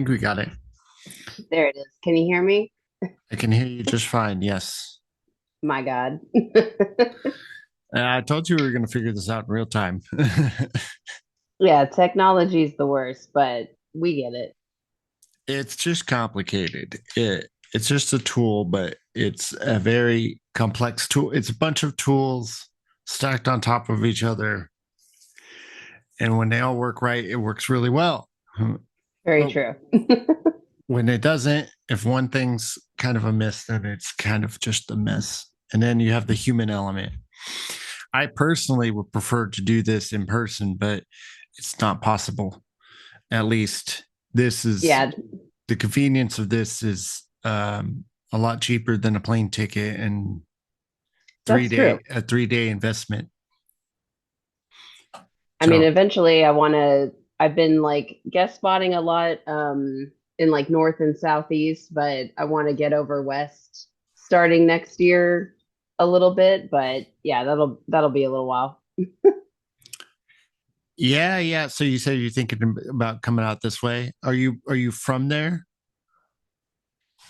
think we got it. There it is. Can you hear me? I can hear you just fine. Yes. My God. I told you we were going to figure this out in real time. Yeah, technology is the worst, but we get it. It's just complicated. It's just a tool, but it's a very complex tool. It's a bunch of tools stacked on top of each other. And when they all work right, it works really well. Very But true. when it doesn't, if one thing's kind of a miss, then it's kind of just a mess. And then you have the human element. I personally would prefer to do this in person, but it's not possible. At least this is Yeah, the convenience of this is a lot cheaper than a plane ticket and that's true. a 3 day investment. I mean, So eventually I've been like guest spotting a lot in like north and southeast, but I want to get over west starting next year a little bit, but yeah, that'll be a little while. yeah, yeah. So you said you're thinking about coming out this way. Are you from there?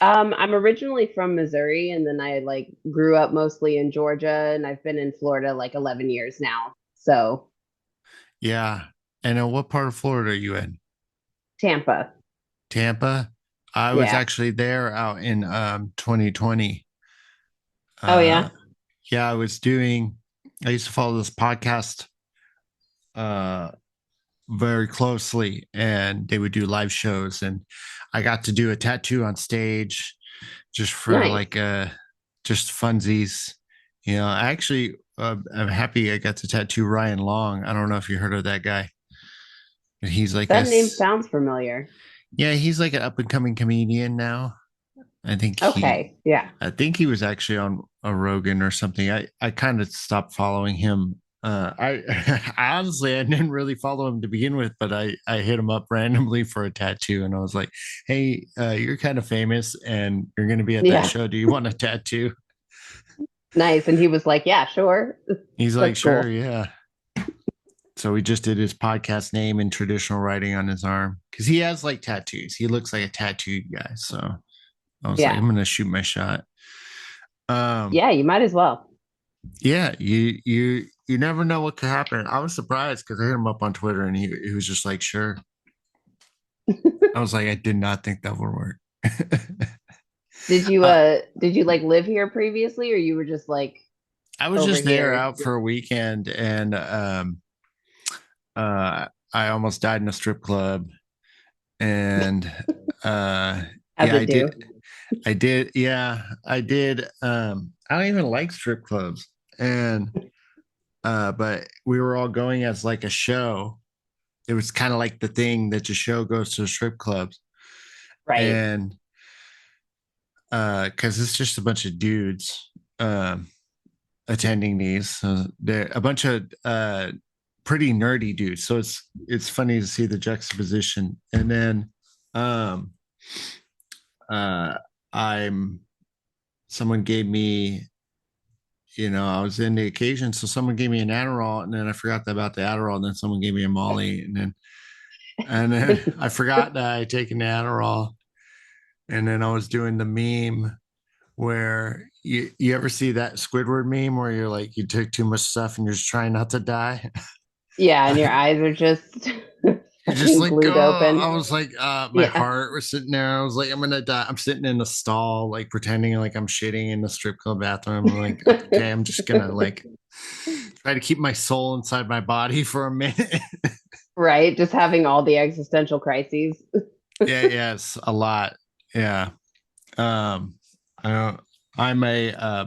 I'm originally from Missouri and then I like grew up mostly in Georgia and I've been in Florida like 11 years now. So, Yeah. And what part of Florida are you in? Tampa. Tampa. I was Yeah. actually there out in 2020. Oh yeah. Uh, yeah, I used to follow this podcast uh, very closely, and they would do live shows, and I got to do a tattoo on stage just for Nice. like just funsies. I actually I'm happy I got to tattoo Ryan Long. I don't know if you heard of that guy, but he's like That name sounds familiar. yeah, he's like an up and coming comedian now. I think he Okay. Yeah. I think he was actually on a Rogan or something. I kind of stopped following him. I honestly I didn't really follow him to begin with, but I hit him up randomly for a tattoo, and I was like, "Hey, you're kind of famous, and you're going to be at that Yeah. show. Do you want a tattoo?" Nice. And he was like, yeah, sure. He's like, That's "Sure, cool. yeah." So we just did his podcast name and traditional writing on his arm because he has like tattoos. He looks like a tattooed guy. So I was like, Yeah. I'm gonna shoot my shot. Um, Yeah, you might as well. yeah, you never know what could happen. I was surprised because I hit him up on Twitter and he was just like, sure. I was like, I did not think that would work. uh, Did you like live here previously or you were just like I was over just there here? out for a weekend and I almost died in a strip club and uh, As yeah, it do. I did. I don't even like strip clubs and but we were all going as like a show. It was kind of like the thing that your show goes to strip clubs Right. and because it's just a bunch of dudes attending these. So they're a bunch of pretty nerdy dudes. So it's funny to see the juxtaposition. And then um, uh, I'm someone gave me, I was in the occasion, so someone gave me an Adderall, and then I forgot about the Adderall, and then someone gave me a Molly, and then I forgot that I had taken the Adderall, and then I was doing the meme where you ever see that Squidward meme where you're like you took too much stuff and you're just trying not to die. Yeah, and your eyes are just You're just fucking like, glued oh, open. I was like, my Yeah. heart was sitting there. I was like, I'm gonna die. I'm sitting in the stall, like pretending like I'm shitting in the strip club bathroom. I'm like, okay, I'm just gonna like try to keep my soul inside my body for a minute. Right, just having all the existential crises. Yeah, yes, a lot. Yeah. Um, I don't, I'm a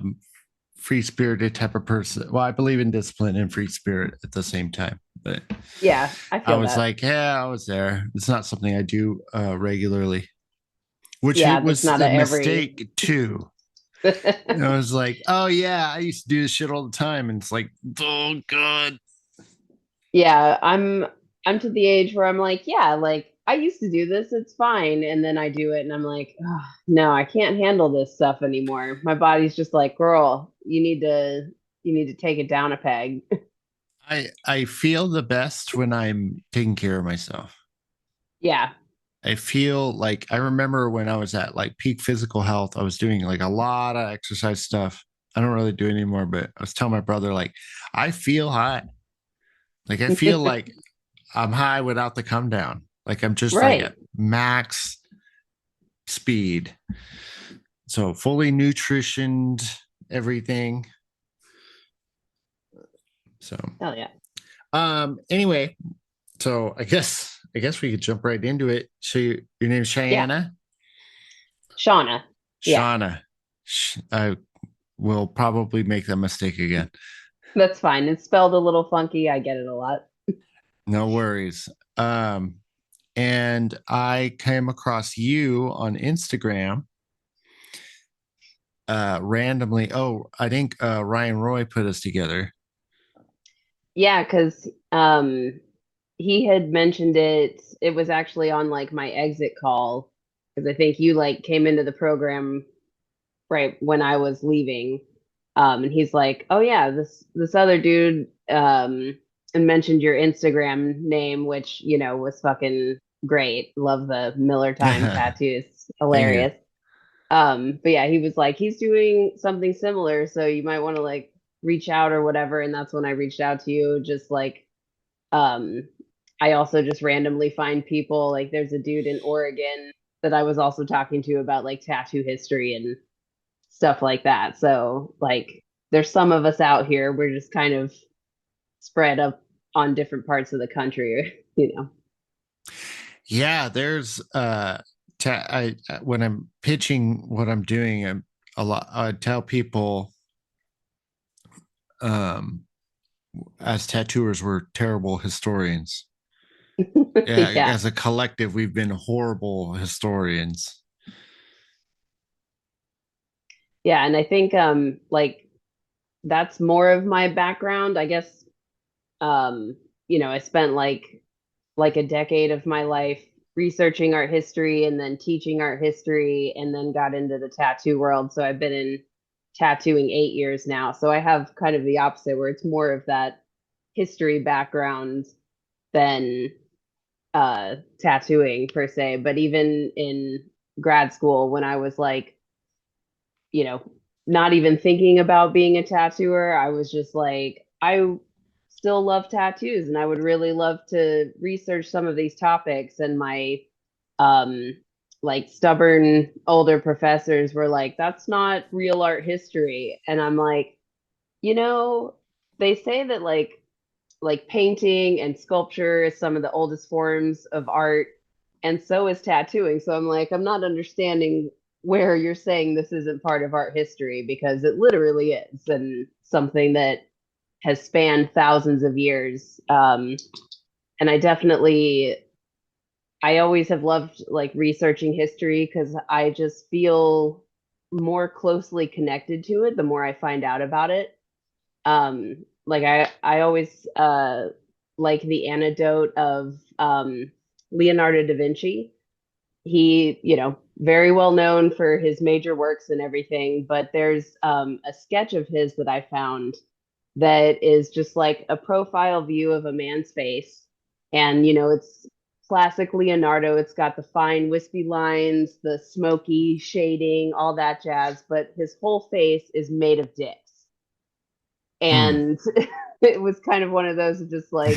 free spirited type of person. Well, I believe in discipline and free spirit at the same time. But Yeah, I I feel was that. like, yeah, I was there. It's not something I do regularly, which it Yeah, that's was not a a every. mistake too. I was like, oh yeah, I used to do this shit all the time, and it's like, oh god, Yeah, I'm to the age where I'm like, yeah, like I used to do this, it's fine. And then I do it and I'm like, oh, no, I can't handle this stuff anymore. My body's just like, girl, you need to take it down a peg. I feel the best when I'm taking care of myself. Yeah. I feel like I remember when I was at like peak physical health, I was doing like a lot of exercise stuff. I don't really do it anymore, but I was telling my brother, like, I feel high. Like, I feel like I'm high without the come down. Like, I'm just like Right. at max speed. So, fully nutritioned, everything. So, Hell yeah. anyway, so I guess we could jump right into it. So, your name's Yeah. Cheyenne? Shauna. Yeah. Shauna. I will probably make that mistake again. That's fine. It's spelled a little funky. I get it a lot. No worries. Um, and I came across you on Instagram randomly. Oh, I think Ryan Roy put us together. Yeah, because he had mentioned it. It was actually on like my exit call because I think you like came into the program right when I was leaving. And he's like, "Oh yeah, this other dude and mentioned your Instagram name, which, was fucking great. Love the Miller Time Thank tattoos. you. Hilarious." But yeah, he was like, he's doing something similar, so you might want to like reach out or whatever. And that's when I reached out to you, just like um, I also just randomly find people like there's a dude in Oregon that I was also talking to about like tattoo history and stuff like that. So like there's some of us out here. We're just kind of spread up on different parts of the country, you know. Yeah, there's I when I'm pitching what I'm doing, I'm a lot. I tell people, um, as tattooers, we're terrible historians. Yeah, Yeah. as a collective, we've been horrible historians. Yeah, and I think like that's more of my background. I guess um I spent like a decade of my life researching art history and then teaching art history and then got into the tattoo world. So I've been in tattooing 8 years now. So I have kind of the opposite where it's more of that history background than tattooing per se. But even in grad school, when I was like, you know, not even thinking about being a tattooer, I was just like, I still love tattoos and I would really love to research some of these topics. And my um like stubborn older professors were like, that's not real art history. And I'm like, you know, they say that like painting and sculpture is some of the oldest forms of art, and so is tattooing. So I'm like, I'm not understanding where you're saying this isn't part of art history because it literally is, and something that has spanned thousands of years. And I always have loved like researching history because I just feel more closely connected to it the more I find out about it. Like I always like the anecdote of Leonardo da Vinci. He, very well known for his major works and everything, but there's a sketch of his that I found that is just like a profile view of a man's face. And, it's classic Leonardo. It's got the fine, wispy lines, the smoky shading, all that jazz, but his whole face is made of dicks. Hmm. And it was kind of one of those just like,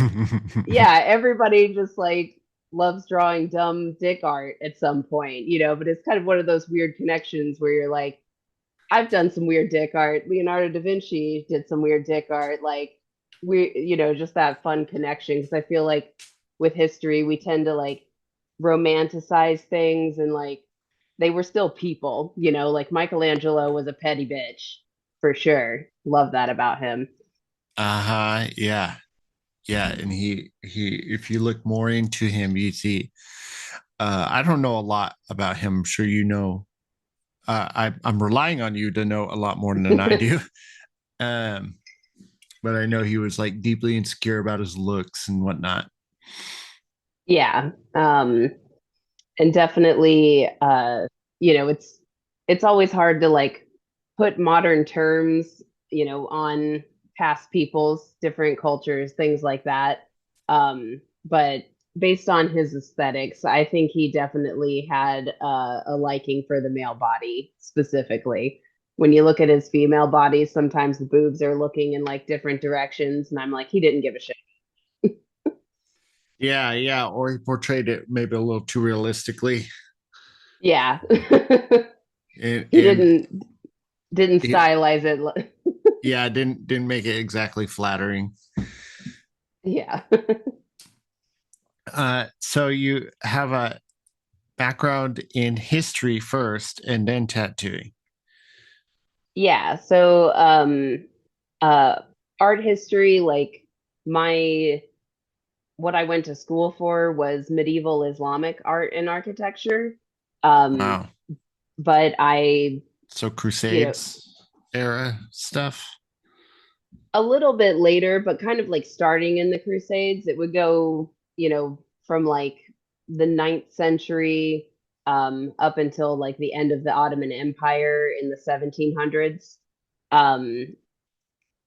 yeah, everybody just like loves drawing dumb dick art at some point, but it's kind of one of those weird connections where you're like, I've done some weird dick art. Leonardo da Vinci did some weird dick art. Like just that fun connection. Because I feel like with history, we tend to like romanticize things and like they were still people, like Michelangelo was a petty bitch for sure. Love that about him. Uh-huh. Yeah. Yeah. And he if you look more into him, you see I don't know a lot about him. I'm sure you know. I'm relying on you to know a lot more than I do. Um, but I know he was like deeply insecure about his looks and whatnot. Yeah. And definitely it's always hard to like put modern terms on past people's different cultures, things like that. But based on his aesthetics, I think he definitely had a liking for the male body specifically. When you look at his female body, sometimes the boobs are looking in like different directions, and I'm like, he didn't give a shit. Yeah, yeah. Or he portrayed it maybe a little too realistically. Yeah. He And didn't it, stylize it. yeah, didn't make it exactly flattering. Yeah. So you have a background in history first and then tattooing. Yeah. So uh art history, like my what I went to school for was medieval Islamic art and architecture. Um, Wow. but I, So you know, Crusades era stuff. a little bit later, but kind of like starting in the Crusades, it would go, from like the ninth century up until like the end of the Ottoman Empire in the 1700s. Um,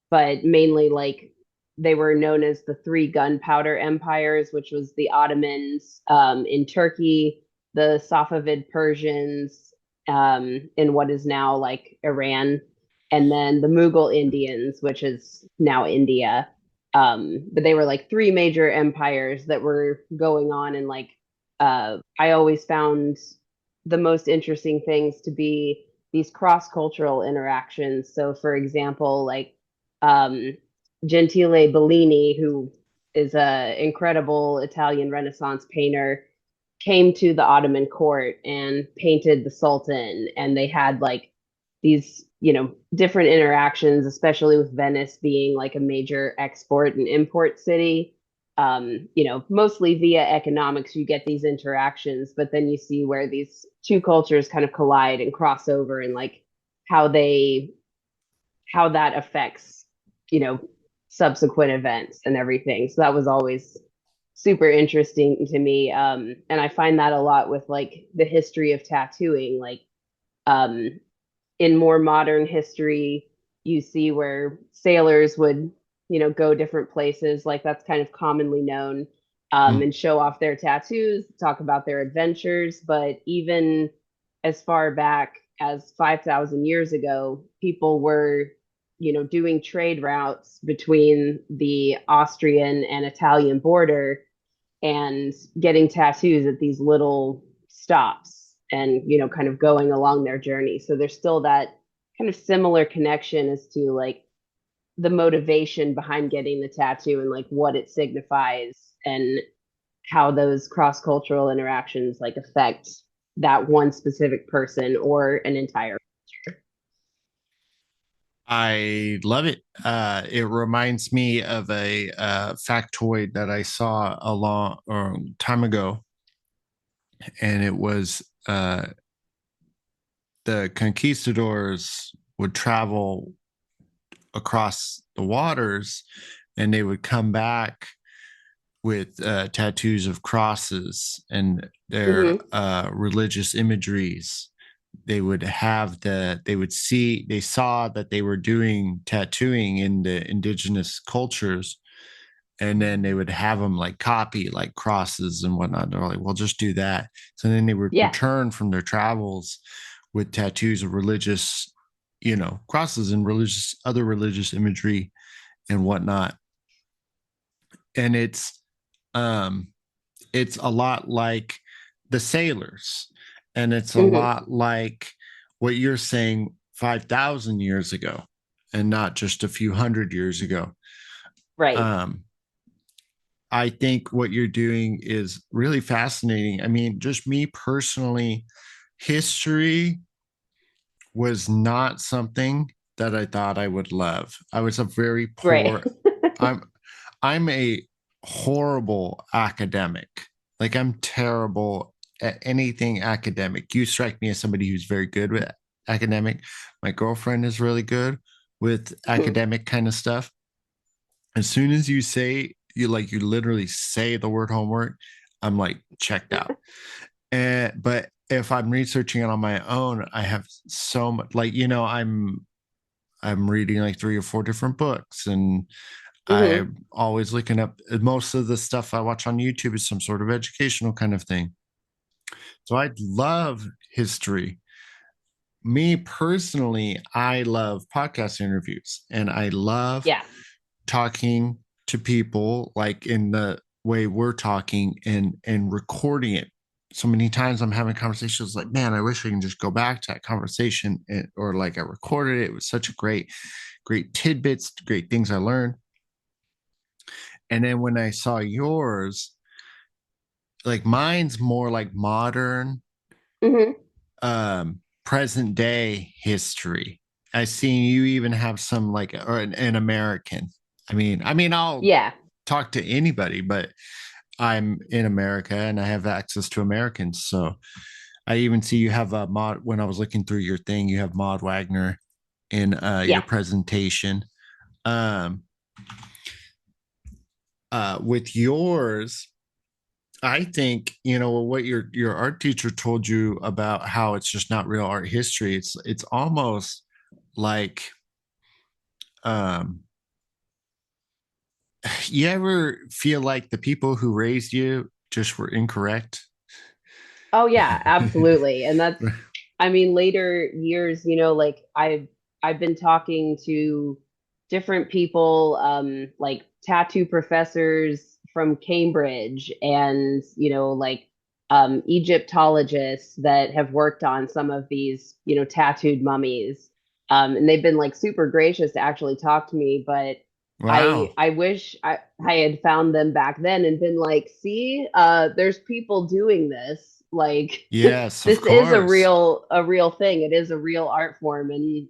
but mainly like they were known as the three gunpowder empires, which was the Ottomans in Turkey, the Safavid Persians in what is now like Iran, and then the Mughal Indians, which is now India. But they were like three major empires that were going on, and like I always found the most interesting things to be these cross cultural interactions. So, for example, like um, Gentile Bellini, who is an incredible Italian Renaissance painter, came to the Ottoman court and painted the Sultan. And they had like these, different interactions, especially with Venice being like a major export and import city. Mostly via economics, you get these interactions, but then you see where these two cultures kind of collide and cross over and like how they how that affects, you know, subsequent events and everything. So that was always super interesting to me. And I find that a lot with like the history of tattooing. Like um, in more modern history, you see where sailors would, go different places. Like that's kind of commonly known Mm. and show off their tattoos, talk about their adventures. But even as far back as 5,000 years ago, people were, doing trade routes between the Austrian and Italian border and getting tattoos at these little stops and, kind of going along their journey. So there's still that kind of similar connection as to like the motivation behind getting the tattoo and like what it signifies and how those cross cultural interactions like affect that one specific person or an entire. I love it. It reminds me of a factoid that I saw a long time ago, and it was the conquistadors would travel across the waters, and they would come back with tattoos of crosses and their Mm-hmm. religious imageries. They saw that they were doing tattooing in the indigenous cultures, and then they would have them like copy like crosses and whatnot. They're like, well, just do that. So then they would Yeah. return from their travels with tattoos of religious, crosses and other religious imagery and whatnot. And um it's a lot like the sailors, and it's a Mm-hmm. lot like what you're saying 5,000 years ago and not just a few hundred years ago. Right. um I think what you're doing is really fascinating. I mean, just me personally, history was not something that I thought I would love. I was a very Right. poor I'm I'm a horrible academic. Like I'm terrible at anything academic. You strike me as somebody who's very good with academic. My girlfriend is really good with Mhm. academic kind of stuff. As soon as you literally say the word homework, I'm like checked out. But if I'm researching it on my own, I have so much, like, I'm reading like three or four different books, and Hmm. I'm always looking up. Most of the stuff I watch on YouTube is some sort of educational kind of thing. So I love history. Me personally, I love podcast interviews and I love Yeah. talking to people like in the way we're talking and recording it. So many times I'm having conversations like, man, I wish I can just go back to that conversation or like I recorded it. It was such a great tidbits, great things I learned. And then when I saw yours, like mine's more like modern, Hmm. present day history. I seen you even have some like or an American. I'll Yeah. talk to anybody, but I'm in America and I have access to Americans. So I even see you have a mod when I was looking through your thing, you have Maud Wagner in your Yeah. presentation. Um, with yours, I think what your art teacher told you about how it's just not real art history. It's almost like um, you ever feel like the people who raised you just were incorrect? Oh yeah, absolutely. And that's, I mean, later years, like I've been talking to different people, like tattoo professors from Cambridge and, like Egyptologists that have worked on some of these, tattooed mummies. And they've been like super gracious to actually talk to me, but Wow. I wish I had found them back then and been like, see, there's people doing this. Like Yes, of this is course. a real thing. It is a real art form. And,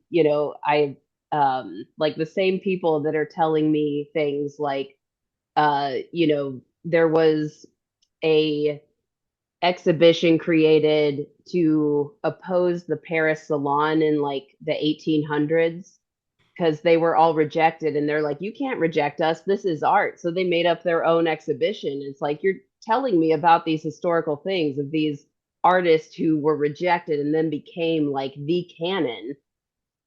I like the same people that are telling me things like there was a exhibition created to oppose the Paris Salon in like the 1800s because they were all rejected and they're like, you can't reject us, this is art. So they made up their own exhibition. It's like you're telling me about these historical things of these artists who were rejected and then became like the canon,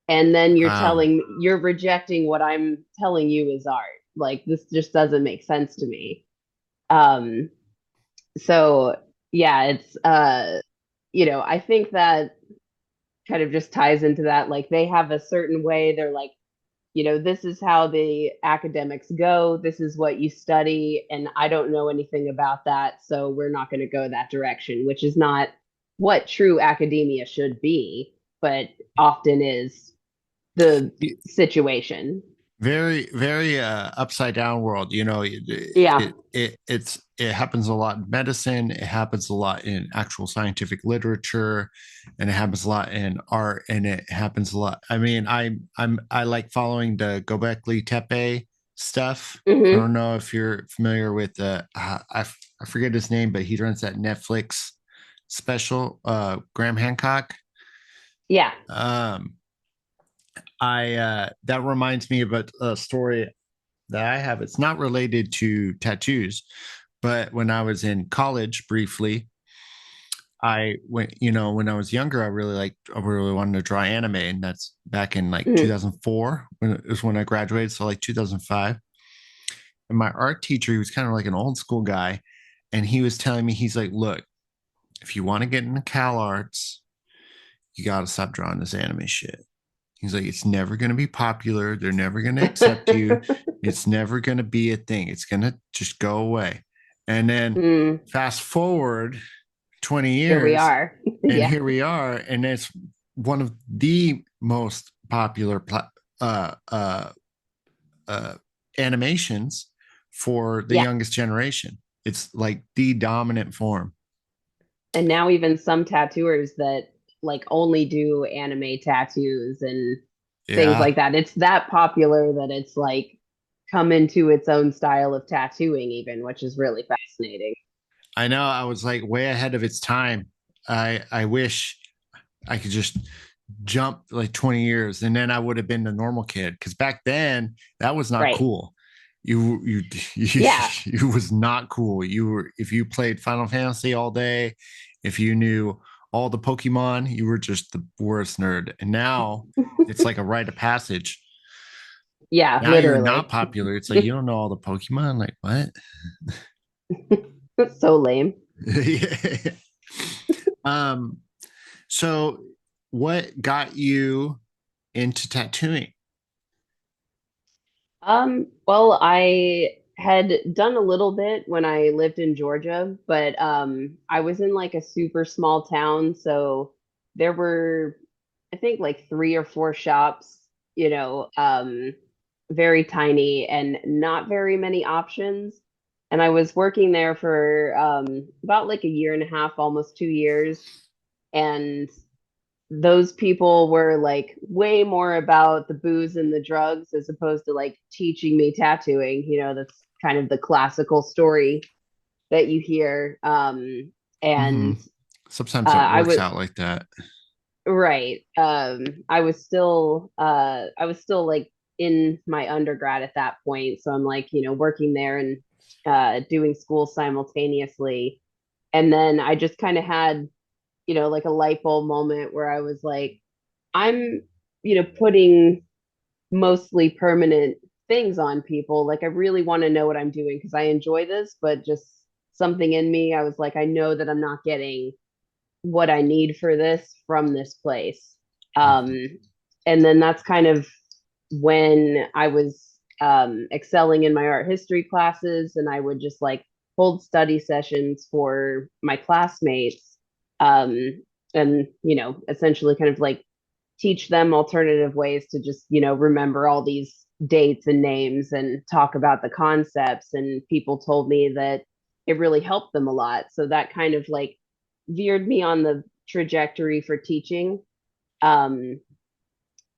and then Wow. you're rejecting what I'm telling you is art. Like this just doesn't make sense to me. Um so yeah, it's I think that kind of just ties into that. Like they have a certain way, they're like, this is how the academics go. This is what you study. And I don't know anything about that. So we're not going to go that direction, which is not what true academia should be, but often is the situation. Very very upside down world. Yeah. It happens a lot in medicine, it happens a lot in actual scientific literature, and it happens a lot in art, and it happens a lot. I like following the Gobekli Tepe stuff. I Hmm. don't know if you're familiar with I forget his name, but he runs that Netflix special, Graham Hancock. Yeah. um I That reminds me about a story that I have. It's not related to tattoos, but when I was in college briefly, I went, when I was younger, I really wanted to draw anime. And that's back in like Hmm. 2004 when it was when I graduated. So like 2005. And my art teacher, he was kind of like an old school guy. And he was telling me, he's like, look, if you want to get into Cal Arts, you got to stop drawing this anime shit. He's like, it's never going to be popular. They're never going to accept you. It's never going to be a thing. It's going to just go away. And then Mm, fast forward 20 here we years, are. and Yeah. here we are. And it's one of the most popular uh, uh, uh, animations for the Yeah. youngest generation. It's like the dominant form. And now even some tattooers that like only do anime tattoos and things Yeah. like that. It's that popular that it's like come into its own style of tattooing even, which is really fascinating. I know I was like way ahead of its time. I wish I could just jump like 20 years and then I would have been the normal kid. Cause back then that was not Right. cool. You Yeah. it was not cool. You were if you played Final Fantasy all day, if you knew all the Pokemon, you were just the worst nerd. And now it's like a rite of passage. Yeah, Now you're not literally. popular. It's like you don't know all the Pokemon. Like what? So lame. Yeah. Um, so what got you into tattooing? Well, I had done a little bit when I lived in Georgia, but I was in like a super small town, so there were I think like three or four shops, you know, very tiny and not very many options. And I was working there for about like a year and a half, almost 2 years. And those people were like way more about the booze and the drugs as opposed to like teaching me tattooing. You know, that's kind of the classical story that you hear. Hmm. And Sometimes it I works would out like that. right. I was still like in my undergrad at that point. So I'm like, you know, working there and doing school simultaneously. And then I just kind of had, you know, like a light bulb moment where I was like, I'm, you know, putting mostly permanent things on people. Like I really want to know what I'm doing because I enjoy this, but just something in me, I was like, I know that I'm not getting what I need for this from this place. Mhm. Um, and then that's kind of when I was excelling in my art history classes, and I would just like hold study sessions for my classmates, um, and you know, essentially kind of like teach them alternative ways to just you know remember all these dates and names and talk about the concepts. And people told me that it really helped them a lot. So that kind of like veered me on the trajectory for teaching.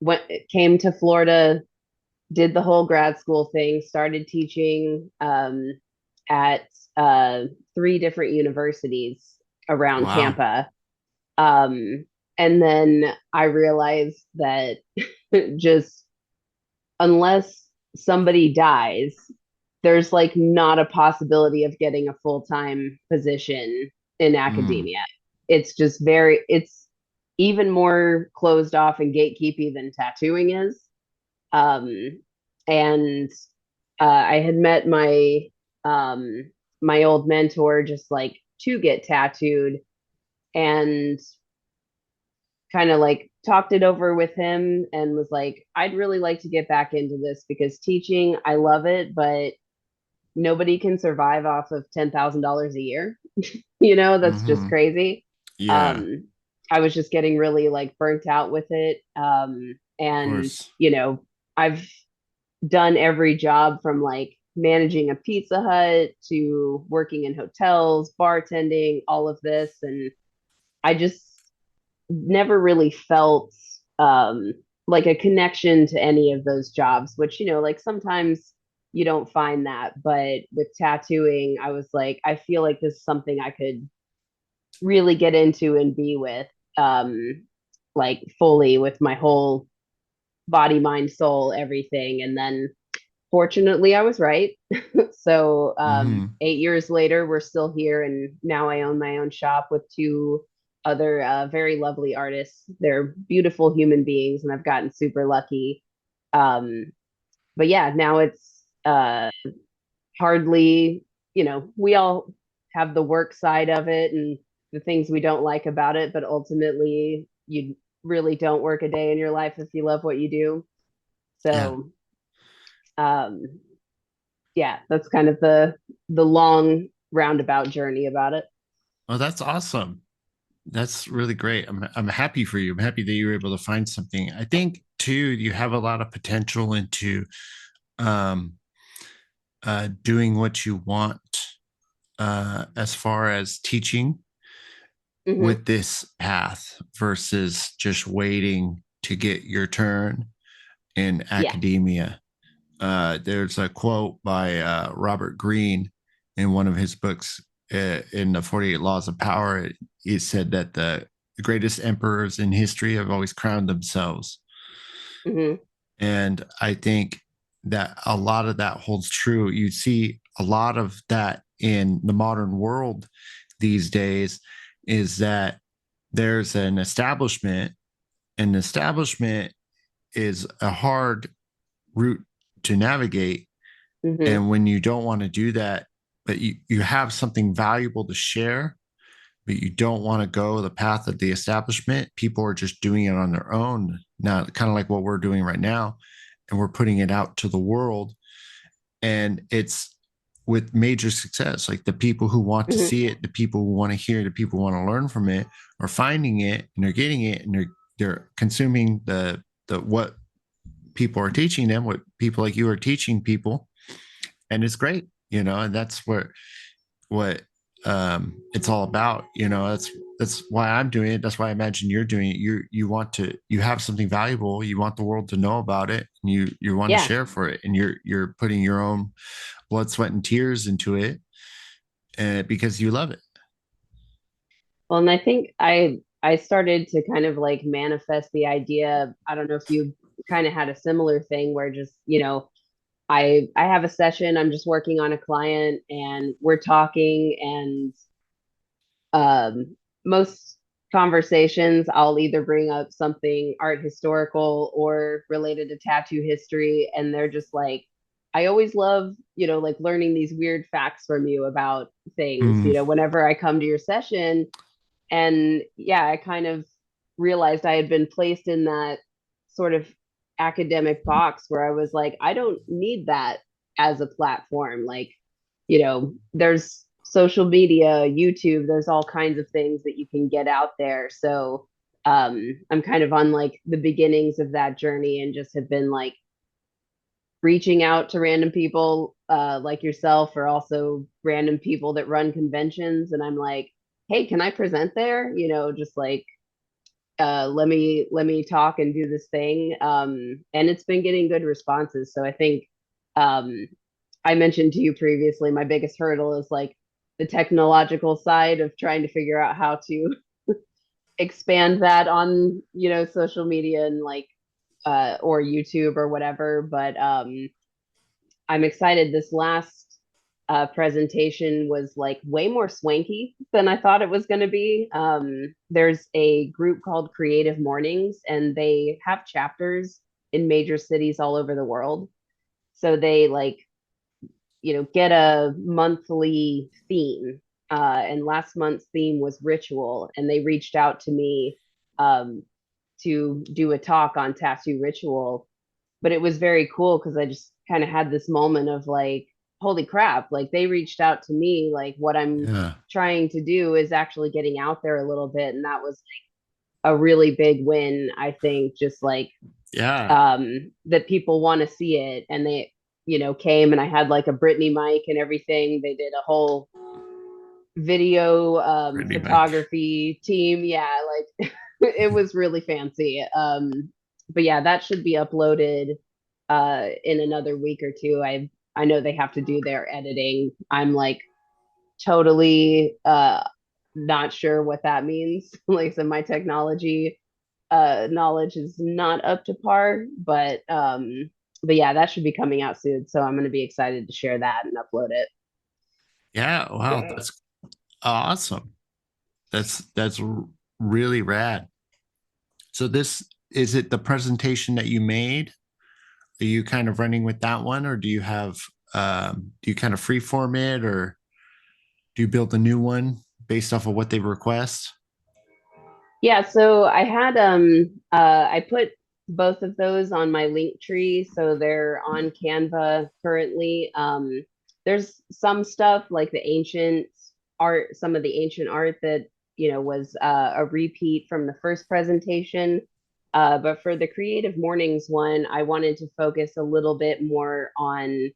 When it came to Florida, did the whole grad school thing, started teaching at uh, three different universities around Wow. Tampa. Um, and then I realized that just unless somebody dies, there's like not a possibility of getting a full time position in Mm. academia. It's just very, it's even more closed off and gatekeepy than tattooing is. Um, and I had met um, my old mentor just like to get tattooed and kind of like talked it over with him and was like, I'd really like to get back into this because teaching, I love it, but nobody can survive off of $10,000 a year. You know, that's just Hmm. crazy. Yeah, Um, I was just getting really like burnt out with it. of And, course. you know, I've done every job from like managing a Pizza Hut to working in hotels, bartending, all of this. And I just never really felt like a connection to any of those jobs, which, you know, like sometimes you don't find that. But with tattooing, I was like, I feel like this is something I could really get into and be with, like fully with my whole body, mind, soul, everything. And then fortunately, I was right. So, Hmm. 8 years later, we're still here, and now I own my own shop with two other very lovely artists. They're beautiful human beings, and I've gotten super lucky. Um, but yeah, now it's hardly, you know, we all have the work side of it and the things we don't like about it, but ultimately, you really don't work a day in your life if you love what you do. Yeah. So, um, yeah, that's kind of the long roundabout journey about it. Oh, that's awesome. That's really great. I'm happy for you. I'm happy that you were able to find something. I think too, you have a lot of potential into um, doing what you want as far as teaching Hmm. with this path versus just waiting to get your turn in Yeah. academia. There's a quote by Robert Greene in one of his books in the 48 Laws of Power. He said that the greatest emperors in history have always crowned themselves. Hmm. And I think that a lot of that holds true. You see a lot of that in the modern world these days is that there's an establishment, and the establishment is a hard route to navigate. Hmm. And when you don't want to do that, but you have something valuable to share, but you don't want to go the path of the establishment, people are just doing it on their own now, kind of like what we're doing right now. And we're putting it out to the world. And it's with major success. Like the people who want to Hmm. see it, the people who want to hear, the people who want to learn from it are finding it and they're getting it and they're consuming the what people are teaching them, what people like you are teaching people, and it's great, and that's what it's all about. That's why I'm doing it. That's why I imagine you're doing it. You want to, you have something valuable. You want the world to know about it, and you want to Yeah. share for it, and you're putting your own blood, sweat, and tears into it, because you love it. Well, and I think I started to kind of like manifest the idea. I don't know if you kind of had a similar thing where just, I have a session, I'm just working on a client and we're talking and most conversations I'll either bring up something art historical or related to tattoo history and they're just like I always love, like learning these weird facts from you about things, Mm, whenever I come to your session. And yeah, I kind of realized I had been placed in that sort of academic box where I was like, I don't need that as a platform. Like, there's social media, YouTube, there's all kinds of things that you can get out there. So I'm kind of on like the beginnings of that journey and just have been like reaching out to random people like yourself or also random people that run conventions. And I'm like, hey, can I present there? Just like let me talk and do this thing. And it's been getting good responses. So I think um, I mentioned to you previously, my biggest hurdle is like the technological side of trying to figure out how to expand that on, social media and like or YouTube or whatever. But I'm excited. This last presentation was like way more swanky than I thought it was going to be. There's a group called Creative Mornings, and they have chapters in major cities all over the world. So they like, get a monthly theme. And last month's theme was ritual, and they reached out to me um, to do a talk on tattoo ritual, but it was very cool because I just kind of had this moment of like, holy crap, like they reached out to me, like what I'm yeah. trying to do is actually getting out there a little bit. And that was a really big win, I think, just like Yeah. that people want to see it. And they, came and I had like a Brittany mic and everything. They did a whole video Brittany Mike. photography team. Yeah, like it was really fancy. But yeah, that should be uploaded in another week or two. I know they have to do their editing. I'm like totally not sure what that means. Like I said, my technology knowledge is not up to par, but yeah, that should be coming out soon. So I'm going to be excited to share that and upload it. Yeah. Wow. That's awesome. That's really rad. So this is it the presentation that you made? Are you kind of running with that one, or do you kind of freeform it, or do you build a new one based off of what they request? Yeah, so I put both of those on my link tree, so they're on Canva currently. There's some stuff like the ancient art, some of the ancient art that, was a repeat from the first presentation. But for the Creative Mornings one, I wanted to focus a little bit more on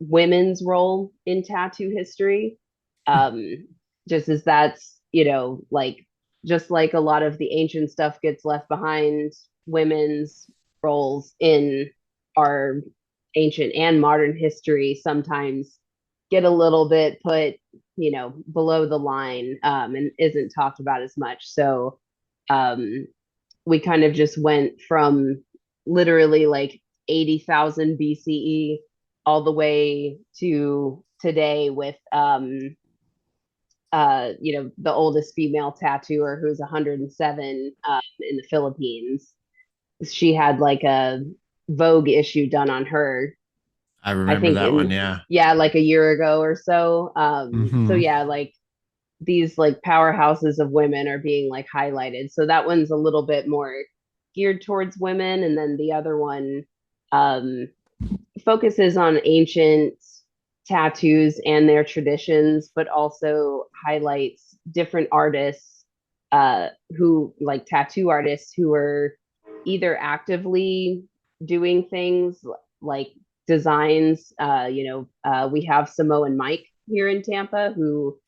women's role in tattoo history. Um, just as that's, like just like a lot of the ancient stuff gets left behind, women's roles in our ancient and modern history sometimes get a little bit put, below the line and isn't talked about as much. So um, we kind of just went from literally like 80,000 BCE all the way to today with the oldest female tattooer who's 107 in the Philippines. She had like a Vogue issue done on her I I remember think that one. in, Yeah. yeah, like a year ago or so. So Hmm. yeah, like these like powerhouses of women are being like highlighted. So that one's a little bit more geared towards women, and then the other one um, focuses on ancient tattoos and their traditions, but also highlights different artists who like tattoo artists who are either actively doing things like designs. We have Samoan Mike here in Tampa who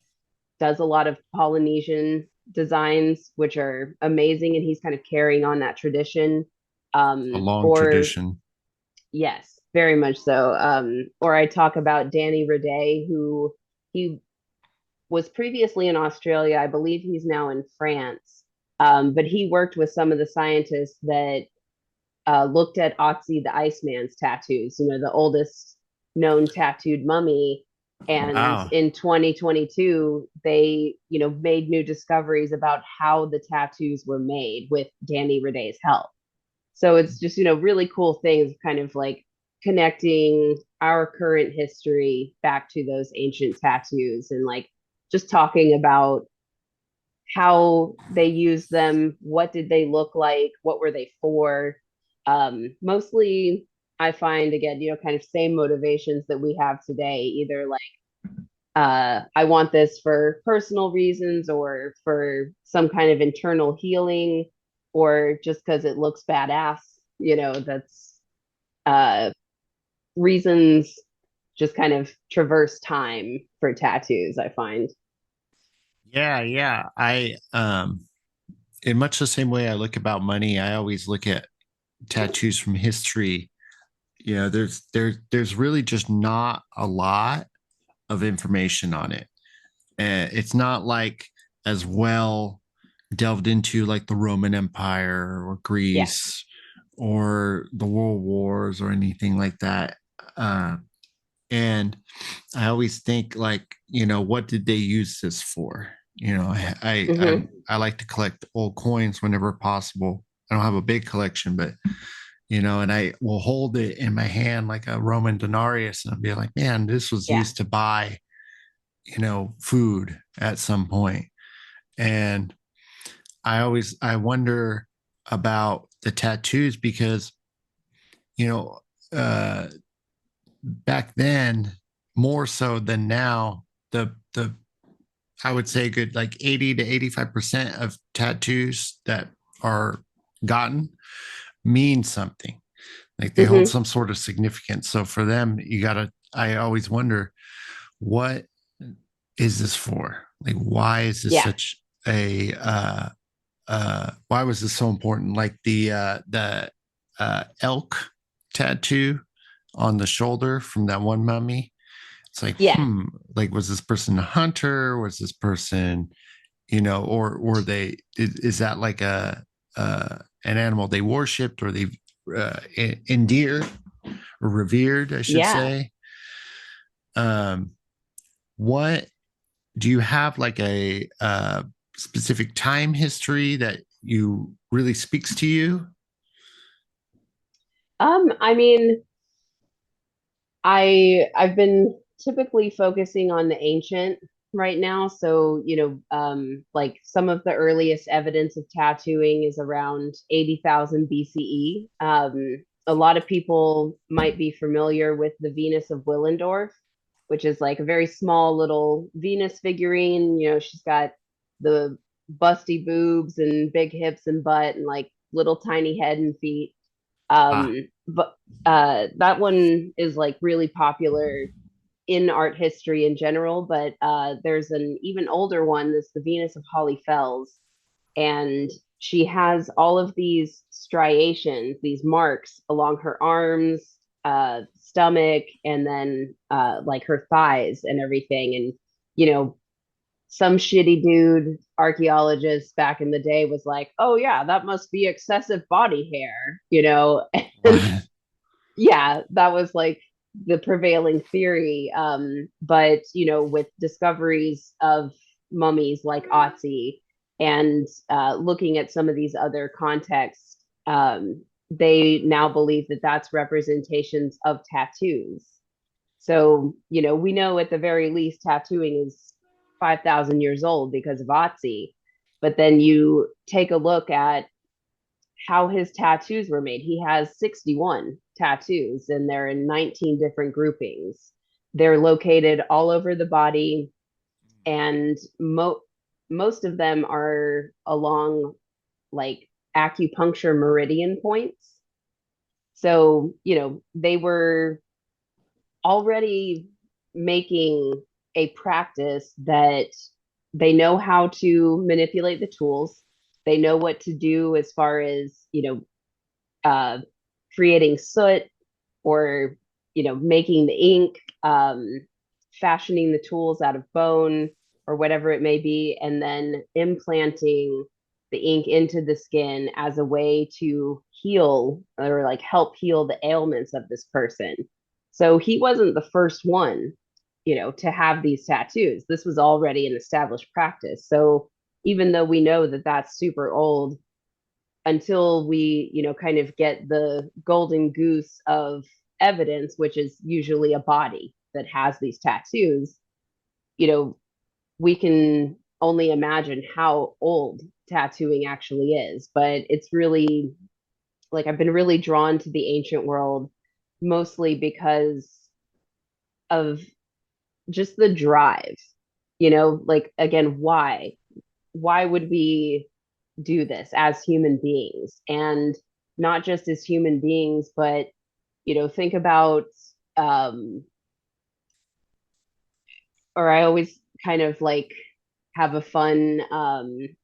does a lot of Polynesian designs, which are amazing, and he's kind of carrying on that tradition. A long Or tradition. yes, very much so. Or I talk about Danny Rede, who he was previously in Australia. I believe he's now in France. But he worked with some of the scientists that looked at Otzi the Iceman's tattoos, the oldest known tattooed mummy. And Wow. in 2022, they, made new discoveries about how the tattoos were made with Danny Rede's help. So it's just, really cool things kind of like connecting our current history back to those ancient tattoos and like just talking about how they used them, what did they look like, what were they for. Mostly, I find again, kind of same motivations that we have today, either like I want this for personal reasons or for some kind of internal healing or just because it looks badass. That's uh, reasons just kind of traverse time for tattoos, I find. Yeah, yeah. In much the same way I look about money, I always look at tattoos from history. There's really just not a lot of information on it. And it's not like as well delved into like the Roman Empire or Yeah. Greece or the World Wars or anything like that. Uh, and I always think like, what did they use this for? Hmm. I like to collect old coins whenever possible. I don't have a big collection, but and I will hold it in my hand like a Roman denarius and I'll be like, man, this was Yeah. used to buy, food at some point. And I wonder about the tattoos because, you know, uh back then, more so than now, the I would say good like 80 to 85% of tattoos that are gotten mean something. Like they hold Hmm. some sort of significance. So for them, I always wonder, what is this for? Like, why is this Yeah. such why was this so important? Like the elk tattoo on the shoulder from that one mummy. It's like, Yeah. like, was this person a hunter? Was this person, or were they, is that like an animal they worshipped or they endeared or revered, I should Yeah. say? Um, what do you have like a specific time history that you really speaks to you? I mean, I've been typically focusing on the ancient right now. So, like some of the earliest evidence of tattooing is around 80,000 BCE. A lot of people might be familiar with the Venus of Willendorf, which is like a very small little Venus figurine. She's got the busty boobs and big hips and butt and like little tiny head and feet. Ah, But that one is like really popular in art history in general. But there's an even older one that's the Venus of Holly Fells, and she has all of these striations, these marks along her arms, stomach, and then like her thighs and everything. And you know, some shitty dude archaeologist back in the day was like, "Oh yeah, that must be excessive body hair." And what? yeah, that was like the prevailing theory. But with discoveries of mummies like Otzi and looking at some of these other contexts, they now believe that that's representations of tattoos. So, we know at the very least tattooing is 5,000 years old because of Otzi. But then you take a look at how his tattoos were made. He has 61 tattoos, and they're in 19 different groupings. They're located all over the body, and most of them are along like acupuncture meridian points. So, they were already making a practice that they know how to manipulate the tools. They know what to do as far as, uh, creating soot or, making the ink, fashioning the tools out of bone or whatever it may be, and then implanting the ink into the skin as a way to heal or like help heal the ailments of this person. So he wasn't the first one, to have these tattoos. This was already an established practice. So even though we know that that's super old, until we, kind of get the golden goose of evidence, which is usually a body that has these tattoos, you know, we can only imagine how old tattooing actually is. But it's really like I've been really drawn to the ancient world mostly because of just the drive, like again, why would we do this as human beings? And not just as human beings, but think about um or I always kind of like have a fun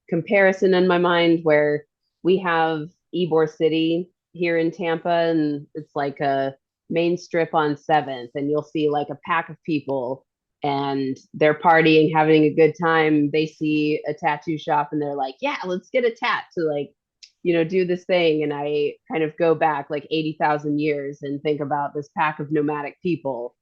comparison in my mind where we have Ybor City here in Tampa, and it's like a main strip on 7th, and you'll see like a pack of people and they're partying, having a good time. They see a tattoo shop and they're like, yeah, let's get a tat to like, do this thing. And I kind of go back like 80,000 years and think about this pack of nomadic people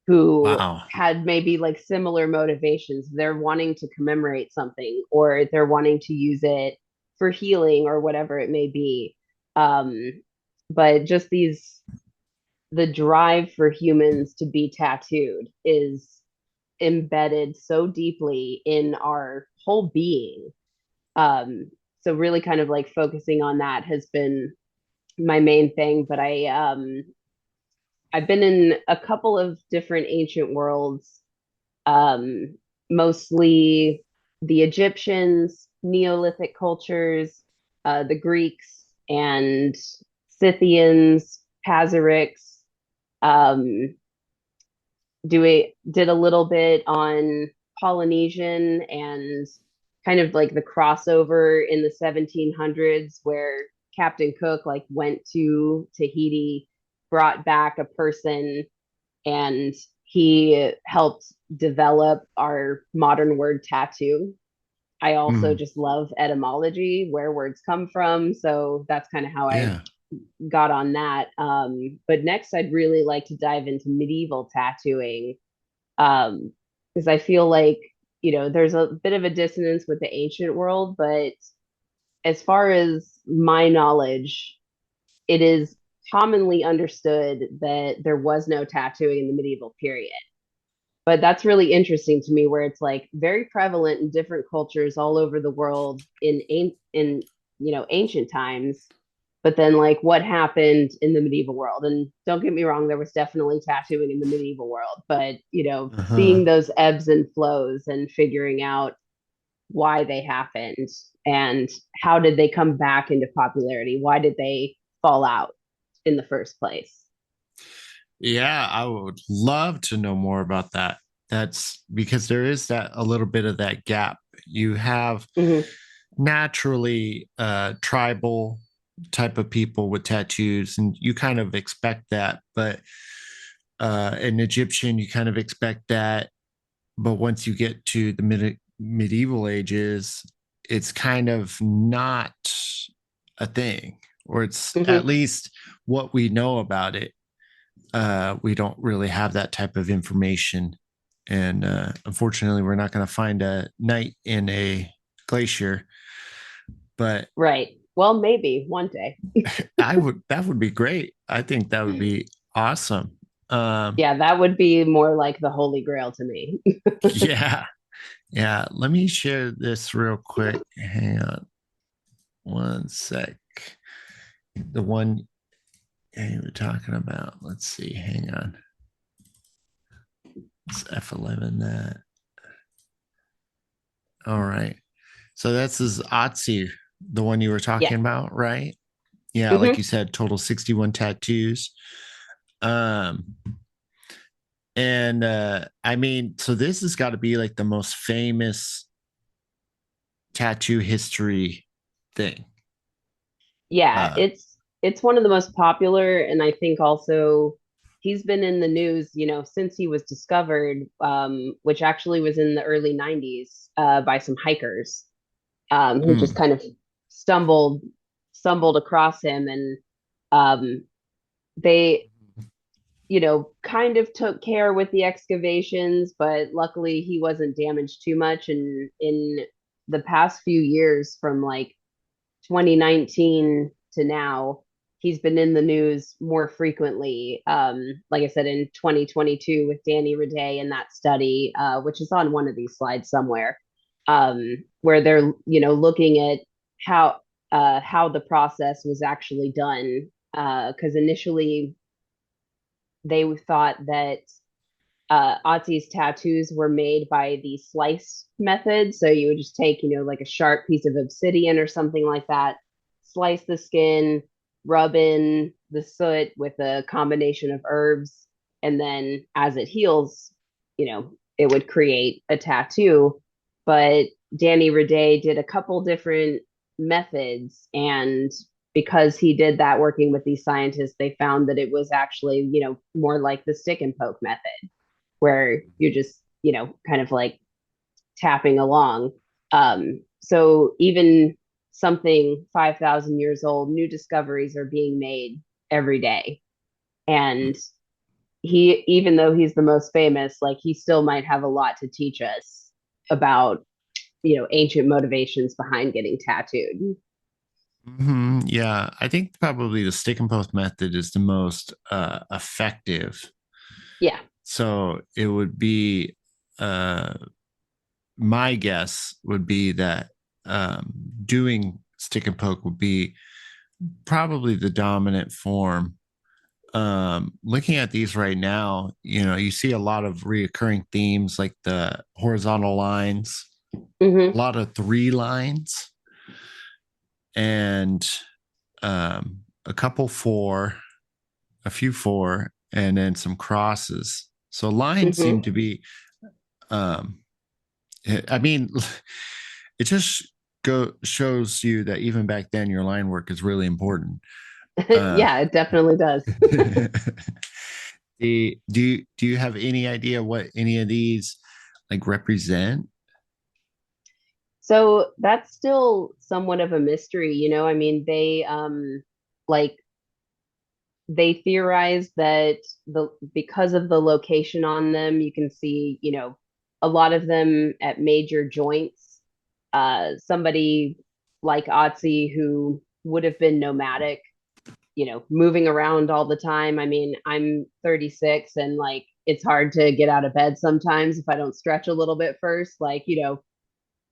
who Wow. had maybe like similar motivations. They're wanting to commemorate something or they're wanting to use it for healing or whatever it may be. Um, but just the drive for humans to be tattooed is embedded so deeply in our whole being. Um, so really kind of like focusing on that has been my main thing. But I've been in a couple of different ancient worlds, um, mostly the Egyptians, Neolithic cultures, the Greeks, and Scythians, Pazarics. Um, did a little bit on Polynesian and kind of like the crossover in the 1700s where Captain Cook like went to Tahiti, brought back a person, and he helped develop our modern word tattoo. I also Mm, just love etymology, where words come from. So that's kind of how I yeah. got on that. But next, I'd really like to dive into medieval tattooing, because I feel like, there's a bit of a dissonance with the ancient world. But as far as my knowledge, it is commonly understood that there was no tattooing in the medieval period. But that's really interesting to me, where it's like very prevalent in different cultures all over the world in ancient times. But then like what happened in the medieval world? And don't get me wrong, there was definitely tattooing in the medieval world, but Uh-huh. seeing those ebbs and flows and figuring out why they happened and how did they come back into popularity? Why did they fall out in the first place? Yeah, I would love to know more about that. That's because there is that a little bit of that gap. You have Hmm. naturally tribal type of people with tattoos, and you kind of expect that, but an Egyptian, you kind of expect that. But once you get to the medieval ages, it's kind of not a thing, or it's at Hmm. least what we know about it. We don't really have that type of information. And unfortunately, we're not going to find a knight in a glacier. But Right. Well, maybe one day. that would be great. I think that would be awesome. Um, Yeah, that would be more like the Holy Grail to me. yeah, yeah. Let me share this real quick. Hang on one sec. The one you were talking about. Let's see. Hang on. It's F11 that. All right. So that's his Otzi, the one you were Yeah. talking about, right? Yeah, like you Hmm. said, total 61 tattoos. Um, and I mean, so this has got to be like the most famous tattoo history thing. Yeah, Uh, it's one of the most popular, and I think also he's been in the news, since he was discovered, which actually was in the early 90s, by some hikers, who just mm, kind of stumbled stumbled across him, and they kind of took care with the excavations, but luckily he wasn't damaged too much. And in the past few years, from like 2019 to now, he's been in the news more frequently. Like I said, in 2022 with Danny Rede and that study, which is on one of these slides somewhere, where they're looking at how how the process was actually done. Because initially they thought that Otzi's tattoos were made by the slice method. So you would just take, like a sharp piece of obsidian or something like that, slice the skin, rub in the soot with a combination of herbs, and then as it heals, it would create a tattoo. But Danny Rede did a couple different methods, and because he did that working with these scientists, they found that it was actually, more like the stick and poke method, where you're just, kind of like tapping along. So even something 5,000 years old, new discoveries are being made every day. And he, even though he's the most famous, like he still might have a lot to teach us about, ancient motivations behind getting tattooed. yeah, I think probably the stick and post method is the most effective. Yeah. So it would be uh, my guess would be that doing stick and poke would be probably the dominant form. Looking at these right now, you see a lot of reoccurring themes like the horizontal lines, a Hmm. lot of three lines, and a couple four, a few four, and then some crosses. So lines seem Hmm. to be, um, I mean, it just shows you that even back then your line work is really important. Uh, Yeah, it definitely does. do you have any idea what any of these like represent? So that's still somewhat of a mystery, I mean, like they theorize that the because of the location on them, you can see, a lot of them at major joints. Somebody like Otzi, who would have been nomadic, moving around all the time. I mean, I'm 36, and like it's hard to get out of bed sometimes if I don't stretch a little bit first. Like,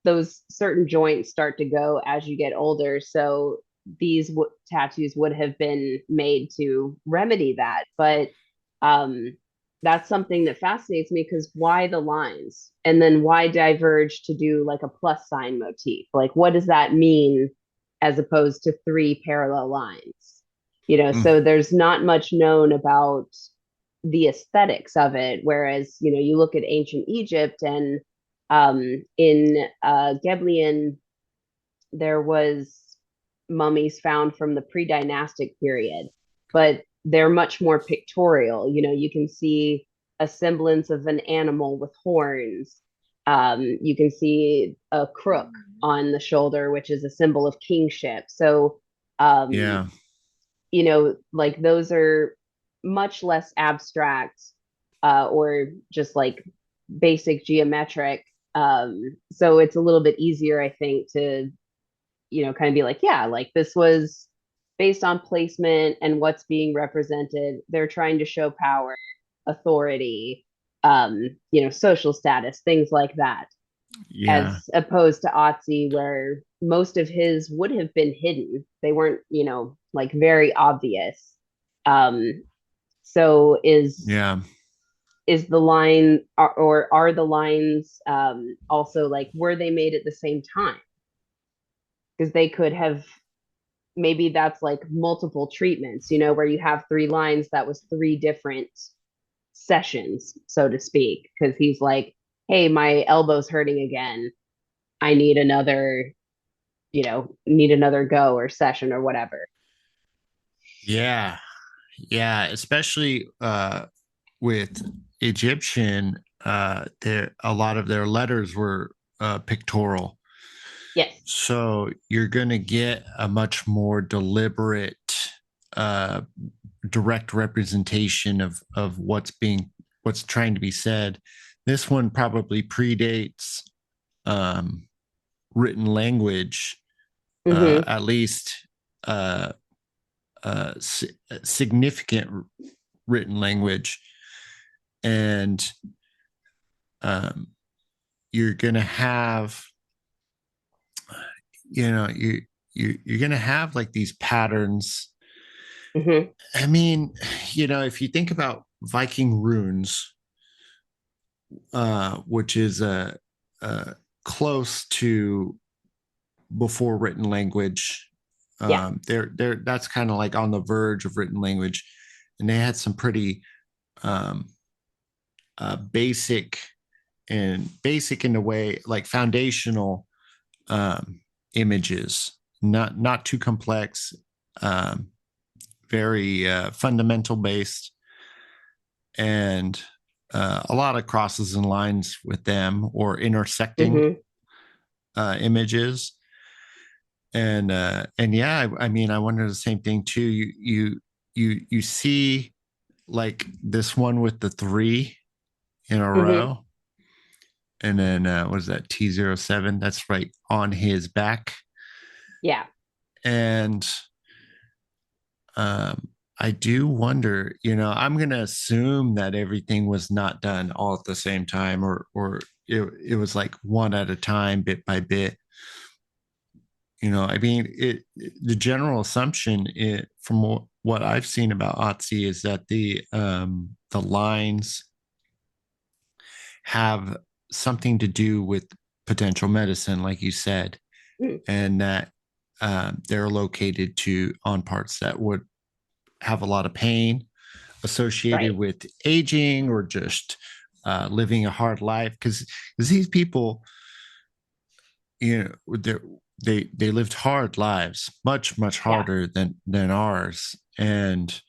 those certain joints start to go as you get older. So these tattoos would have been made to remedy that. But um, that's something that fascinates me, because why the lines? And then why diverge to do like a plus sign motif? Like, what does that mean as opposed to three parallel lines? Mm, So there's not much known about the aesthetics of it. Whereas, you look at ancient Egypt, and in Gebelian, there was mummies found from the pre-dynastic period, but they're much more pictorial. You can see a semblance of an animal with horns. You can see a crook on the shoulder, which is a symbol of kingship. So, um, yeah, like those are much less abstract, or just like basic geometric. So it's a little bit easier, I think, to, kind of be like, yeah, like this was based on placement and what's being represented. They're trying to show power. authority, social status, things like that, Yeah. as opposed to Otzi, where most of his would have been hidden. They weren't, like very obvious. Um, so Yeah. is the line, or are the lines also like, were they made at the same time? Because they could have, maybe that's like multiple treatments, where you have three lines, that was three different sessions, so to speak, because he's like, hey, my elbow's hurting again. I need another go or session or whatever. Yeah. Yeah. Especially with Egyptian, there a lot of their letters were pictorial. Yes. So you're going to get a much more deliberate, uh, direct representation of what's trying to be said. This one probably predates um, written language, Mm-hmm. at least uh, significant written language, and um, you're going to have, you're going to have like these patterns. Mm-hmm. I mean, if you think about Viking runes, which is close to before written language. Yeah. They're that's kind of like on the verge of written language, and they had some pretty um, basic in a way like foundational images, not too complex, um, very fundamental based, and a lot of crosses and lines with them or intersecting Mm-hmm. images. And yeah, I mean, I wonder the same thing too. You see like this one with the three in a Mm-hmm. row, and then what is that, T07? That's right on his back. Yeah. And um I do wonder, I'm gonna assume that everything was not done all at the same time, or it was like one at a time, bit by bit. I mean, the general assumption from what I've seen about Otzi is that the lines have something to do with potential medicine, like you said, Mm. and that they're located to on parts that would have a lot of pain associated Right. with aging or just living a hard life. Because these people, they lived hard lives, much Yeah. harder than ours, and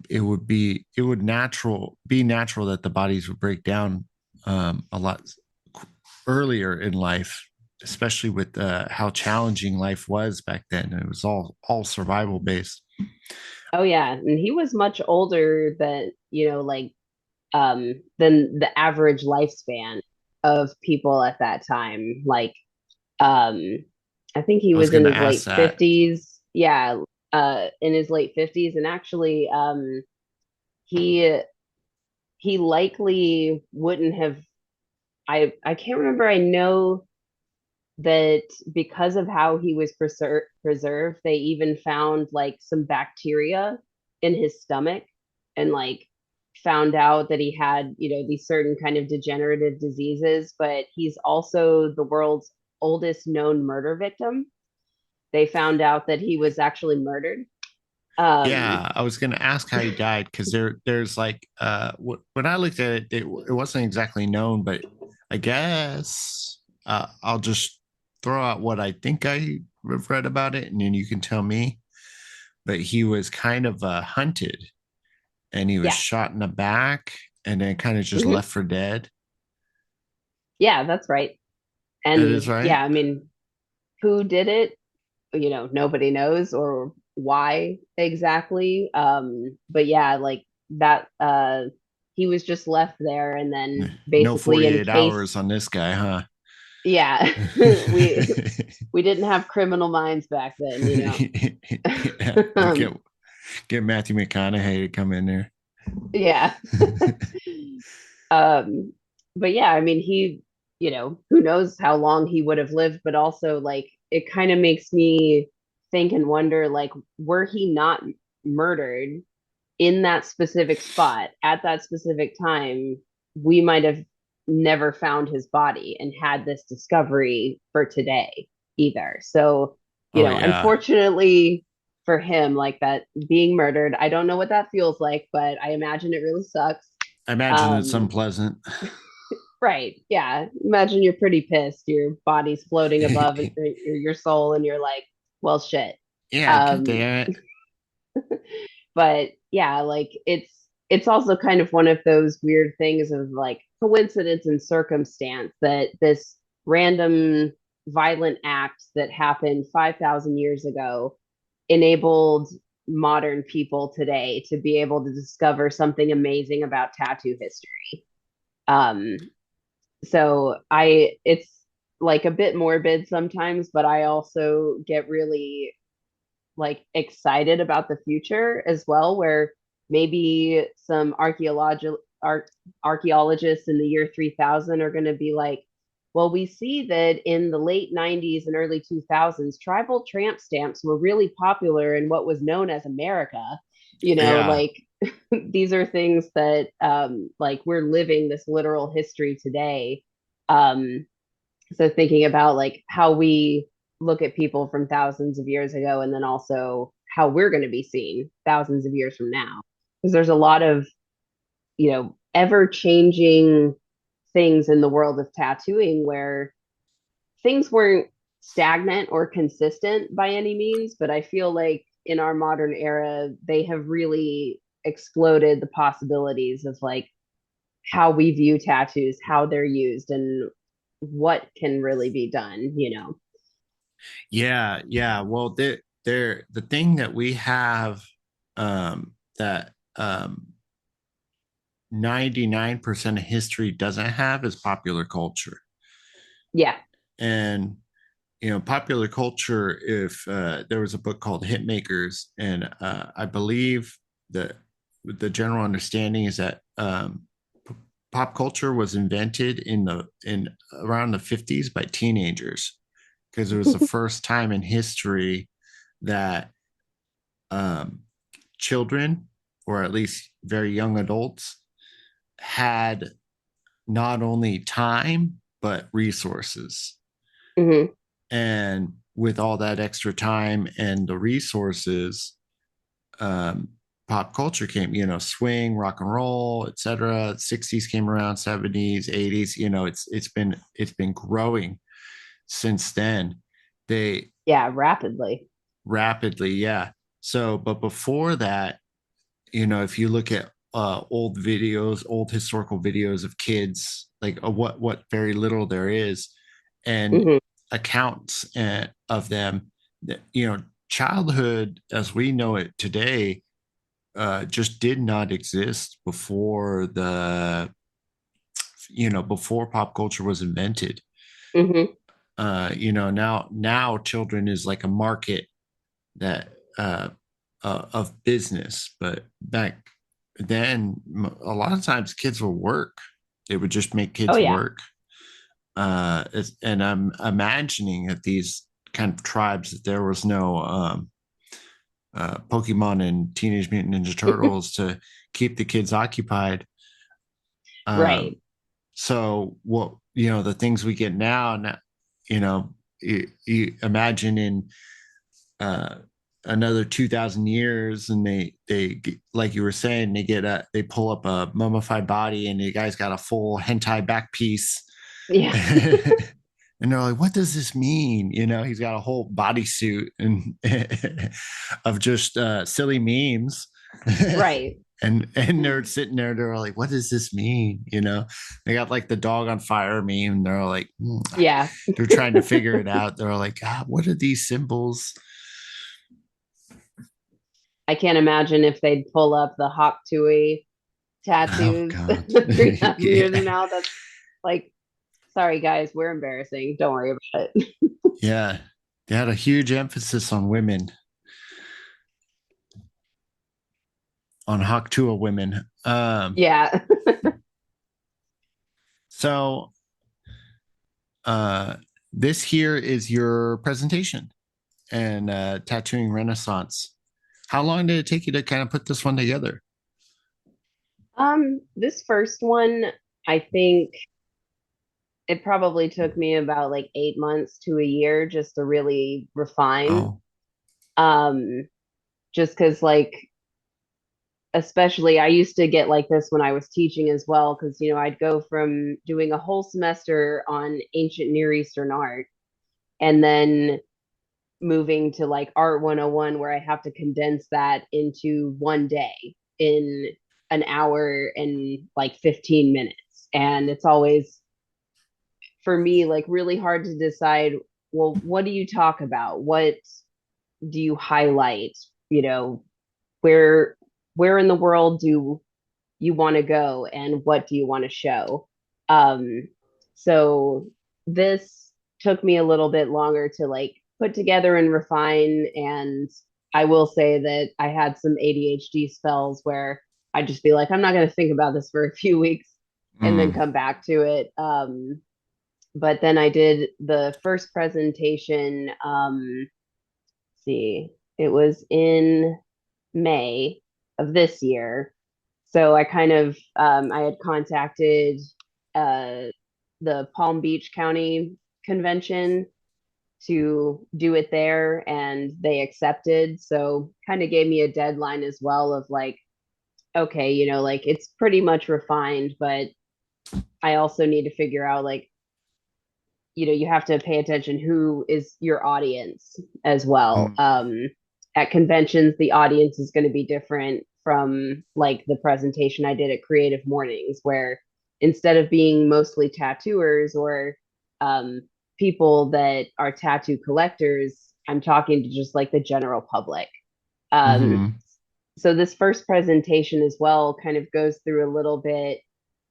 it would be natural that the bodies would break down a lot earlier in life, especially with how challenging life was back then. It was all survival based. Oh yeah, and he was much older than, like, than the average lifespan of people at that time. Like, um I think he I was was going in to his ask late that. 50s. Yeah, in his late 50s, and actually he he likely wouldn't have, I can't remember. I know that because of how he was preserved, they even found like some bacteria in his stomach, and like found out that he had, these certain kind of degenerative diseases, but he's also the world's oldest known murder victim. They found out that he was actually murdered. Um, Yeah, I was going to ask how he died because there's like when I looked at it wasn't exactly known, but I guess I'll just throw out what I think I have read about it, and then you can tell me. But he was kind of hunted, and he was yeah. shot in the back, and then kind of just Hmm. left for dead. Yeah, that's right. That is And right. yeah, I mean, who did it? Nobody knows, or why exactly. But yeah, like that, he was just left there, and then No basically 48 hours on this guy, huh? yeah, we didn't have criminal minds back then. Yeah, we'll um, get Matthew McConaughey to come in there. Yeah. Um, but yeah, I mean, who knows how long he would have lived, but also like it kind of makes me think and wonder, like, were he not murdered in that specific spot at that specific time, we might have never found his body and had this discovery for today either. So, Oh yeah. unfortunately for him, like that being murdered, I don't know what that feels like, but I imagine it really sucks. I imagine it's Um, unpleasant. right. Yeah. Imagine you're pretty pissed. Your body's floating above your soul, and you're like, well, shit. Yeah, god Um, damn it. but yeah, like it's also kind of one of those weird things of like coincidence and circumstance that this random violent act that happened 5,000 years ago enabled modern people today to be able to discover something amazing about tattoo history. Um, so it's like a bit morbid sometimes, but I also get really like excited about the future as well, where maybe some archaeologists in the year 3000 are going to be like, well, we see that in the late 90s and early 2000s, tribal tramp stamps were really popular in what was known as America. Yeah. Like these are things that like we're living this literal history today. Um, so thinking about like how we look at people from thousands of years ago, and then also how we're going to be seen thousands of years from now, because there's a lot of ever changing things in the world of tattooing where things weren't stagnant or consistent by any means, but I feel like in our modern era they have really exploded the possibilities of like how we view tattoos, how they're used, and what can really be done. Yeah, yeah. Well, they're the thing that we have that 99% of history doesn't have is popular culture. Yeah. And popular culture, if there was a book called Hitmakers, and I believe that the general understanding is that pop culture was invented in around the 50s by teenagers, because it was the first time in history that um, children, or at least very young adults, had not only time but resources. Hmm. And with all that extra time and the resources, um, pop culture came, swing, rock and roll, etc. 60s came around, 70s, 80s. It's been growing since then. They Yeah, rapidly. rapidly, yeah. So, but before that, if you look at old videos, old historical videos of kids, like what very little there is, and Hmm. accounts of them, childhood as we know it today just did not exist before pop culture was invented. Hmm. Now children is like a market that of business, but back then a lot of times kids will work. It would just make Oh kids yeah. work. And I'm imagining that these kind of tribes, that there was no Pokemon and Teenage Mutant Ninja Turtles to keep the kids occupied. Right. So what, the things we get now, you know you imagine in uh, another 2,000 years, and they like you were saying, they pull up a mummified body, and the guy's got a full hentai back piece. Yeah. And they're like, what does this mean? He's got a whole bodysuit and of just silly memes. Right. And they're sitting there, they're like, what does this mean? They got like the dog on fire meme, and they're like, Yeah. they're trying to figure it out. They're like, God, what are these symbols? I can't imagine if they'd pull up the Hawk Tui Oh tattoos God. 3,000 years from Yeah. now. That's like, sorry guys, we're embarrassing. Don't worry about it. Yeah. They had a huge emphasis on women. on Haktua women. Yeah. So uh, this here is your presentation and tattooing Renaissance. How long did it take you to kind of put this one together? This first one, I think it probably took me about like 8 months to a year just to really refine. Oh, Um, just because like especially I used to get like this when I was teaching as well, because I'd go from doing a whole semester on ancient Near Eastern art and then moving to like Art 101 where I have to condense that into one day in an hour and like 15 minutes. And it's always for me like really hard to decide, well, what do you talk about? What do you highlight? You know, where where in the world do you want to go and what do you want to show? Um, so this took me a little bit longer to like put together and refine. And I will say that I had some ADHD spells where I'd just be like, I'm not going to think about this for a few weeks and then mm, come back to it. But then I did the first presentation. See, it was in May of this year. So I kind of I had contacted uh, the Palm Beach County Convention to do it there, and they accepted. So kind of gave me a deadline as well of like, okay, like it's pretty much refined, but I also need to figure out like you have to pay attention who is your audience as well. mm, At conventions the audience is going to be different from like the presentation I did at Creative Mornings, where instead of being mostly tattooers or um, people that are tattoo collectors, I'm talking to just like the general public. um, mm-hmm. so this first presentation as well kind of goes through a little bit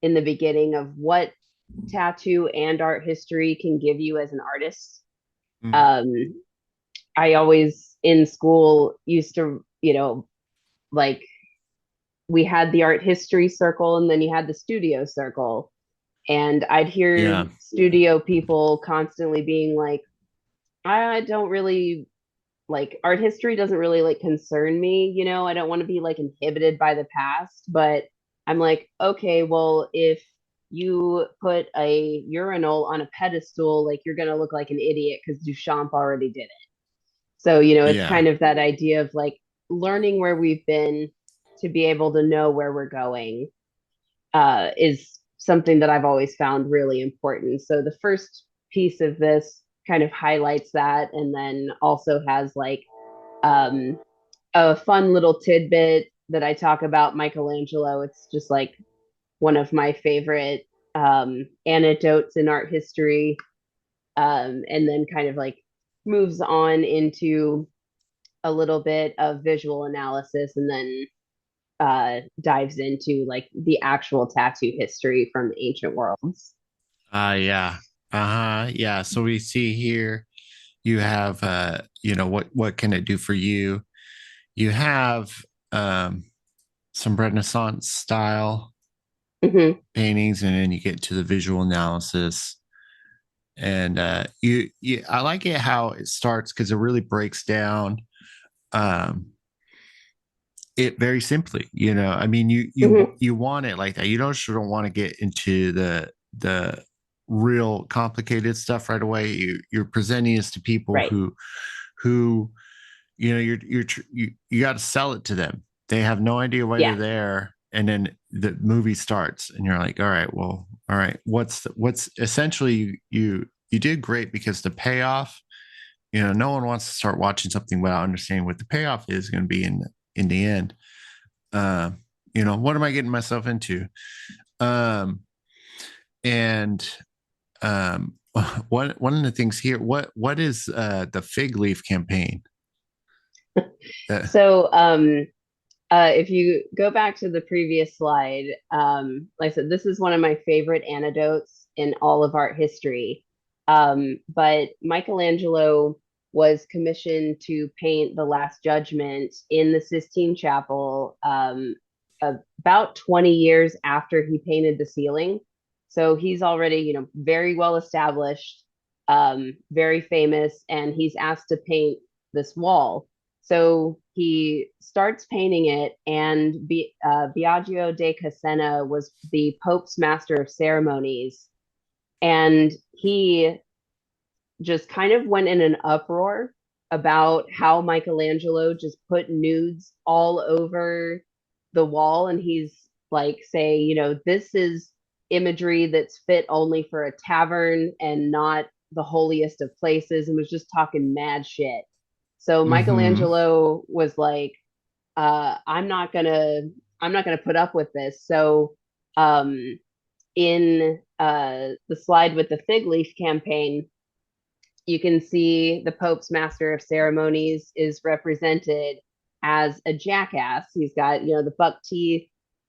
in the beginning of what tattoo and art history can give you as an artist. Mm, Um, I always in school used to, like we had the art history circle and then you had the studio circle. And I'd hear yeah, studio people constantly being like, I don't really like art history doesn't really like concern me, I don't want to be like inhibited by the past. But I'm like, okay, well, if you put a urinal on a pedestal, like you're gonna look like an idiot because Duchamp already did it. So it's yeah. kind of that idea of like learning where we've been to be able to know where we're going is something that I've always found really important. So the first piece of this kind of highlights that, and then also has like um, a fun little tidbit that I talk about Michelangelo. It's just like one of my favorite anecdotes in art history, and then kind of like moves on into a little bit of visual analysis, and then dives into like the actual tattoo history from the ancient worlds. Yeah. Uh-huh. Yeah. So we see here you have what can it do for you? You have um some Renaissance style Mm-hmm. paintings, and then you get to the visual analysis. And you I like it how it starts because it really breaks down um it very simply. I mean, Mm-hmm. you want it like that. You don't want to get into the real complicated stuff right away. You're presenting this to people Right. who you got to sell it to them. They have no idea why they're Yeah. there, and then the movie starts, and you're like, all right, well, all right, what's essentially you did great because the payoff. No one wants to start watching something without understanding what the payoff is going to be in the end. uh, what am I getting myself into? Um, and one of the things here, what is the fig leaf campaign? Uh, So if you go back to the previous slide, like I said, this is one of my favorite anecdotes in all of art history. But Michelangelo was commissioned to paint the Last Judgment in the Sistine Chapel about 20 years after he painted the ceiling. So he's already, very well established, very famous, and he's asked to paint this wall. So he starts painting it, and Biagio de Cassena was the Pope's master of ceremonies, and he just kind of went in an uproar about how Michelangelo just put nudes all over the wall. And he's like, say, this is imagery that's fit only for a tavern and not the holiest of places, and was just talking mad shit. So Mm-hmm. Michelangelo was like, I'm not gonna put up with this. So um in the slide with the fig leaf campaign, you can see the Pope's master of ceremonies is represented as a jackass. He's got, the buck teeth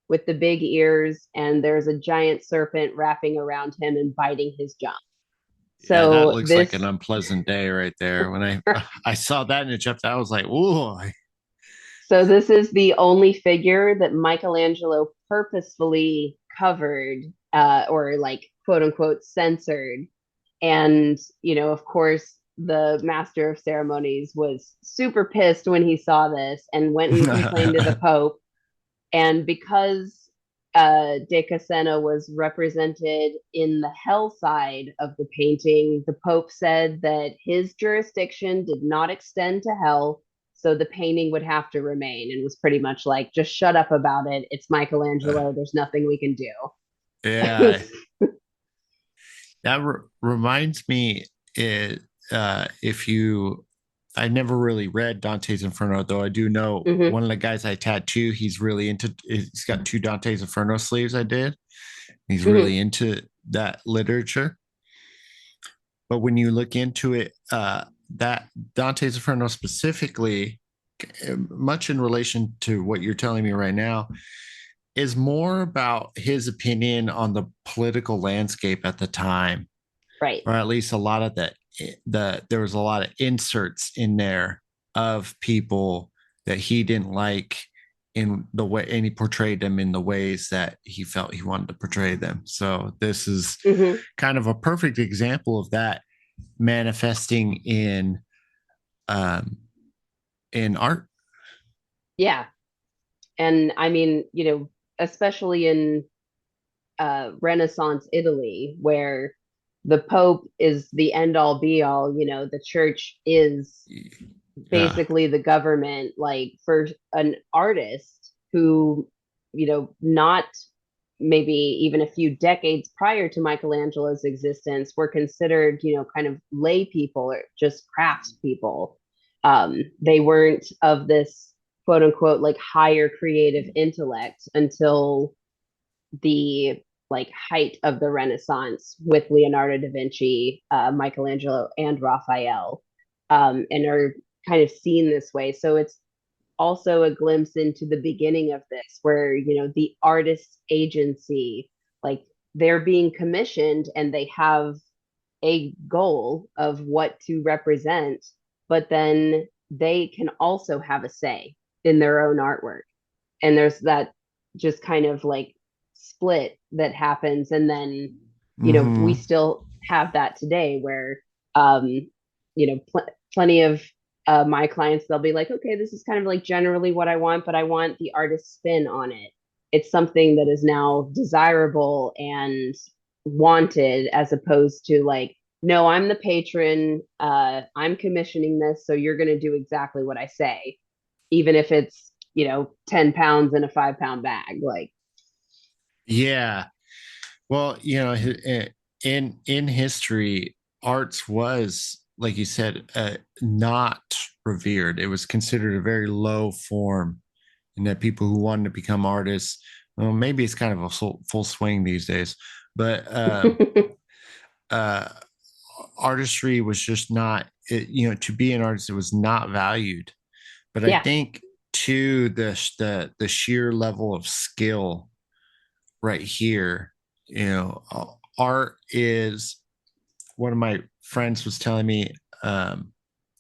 with the big ears, and there's a giant serpent wrapping around him and biting his jaw. Yeah, that So looks like an this unpleasant day right there. When I saw that in a chapter, I was like, "Ooh, so this is the only figure that Michelangelo purposefully covered, or like quote unquote censored. And, of course, the master of ceremonies was super pissed when he saw this and went and complained to the Pope. And because De Cassena was represented in the hell side of the painting, the Pope said that his jurisdiction did not extend to hell. So the painting would have to remain, and was pretty much like, just shut up about it. It's Michelangelo. There's nothing we can do. yeah." That reminds me, it if you, I never really read Dante's Inferno, though I do know Mm-hmm, one of the guys I tattoo. He's really into. He's got two Dante's Inferno sleeves. I did. He's mm-hmm. really into that literature. But when you look into it, that Dante's Inferno specifically, much in relation to what you're telling me right now, is more about his opinion on the political landscape at the time, Right. or at least a lot of there was a lot of inserts in there of people that he didn't like in the way, and he portrayed them in the ways that he felt he wanted to portray them. So this is Mm-hmm. kind of a perfect example of that manifesting um in art. Yeah. And I mean, especially in Renaissance Italy, where the Pope is the end all be all, the church is Yeah. basically the government. Like, for an artist who, not maybe even a few decades prior to Michelangelo's existence, were considered, kind of lay people or just craftspeople. They weren't of this quote unquote like higher creative intellect until the like height of the Renaissance with Leonardo da Vinci, Michelangelo, and Raphael, and are kind of seen this way. So it's also a glimpse into the beginning of this, where the artist's agency, like, they're being commissioned and they have a goal of what to represent, but then they can also have a say in their own artwork. And there's that just kind of like split that happens. And then we Mm-hmm. still have that today, where um plenty of my clients, they'll be like, okay, this is kind of like generally what I want, but I want the artist's spin on it. It's something that is now desirable and wanted, as opposed to like, no, I'm the patron, I'm commissioning this, so you're going to do exactly what I say, even if it's 10 pounds in a 5 pound bag. Like, Yeah. Well, in history, arts was, like you said, not revered. It was considered a very low form, and that people who wanted to become artists, well, maybe it's kind of a full swing these days, but uh, artistry was just not. To be an artist, it was not valued. But I yeah, think too, the sheer level of skill right here, art is, one of my friends was telling me, um,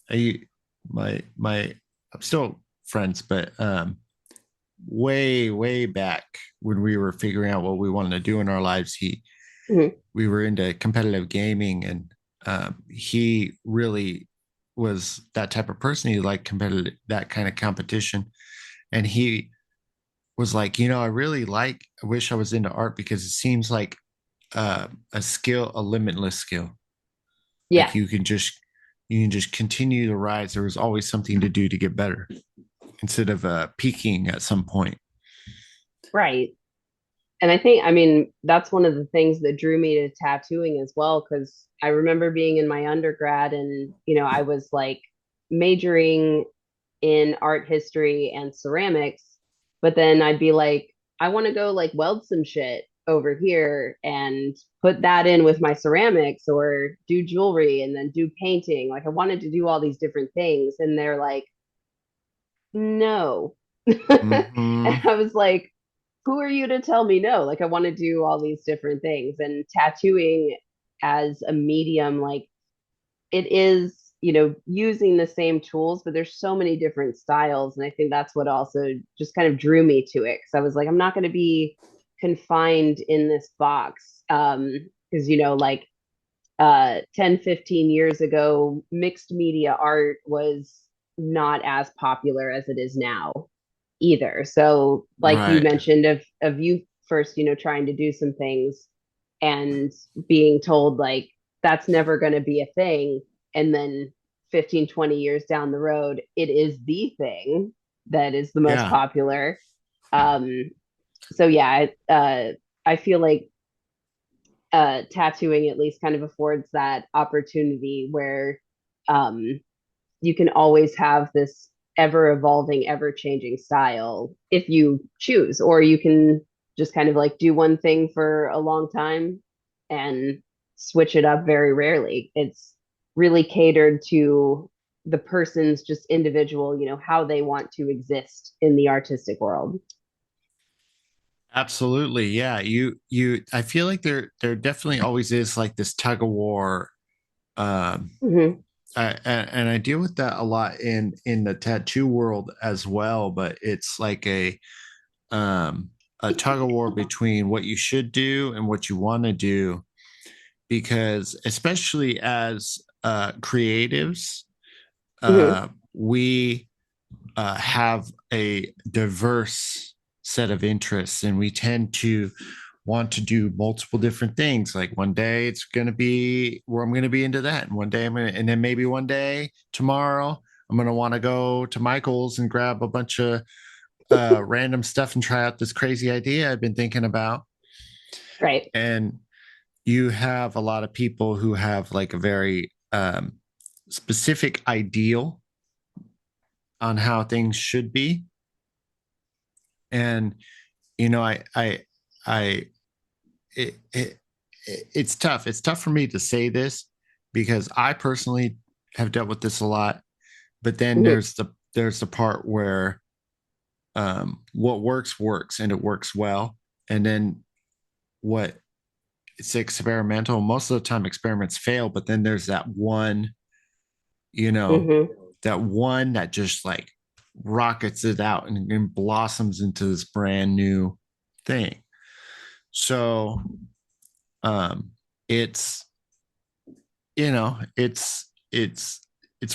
I my I'm still friends, but way back when we were figuring out what we wanted to do in our lives, Mhm. we were into competitive gaming, and he really was that type of person. He liked competitive, that kind of competition, and he was like, I wish I was into art because it seems like a skill, a limitless skill. Yeah, Like you can just continue to rise. There was always something to do to get better instead of peaking at some point. right. And I think, I mean, that's one of the things that drew me to tattooing as well, because I remember being in my undergrad and, I was like majoring in art history and ceramics, but then I'd be like, I want to go like weld some shit over here and put that in with my ceramics or do jewelry and then do painting. Like I wanted to do all these different things. And they're like, no. And Mm-hmm. I was like, who are you to tell me no? Like I want to do all these different things. And tattooing as a medium, like it is, using the same tools, but there's so many different styles. And I think that's what also just kind of drew me to it. Cause I was like, I'm not going to be confined in this box. Cause, 10, 15 years ago, mixed media art was not as popular as it is now either. So, like you Right. mentioned, of you first, trying to do some things and being told like that's never going to be a thing, and then 15, 20 years down the road, it is the thing that is the most Yeah. popular. So yeah, I feel like tattooing at least kind of affords that opportunity where um, you can always have this ever evolving, ever changing style if you choose, or you can just kind of like do one thing for a long time and switch it up very rarely. It's really catered to the person's just individual, how they want to exist in the artistic world. Absolutely. Yeah. I feel like there definitely always is like this tug of war. Um, Mm-hmm. and I deal with that a lot in the tattoo world as well, but it's like um, a tug of war between what you should do and what you want to do, because especially as creatives, Mm-hmm. we have a diverse set of interests, and we tend to want to do multiple different things. Like one day it's going to be where I'm going to be into that, and one day and then maybe one day tomorrow I'm going to want to go to Michael's and grab a bunch of random stuff and try out this crazy idea I've been thinking about. Right. And you have a lot of people who have like a very specific ideal on how things should be. And I it, it it's tough. It's tough for me to say this because I personally have dealt with this a lot. But then Mm-hmm. there's the part where what works and it works well, and then what it's experimental. Most of the time, experiments fail, but then there's that one, you know, Mm-hmm. that one that just like rockets it out and blossoms into this brand new thing. So um it's you know it's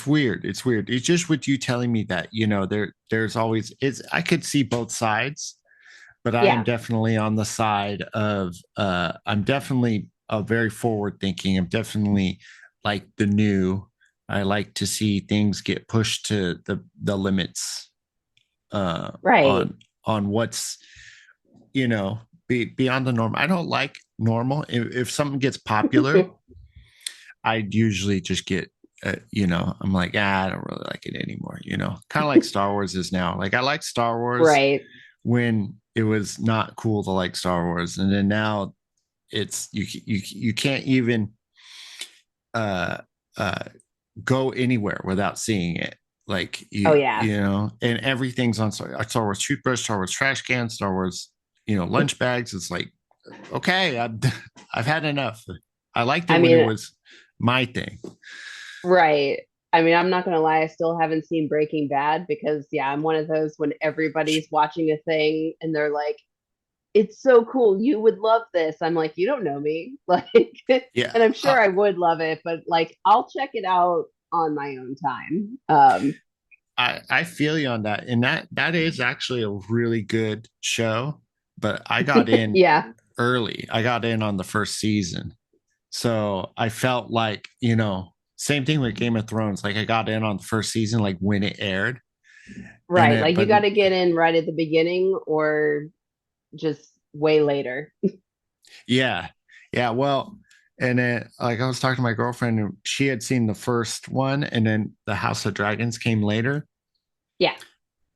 weird. It's weird. It's just with you telling me that, there's always it's I could see both sides, but I am Yeah. definitely on the side of I'm definitely very forward thinking. I'm definitely like the new. I like to see things get pushed to the limits uh Right. on what's beyond the norm. I don't like normal. If something gets popular, I usually just get I'm like, I don't really like it anymore. Kind of like Star Wars is now. Like I like Star Wars Right. when it was not cool to like Star Wars, and then now it's you can't even uh uh go anywhere without seeing it. Like Oh yeah. and everything's on Star Wars toothbrush, Star Wars trash can, Star Wars lunch bags. It's like, okay, I've had enough. I liked it I when it mean, was my thing. right. I mean, I'm not gonna lie, I still haven't seen Breaking Bad because yeah, I'm one of those when everybody's watching a thing and they're like, it's so cool, you would love this. I'm like, you don't know me. Like, and Yeah, I'm sure I would love it, but like I'll check it out on my own time. I feel you on that, and that is actually a really good show. But I got in Yeah, early. I got in on the first season, so I felt like same thing with Game of Thrones. Like I got in on the first season, like when it aired, and right. it Like you but got to get in right at the beginning or just way later. yeah, yeah. Well, and then like I was talking to my girlfriend, and she had seen the first one, and then the House of Dragons came later. Yeah.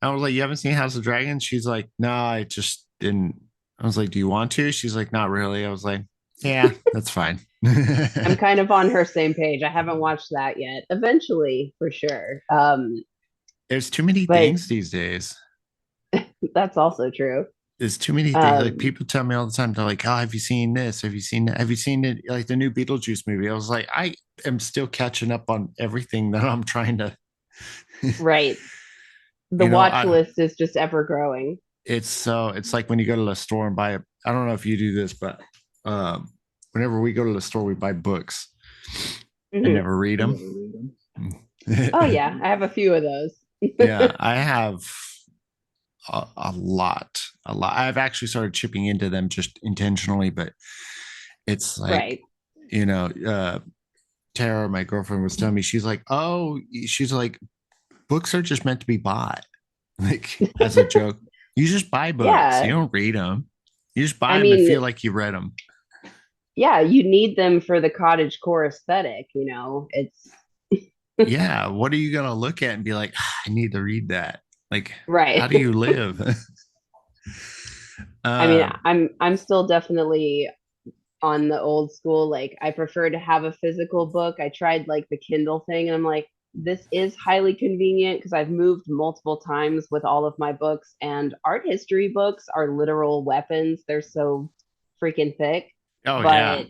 I was like, "You haven't seen House of Dragons?" She's like, "No, I just didn't." I was like, "Do you want to?" She's like, "Not really." I was like, "Yeah, that's fine." I'm kind of on her same page. I haven't watched that yet. Eventually, for sure. There's too many But things these days. that's also true. There's too many things. Like Um, people tell me all the time, they're like, "Oh, have you seen this? Have you seen that? Have you seen it? Like the new Beetlejuice movie?" I was like, I am still catching up on everything that I'm trying to. right. The watch I list is just ever growing. it's like when you go to the store and buy a. I don't know if you do this, but whenever we go to the store, we buy books and Mhm. never read them. Oh yeah, I have a few of those. Yeah, I have a lot, a lot. I've actually started chipping into them just intentionally, but it's like, Right. you know, uh, Tara, my girlfriend, was telling me, she's like, oh, she's like, books are just meant to be bought, like as a joke. You just buy books, you Yeah. don't read them. You just I buy them and mean, feel like you read them. yeah, you need them for the cottage core aesthetic, It's Yeah. What are you going to look at and be like, "Ah, I need to read that? Like, how right. do you live?" I mean, um, I'm still definitely on the old school. Like I prefer to have a physical book. I tried like the Kindle thing and I'm like, this is highly convenient because I've moved multiple times with all of my books and art history books are literal weapons. They're so freaking thick. oh, yeah.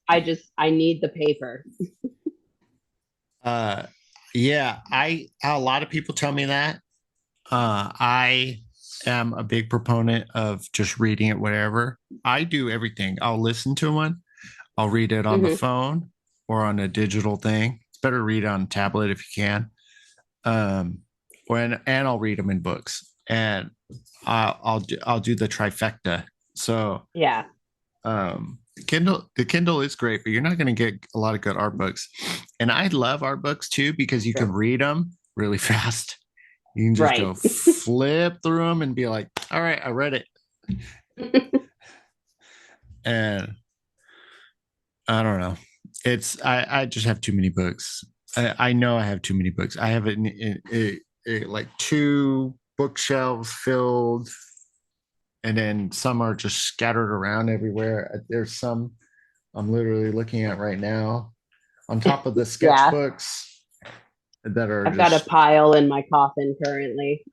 But I need the paper. Uh, yeah. A lot of people tell me that. I am a big proponent of just reading it, whatever. I do everything. I'll listen to one, I'll read it on the Hmm. phone or on a digital thing. It's better to read it on a tablet if you can. Um, and I'll read them in books, and I'll do the trifecta. So Yeah. the Kindle is great, but you're not going to get a lot of good art books. And I love art books too because you can True. read them really fast. You can just go Right. flip through them and be like, all right, I read it. And I don't know. I just have too many books. I know I have too many books. I have like two bookshelves filled, and then some are just scattered around everywhere. There's some I'm literally looking at right now on top of the Yeah. sketchbooks that are I've got a just, pile in my coffin currently.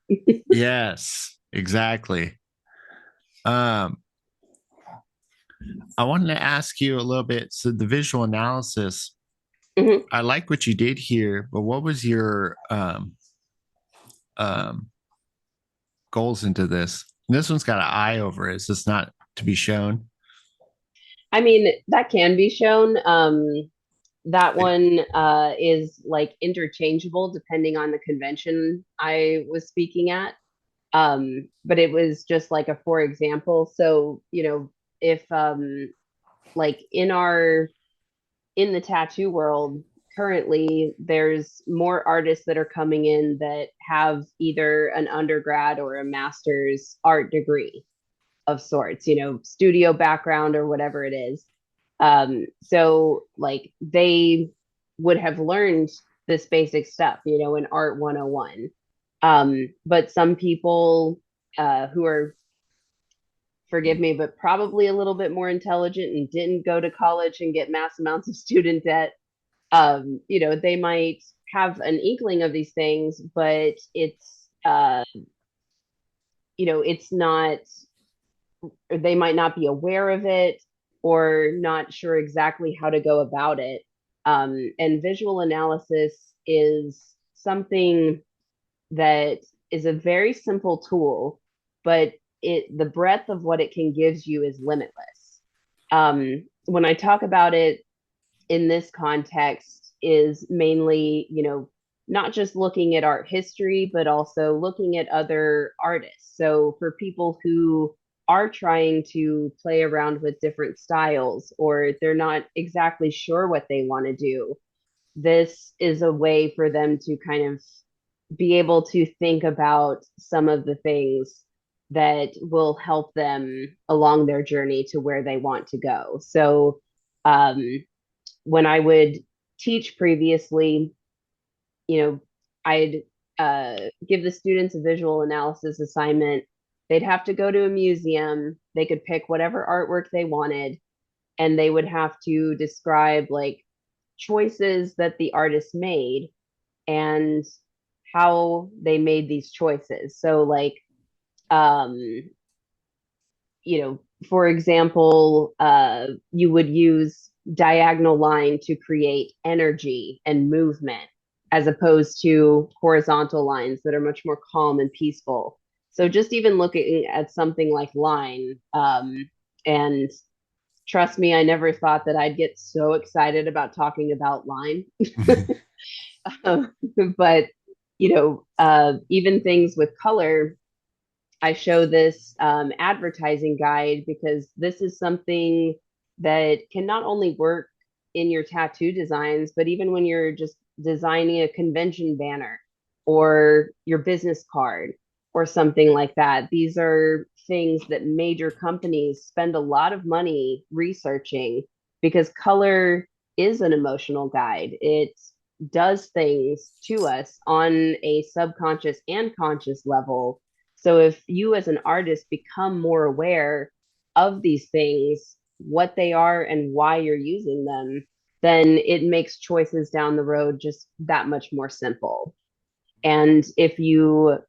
yes, exactly. Um, I wanted to ask you a little bit. So the visual analysis, Mhm. I like what you did here, but what was your um, goals into this? This one's got an eye over it. Is this not to be shown? I mean, that can be shown. That one is like interchangeable depending on the convention I was speaking at. But it was just like a for example. So, if like in the tattoo world, currently there's more artists that are coming in that have either an undergrad or a master's art degree of sorts, studio background or whatever it is. So like they would have learned this basic stuff, in Art 101. But some people who are, forgive me, but probably a little bit more intelligent and didn't go to college and get mass amounts of student debt, they might have an inkling of these things, but it's not, or they might not be aware of it or not sure exactly how to go about it. And visual analysis is something that is a very simple tool, but the breadth of what it can give you is limitless. When I talk about it in this context is mainly, not just looking at art history, but also looking at other artists. So for people who are trying to play around with different styles or they're not exactly sure what they want to do, this is a way for them to kind of be able to think about some of the things that will help them along their journey to where they want to go. So, when I would teach previously, I'd give the students a visual analysis assignment. They'd have to go to a museum. They could pick whatever artwork they wanted, and they would have to describe like choices that the artist made and how they made these choices. So, like, um, for example, you would use diagonal line to create energy and movement as opposed to horizontal lines that are much more calm and peaceful. So just even looking at something like line, and trust me, I never thought that I'd get so excited about talking about line. But even things with color, I show this advertising guide because this is something that can not only work in your tattoo designs, but even when you're just designing a convention banner or your business card or something like that. These are things that major companies spend a lot of money researching because color is an emotional guide. It does things to us on a subconscious and conscious level. So if you as an artist become more aware of these things, what they are and why you're using them, then it makes choices down the road just that much more simple. And if you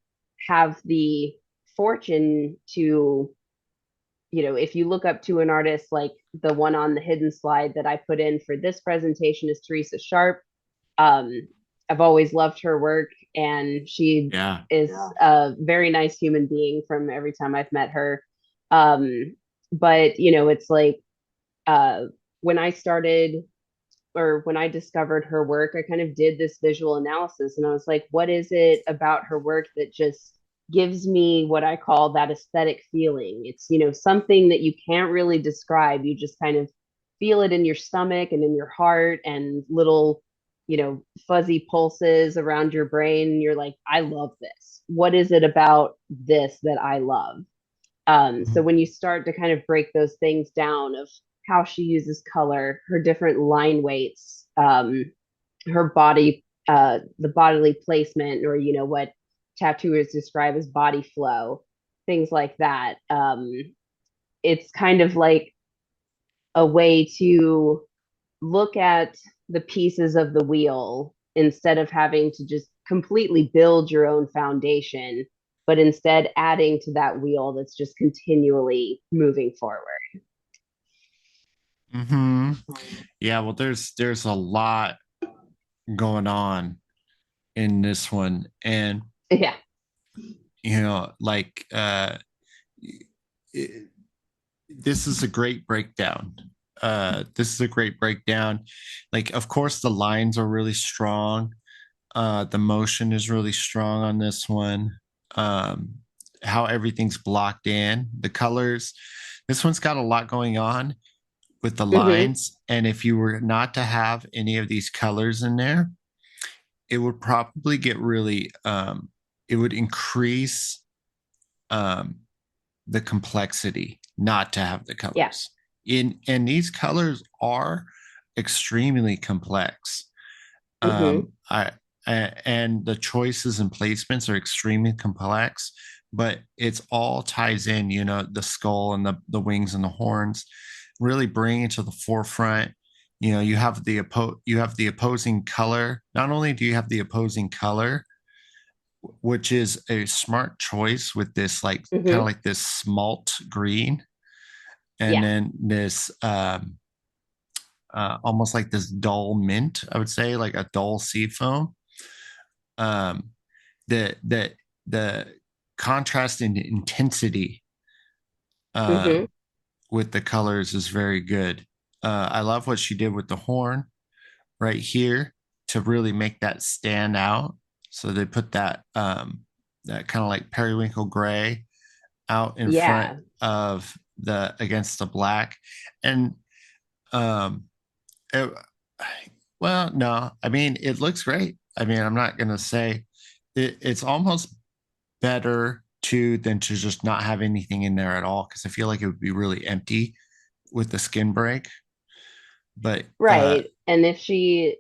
have the fortune to, if you look up to an artist like the one on the hidden slide that I put in for this presentation is Teresa Sharp. um, I've always loved her work, and she Yeah. is a very nice human being from every time I've met her. But it's like, uh, when I started or when I discovered her work, I kind of did this visual analysis and I was like, what is it about her work that just gives me what I call that aesthetic feeling? It's, something that you can't really describe. You just kind of feel it in your stomach and in your heart and little, fuzzy pulses around your brain. And you're like, I love this. What is it about this that I love? So when you start to kind of break those things down of how she uses color, her different line weights, her body, the bodily placement, or what tattooers describe as body flow, things like that. It's kind of like a way to look at the pieces of the wheel instead of having to just completely build your own foundation, but instead adding to that wheel that's just continually moving forward. Hmm. Yeah, well, there's a lot going on in this one, and Yeah. like it, this is a great breakdown. This is a great breakdown. Like, of course, the lines are really strong. The motion is really strong on this one. Um, how everything's blocked in, the colors. This one's got a lot going on with the Mm-hmm. lines. And if you were not to have any of these colors in there, it would probably get really, it would increase um, the complexity not to have the Yeah. colors. And these colors are extremely complex. Mm-hmm. I and the choices and placements are extremely complex, but it's all ties in, the skull and the wings and the horns, really bringing it to the forefront. You have the opposing color. Not only do you have the opposing color, which is a smart choice with this like kind of Mm-hmm. like this smalt green, and Yeah. then this almost like this dull mint, I would say, like a dull sea foam. um, the contrast and intensity Hmm. um, with the colors is very good. I love what she did with the horn right here to really make that stand out. So they put that kind of like periwinkle gray out in front Yeah. of the against the black, and um, it, well, no, I mean it looks great. I mean, I'm not gonna say it's almost better to than to just not have anything in there at all because I feel like it would be really empty with the skin break. But Right. And if she,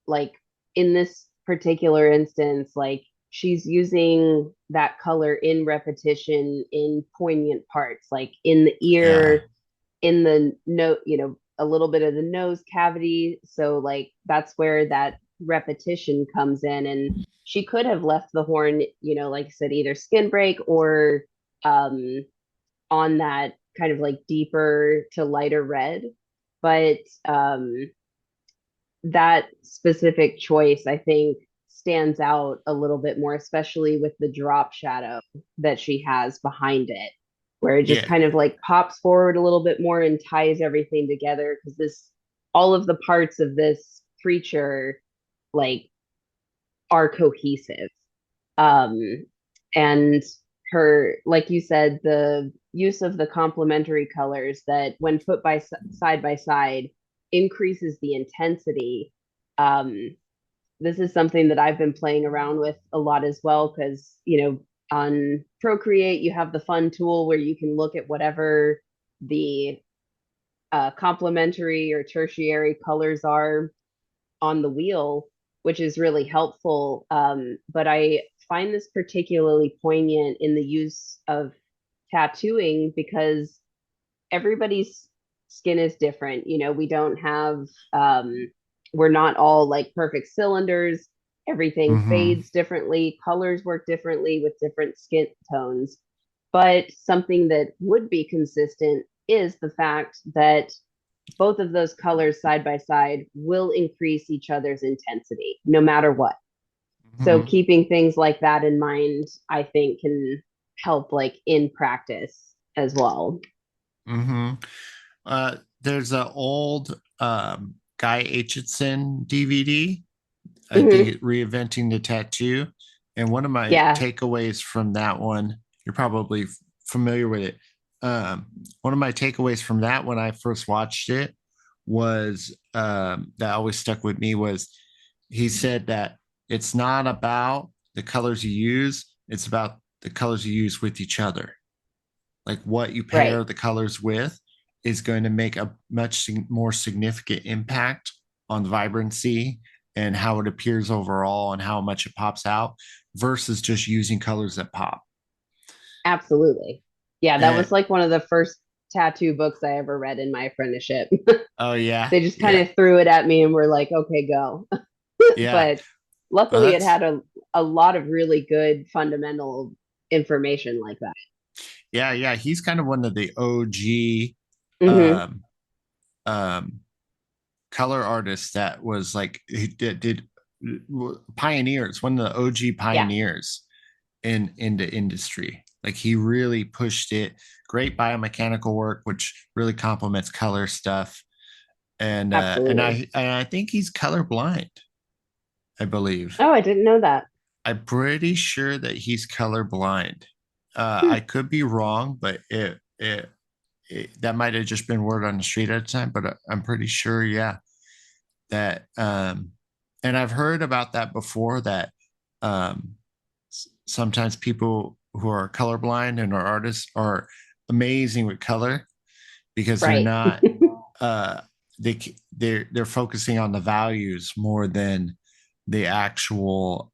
like in this particular instance, like she's using that color in repetition in poignant parts, like in the yeah, ear, in the note, a little bit of the nose cavity. So like that's where that repetition comes in. And she could have left the horn, like I said, either skin break or um on that kind of like deeper to lighter red. But that specific choice, I think, stands out a little bit more, especially with the drop shadow that she has behind it, where it just yeah, kind of like pops forward a little bit more and ties everything together. Because all of the parts of this creature, like, are cohesive. Um, and her, like you said, the use of the complementary colors that, when put side by side, increases the intensity. Um, this is something that I've been playing around with a lot as well because, on Procreate, you have the fun tool where you can look at whatever the complementary or tertiary colors are on the wheel, which is really helpful. But I find this particularly poignant in the use of tattooing because everybody's skin is different. We don't have, we're not all like perfect cylinders. Everything mm-hmm, fades differently, colors work differently with different skin tones. But something that would be consistent is the fact that both of those colors side by side will increase each other's intensity no matter what. So mm-hmm, keeping things like that in mind, I think can help like in practice as well. mm-hmm. There's an old Guy Aitchison DVD. I think Hmm. it reinventing the tattoo. And one of my Yeah, takeaways from that one, you're probably familiar with it. One of my takeaways from that when I first watched it was that always stuck with me was he said that it's not about the colors you use, it's about the colors you use with each other. Like what you right. pair the colors with is going to make a much more significant impact on the vibrancy and how it appears overall and how much it pops out versus just using colors that pop. Absolutely. Yeah, that And was like one of the first tattoo books I ever read in my apprenticeship. oh yeah, They just kind yeah, of threw it at me and were like, okay, go. yeah. But Well, luckily, it that's had a lot of really good fundamental information like that. yeah, yeah. He's kind of one of the OG Hmm. um, um, color artists that was like he did pioneers, one of the OG Yeah, pioneers in the industry. Like he really pushed it. Great biomechanical work, which really complements color stuff. absolutely. And I think he's colorblind. I believe. Oh, I didn't know that. I'm pretty sure that he's colorblind. Hmm. I could be wrong, but that might have just been word on the street at the time. But I'm pretty sure, yeah, that and I've heard about that before. That um, sometimes people who are colorblind and are artists are amazing with color because they're Right. not uh they're focusing on the values more than the actual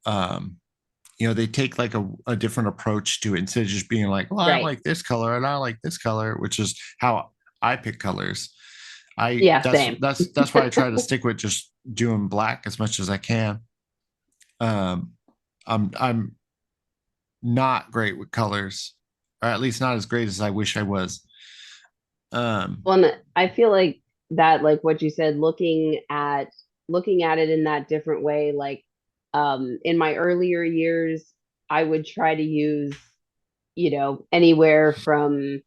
they take like a different approach to it instead of just being like, well, I Right. like this color and I like this color, which is how I pick colors. I Yeah, same. that's why I try to stick with just doing black as much as I can. um I'm not great with colors, or at least not as great as I wish I was. Um, Well, and I feel like that, like what you said, looking at it in that different way, like In my earlier years, I would try to use, anywhere from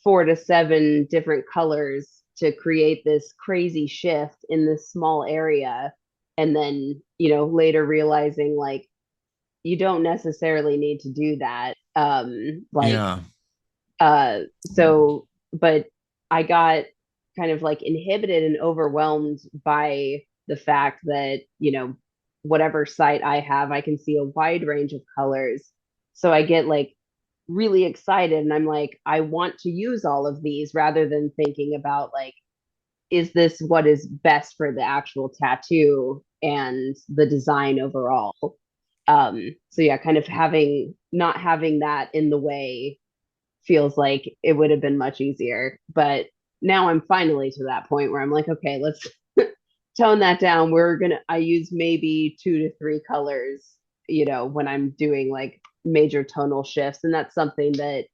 4 to 7 different colors to create this crazy shift in this small area. And then, later realizing like you don't necessarily need to do that. Yeah. But I got kind of like inhibited and overwhelmed by the fact that, whatever site I have, I can see a wide range of colors. So I get like really excited and I'm like, I want to use all of these rather than thinking about like, is this what is best for the actual tattoo and the design overall? So yeah, kind of not having that in the way feels like it would have been much easier. But now I'm finally to that point where I'm like, okay, let's tone that down. I use maybe 2 to 3 colors, when I'm doing like major tonal shifts. And that's something that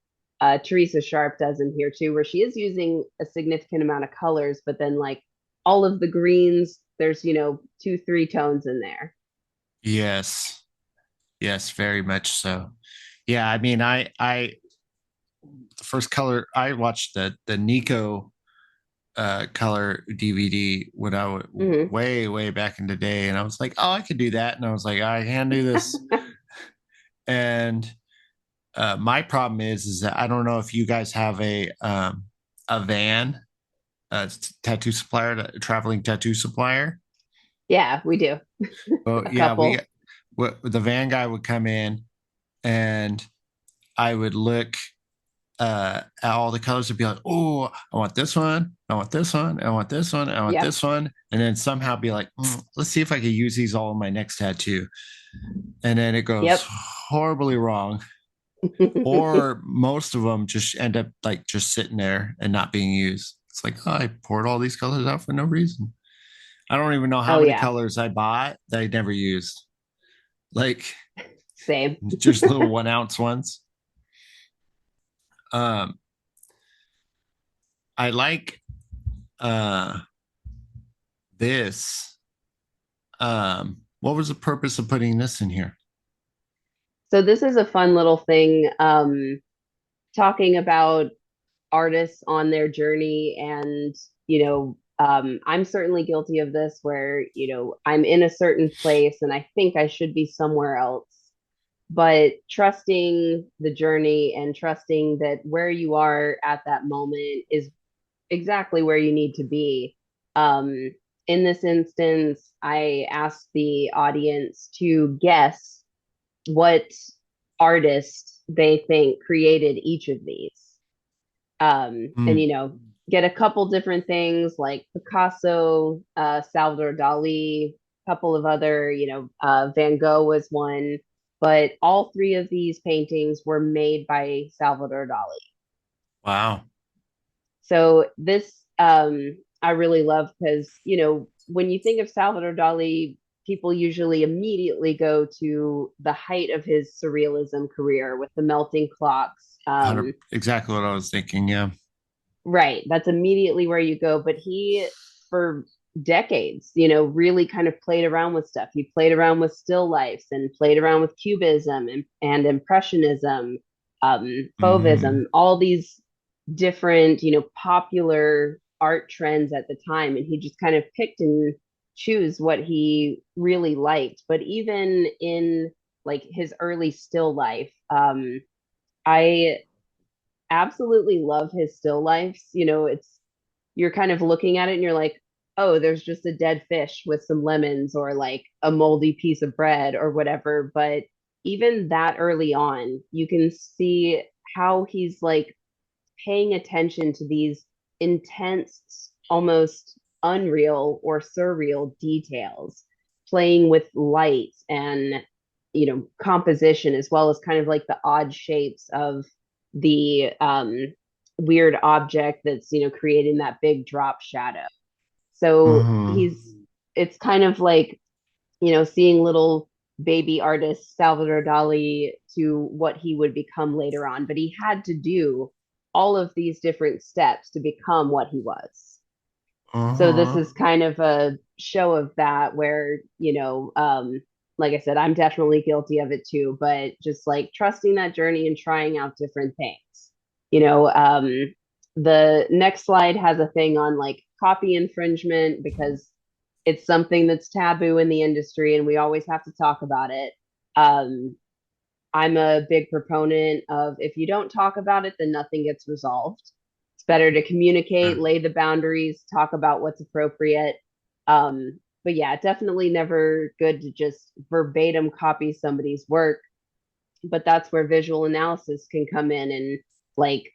Teresa Sharp does in here too, where she is using a significant amount of colors, but then like all of the greens, there's, 2, 3 tones in there. Yes. Yes, very much so. Yeah, I mean, I the first color I watched the Nico color DVD when Mm-hmm. way back in the day, and I was like, oh, I could do that, and I was like, I can do this. And my problem is that I don't know if you guys have a van, tattoo supplier, a traveling tattoo supplier. Yeah, we do. Well, A yeah, couple. the van guy would come in, and I would look at all the colors and be like, oh, I want this one, I want this one, I want this one, I want Yep. this one, and then somehow be like, let's see if I can use these all in my next tattoo, and then it goes Yep. horribly wrong, or most of them just end up like just sitting there and not being used. It's like, oh, I poured all these colors out for no reason. I don't even know how Oh many yeah. colors I bought that I never used. Like Same. just little 1 ounce ones. Um, I like uh this. What was the purpose of putting this in here? So this is a fun little thing, talking about artists on their journey and, I'm certainly guilty of this where, I'm in a certain place and I think I should be somewhere else. But trusting the journey and trusting that where you are at that moment is exactly where you need to be. Um, in this instance, I asked the audience to guess what artist they think created each of these. And Mm, get a couple different things like Picasso, Salvador Dali, a couple of other, Van Gogh was one, but all three of these paintings were made by Salvador Dali. wow. So this I really love because, when you think of Salvador Dali, people usually immediately go to the height of his surrealism career with the melting clocks. 100, exactly what I was thinking. Yeah. Right. That's immediately where you go. But he, for decades, really kind of played around with stuff. He played around with still lifes and played around with cubism and impressionism, Mm-hmm. fauvism, all these different, popular art trends at the time. And he just kind of picked and choose what he really liked. But even in like his early still life, I absolutely love his still lifes. You're kind of looking at it and you're like, oh, there's just a dead fish with some lemons or like a moldy piece of bread or whatever. But even that early on, you can see how he's like paying attention to these intense, almost unreal or surreal details, playing with light and, composition, as well as kind of like the odd shapes of the weird object that's, creating that big drop shadow. So Uh-huh. it's kind of like, seeing little baby artist Salvador Dali to what he would become later on. But he had to do all of these different steps to become what he was. So this Uh-huh. is kind of a show of that where, like I said, I'm definitely guilty of it too, but just like trusting that journey and trying out different things. You know, the next slide has a thing on like copy infringement because it's something that's taboo in the industry and we always have to talk about it. Um, I'm a big proponent of if you don't talk about it, then nothing gets resolved. It's better to communicate, Sure. lay the boundaries, talk about what's appropriate. But yeah, definitely never good to just verbatim copy somebody's work. But that's where visual analysis can come in and like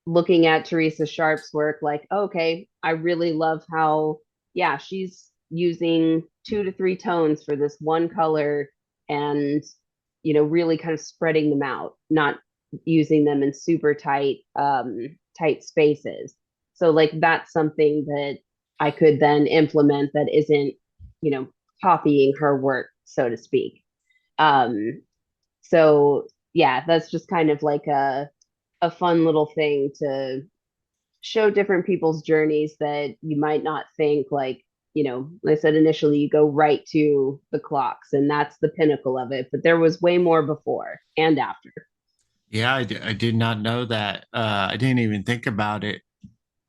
looking at Teresa Sharp's work, like, okay, I really love how, yeah, she's using 2 to 3 tones for this one color and, really kind of spreading them out, not using them in super tight spaces. So like that's something that I could then implement that isn't, you know, copying her work, so to speak. Um, so yeah, that's just kind of like a fun little thing to show different people's journeys that you might not think like, like I said initially, you go right to the clocks and that's the pinnacle of it, but there was way more before and after. Yeah, I did not know that. I didn't even think about it.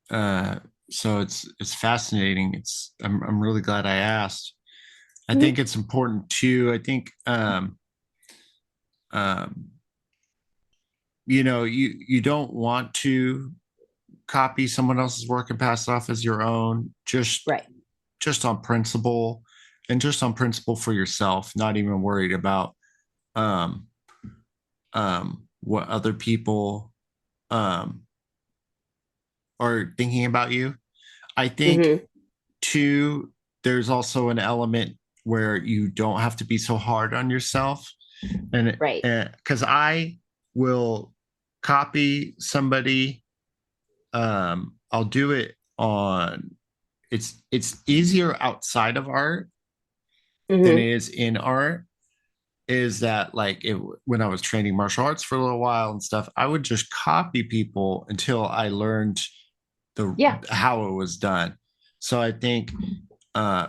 Uh, so it's fascinating. I'm really glad I asked. I Mhm. think it's important too. I think um, you don't want to copy someone else's work and pass it off as your own, Right. just on principle, and just on principle for yourself, not even worried about um what other people um are thinking about you. I think Hmm. too, there's also an element where you don't have to be so hard on yourself. And Right. because I will copy somebody, I'll do it on it's easier outside of art than Hmm. it is in art. Is that like when I was training martial arts for a little while and stuff, I would just copy people until I learned the Yeah. how it was done. So I think uh,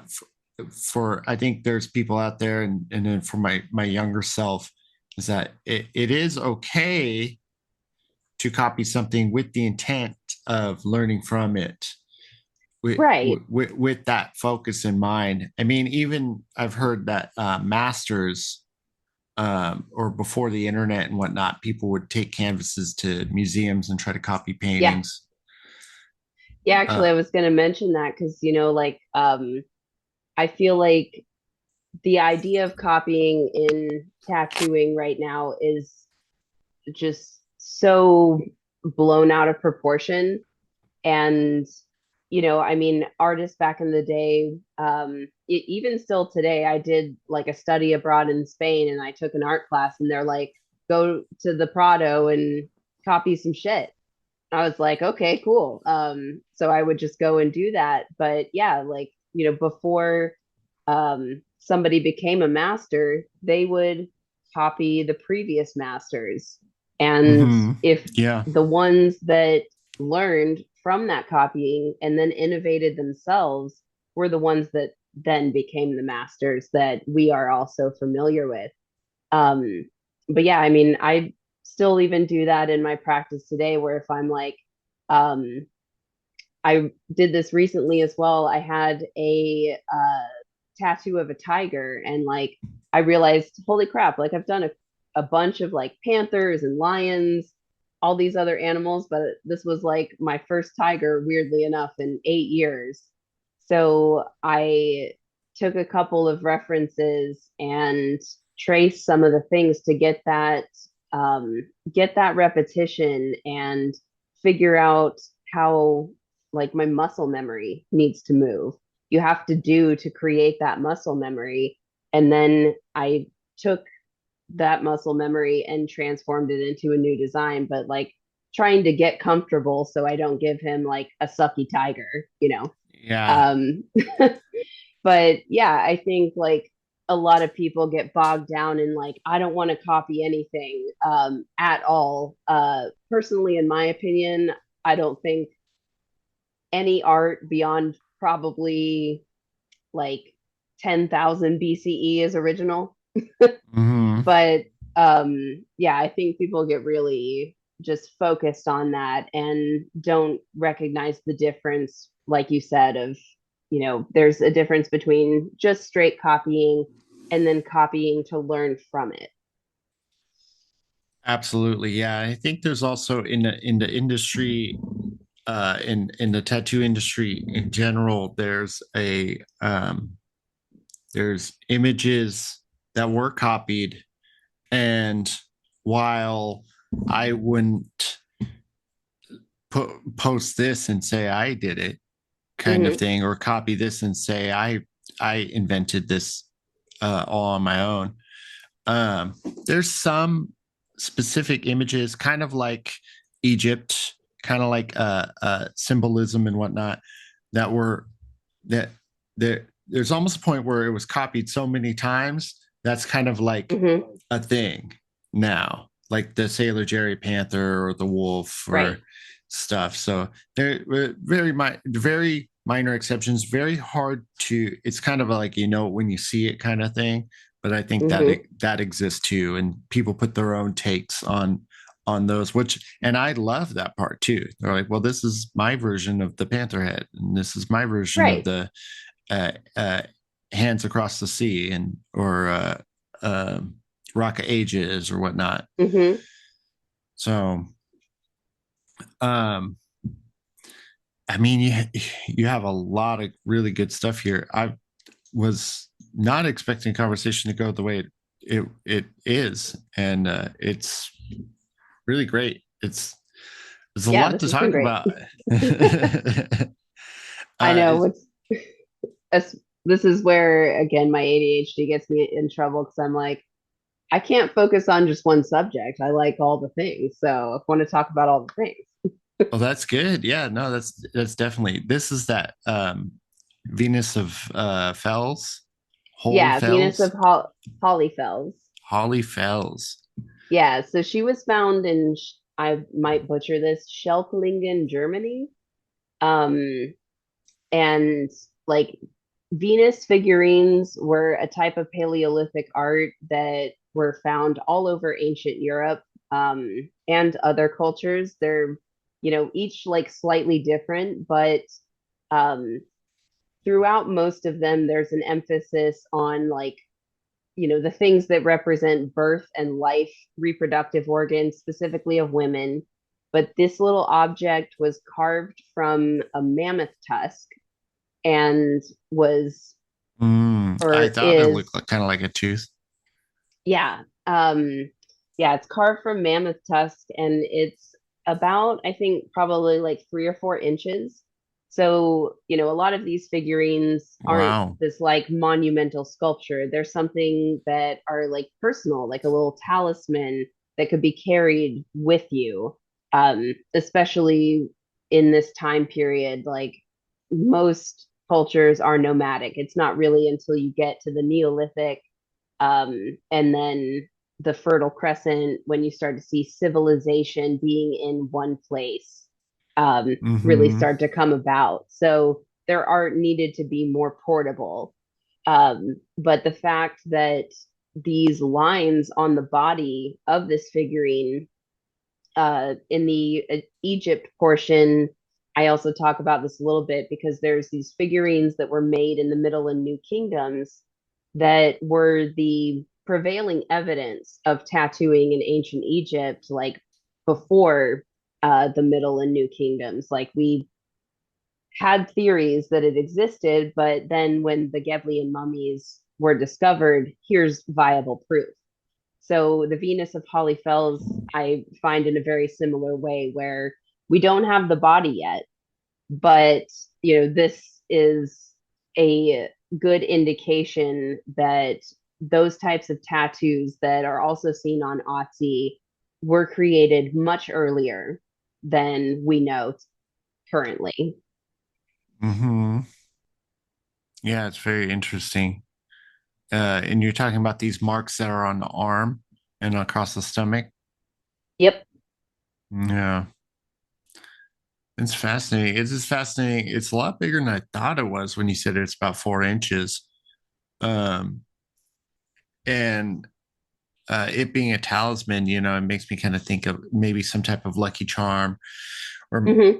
I think there's people out there, and then for my younger self, is that it is okay to copy something with the intent of learning from it Right. with that focus in mind. I mean, even I've heard that masters or before the internet and whatnot, people would take canvases to museums and try to copy Yeah. paintings. Yeah, actually Uh, I was going to mention that because like I feel like the idea of copying in tattooing right now is just so blown out of proportion. And, I mean, artists back in the day, even still today, I did like a study abroad in Spain and I took an art class and they're like, go to the Prado and copy some shit. I was like, okay, cool. So I would just go and do that. But yeah, like, before somebody became a master, they would copy the previous masters. And if yeah, the ones that learned from that copying and then innovated themselves were the ones that then became the masters that we are also familiar with. Um, but yeah, I mean, I still even do that in my practice today, where if I'm like, um, I did this recently as well. I had a tattoo of a tiger, and like I realized, holy crap! Like I've done a bunch of like panthers and lions, all these other animals, but this was like my first tiger, weirdly enough, in 8 years. So I took a couple of references and traced some of the things to get that repetition and figure out how like my muscle memory needs to move. You have to do to create that muscle memory. And then I took that muscle memory and transformed it into a new design, but like trying to get comfortable so I don't give him like a sucky tiger. yeah, Um, but yeah, I think like a lot of people get bogged down in like, I don't want to copy anything at all. Personally, in my opinion, I don't think any art beyond probably like 10,000 BCE is original. Hmm. But yeah, I think people get really just focused on that and don't recognize the difference, like you said, of, there's a difference between just straight copying and then copying to learn from it. Absolutely. Yeah. I think there's also in the industry, in the tattoo industry in general, there's images that were copied, and while I wouldn't post this and say I did it, kind of Hmm. thing, or copy this and say I invented this all on my own. Um, there's some specific images, kind of like Egypt, kind of like symbolism and whatnot, that were that there's almost a point where it was copied so many times that's kind of like Hmm. a thing now, like the Sailor Jerry Panther or the wolf Right. or stuff. So they're very minor exceptions, very hard to, it's kind of like, when you see it kind of thing. But I think that Hmm. that exists too, and people put their own takes on those, which, and I love that part too. They're like, well, this is my version of the panther head, and this is my version of Right. the uh, uh, hands across the sea, and or uh, rock of ages or whatnot. Hmm. So, um, I mean, you have a lot of really good stuff here. I was not expecting a conversation to go the way it is, and it's really great. It's a Yeah, lot this to has been talk great. about. I know It's, what's this, this is where again my ADHD gets me in trouble because I'm like, I can't focus on just one subject. I like all the things. So I want to talk about all the things. well, that's good. Yeah, no, that's definitely, this is that Venus of Fells, Holy Yeah, Venus Fells, of Hollyfels. Holly Fells. Yeah, so she was found in, I might butcher this, Schelklingen, Germany. Um, and like Venus figurines were a type of Paleolithic art that were found all over ancient Europe, and other cultures. They're, each like slightly different, but um, throughout most of them, there's an emphasis on like, the things that represent birth and life, reproductive organs, specifically of women. But this little object was carved from a mammoth tusk and was I or thought it looked is like kind of like a tooth. yeah, yeah, it's carved from mammoth tusk and it's about, I think, probably like 3 or 4 inches. So, a lot of these figurines aren't Wow. this like monumental sculpture. They're something that are like personal, like a little talisman that could be carried with you. Especially in this time period, like most cultures are nomadic. It's not really until you get to the Neolithic, and then the Fertile Crescent, when you start to see civilization being in one place, really Mm-hmm. start to come about. So their art needed to be more portable. But the fact that these lines on the body of this figurine, in the Egypt portion, I also talk about this a little bit because there's these figurines that were made in the Middle and New Kingdoms that were the prevailing evidence of tattooing in ancient Egypt, like before the Middle and New Kingdoms. Like we had theories that it existed, but then when the Ghibelline mummies were discovered, here's viable proof. So the Venus of Hollyfels, I find in a very similar way, where we don't have the body yet, but this is a good indication that those types of tattoos that are also seen on Otzi were created much earlier than we know currently. Mm-hmm. Yeah, it's very interesting. And you're talking about these marks that are on the arm and across the stomach. Yep. Yeah, it's fascinating. It's just fascinating. It's a lot bigger than I thought it was when you said it's about 4 inches. um, and it being a talisman, it makes me kind of think of maybe some type of lucky charm, or Hmm.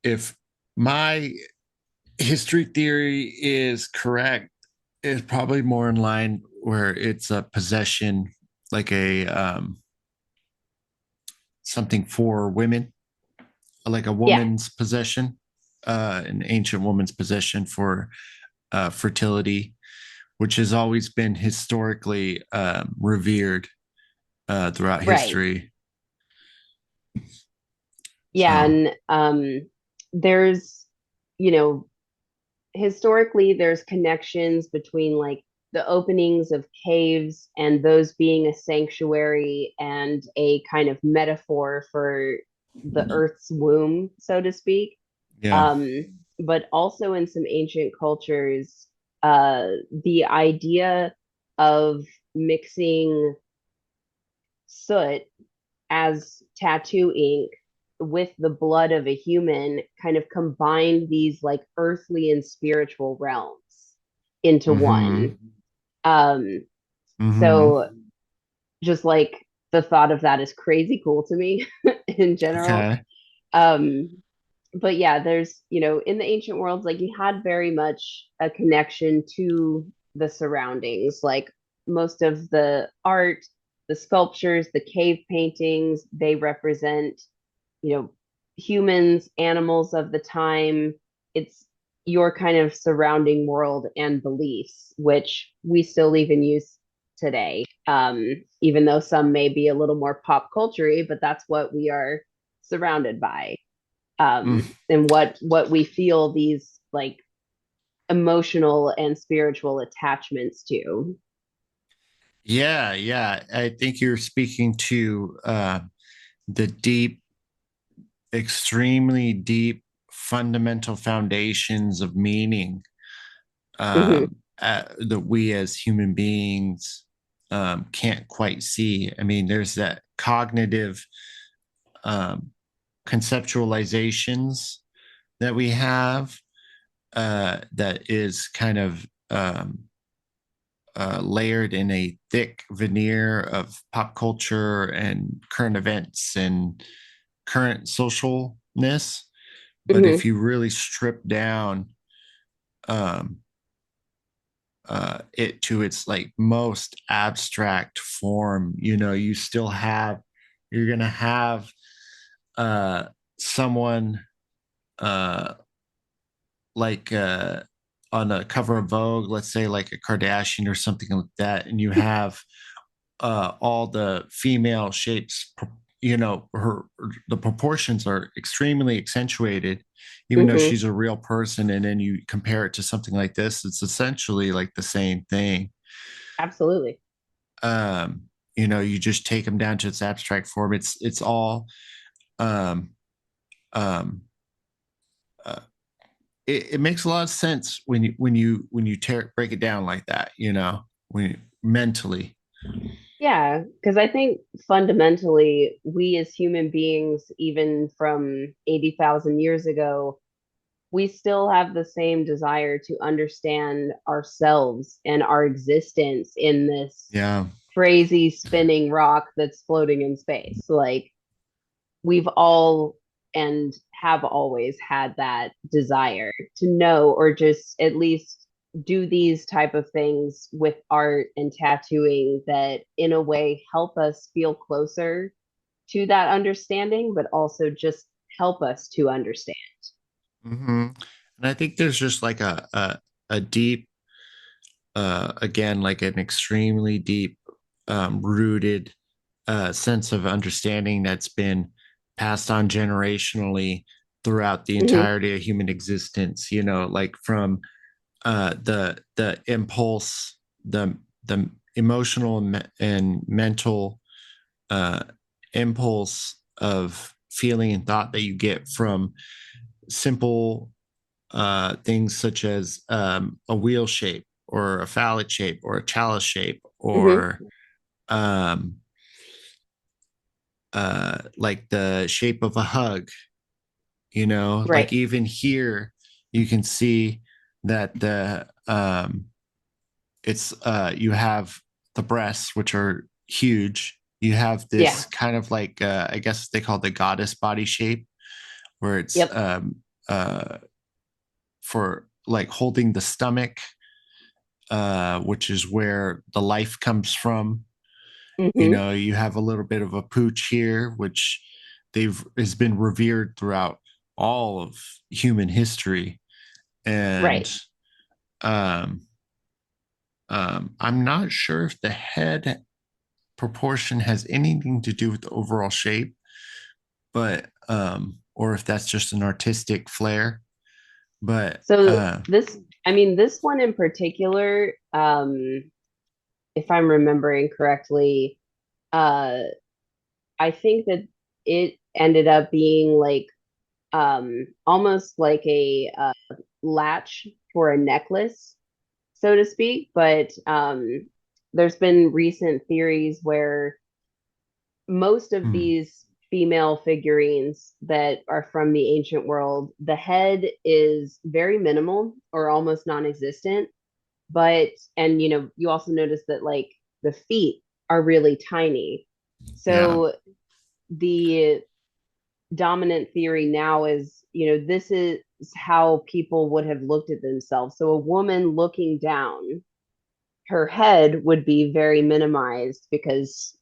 if my history theory is correct, it's probably more in line where it's a possession, like a something for women, like a Yeah, woman's possession, an ancient woman's possession for fertility, which has always been historically revered throughout right. history. Yeah, So, and there's, you know, historically there's connections between like the openings of caves and those being a sanctuary and a kind of metaphor for the earth's womb, so to speak. yeah. But also in some ancient cultures, the idea of mixing soot as tattoo ink with the blood of a human kind of combined these like earthly and spiritual realms into one. Mm-hmm. Um, Mm-hmm. so just like the thought of that is crazy cool to me in general. Okay. Um, but yeah, there's, in the ancient worlds, like you had very much a connection to the surroundings. Like most of the art, the sculptures, the cave paintings, they represent, you know, humans, animals of the time. It's your kind of surrounding world and beliefs, which we still even use today. Even though some may be a little more pop culture, but that's what we are surrounded by, Mm. and what we feel these like emotional and spiritual attachments to. Yeah, yeah. I think you're speaking to the deep, extremely deep fundamental foundations of meaning Hmm. that we as human beings can't quite see. I mean, there's that cognitive um, conceptualizations that we have that is kind of layered in a thick veneer of pop culture and current events and current socialness. But if Hmm. you really strip down um, it to its like most abstract form, you still have, you're going to have uh, someone uh, like on a cover of Vogue, let's say like a Kardashian or something like that, and you have all the female shapes, her the proportions are extremely accentuated, even though Hmm. she's a real person. And then you compare it to something like this, it's essentially like the same thing. Absolutely. um you just take them down to its abstract form. It's all um um uh, it makes a lot of sense when you break it down like that, when mentally. Yeah, because I think fundamentally, we as human beings, even from 80,000 years ago, we still have the same desire to understand ourselves and our existence in this Yeah. crazy spinning rock that's floating in space. Like, we've all and have always had that desire to know, or just at least do these type of things with art and tattooing that in a way help us feel closer to that understanding, but also just help us to understand. Hmm. And I think there's just like a deep, again, like an extremely deep, rooted sense of understanding that's been passed on generationally throughout the Hmm. entirety of human existence. Like from the impulse, the emotional and mental uh, impulse of feeling and thought that you get from simple things such as a wheel shape or a phallic shape or a chalice shape Hmm. or um, like the shape of a hug. Like Right. even here, you can see that it's you have the breasts, which are huge. You have Yeah. this kind of like I guess they call it the goddess body shape, where it's Yep. uh for like holding the stomach, which is where the life comes from. You Hmm. know, you have a little bit of a pooch here, which they've has been revered throughout all of human history. And Right. um, I'm not sure if the head proportion has anything to do with the overall shape, but or if that's just an artistic flair. But So this, I mean, this one in particular, if I'm remembering correctly, uh, I think that it ended up being like almost like a latch for a necklace, so to speak. But there's been recent theories where most of hmm, these female figurines that are from the ancient world, the head is very minimal or almost non-existent. But, and you also notice that like the feet are really tiny. yeah, So the dominant theory now is, this is how people would have looked at themselves. So a woman looking down, her head would be very minimized because,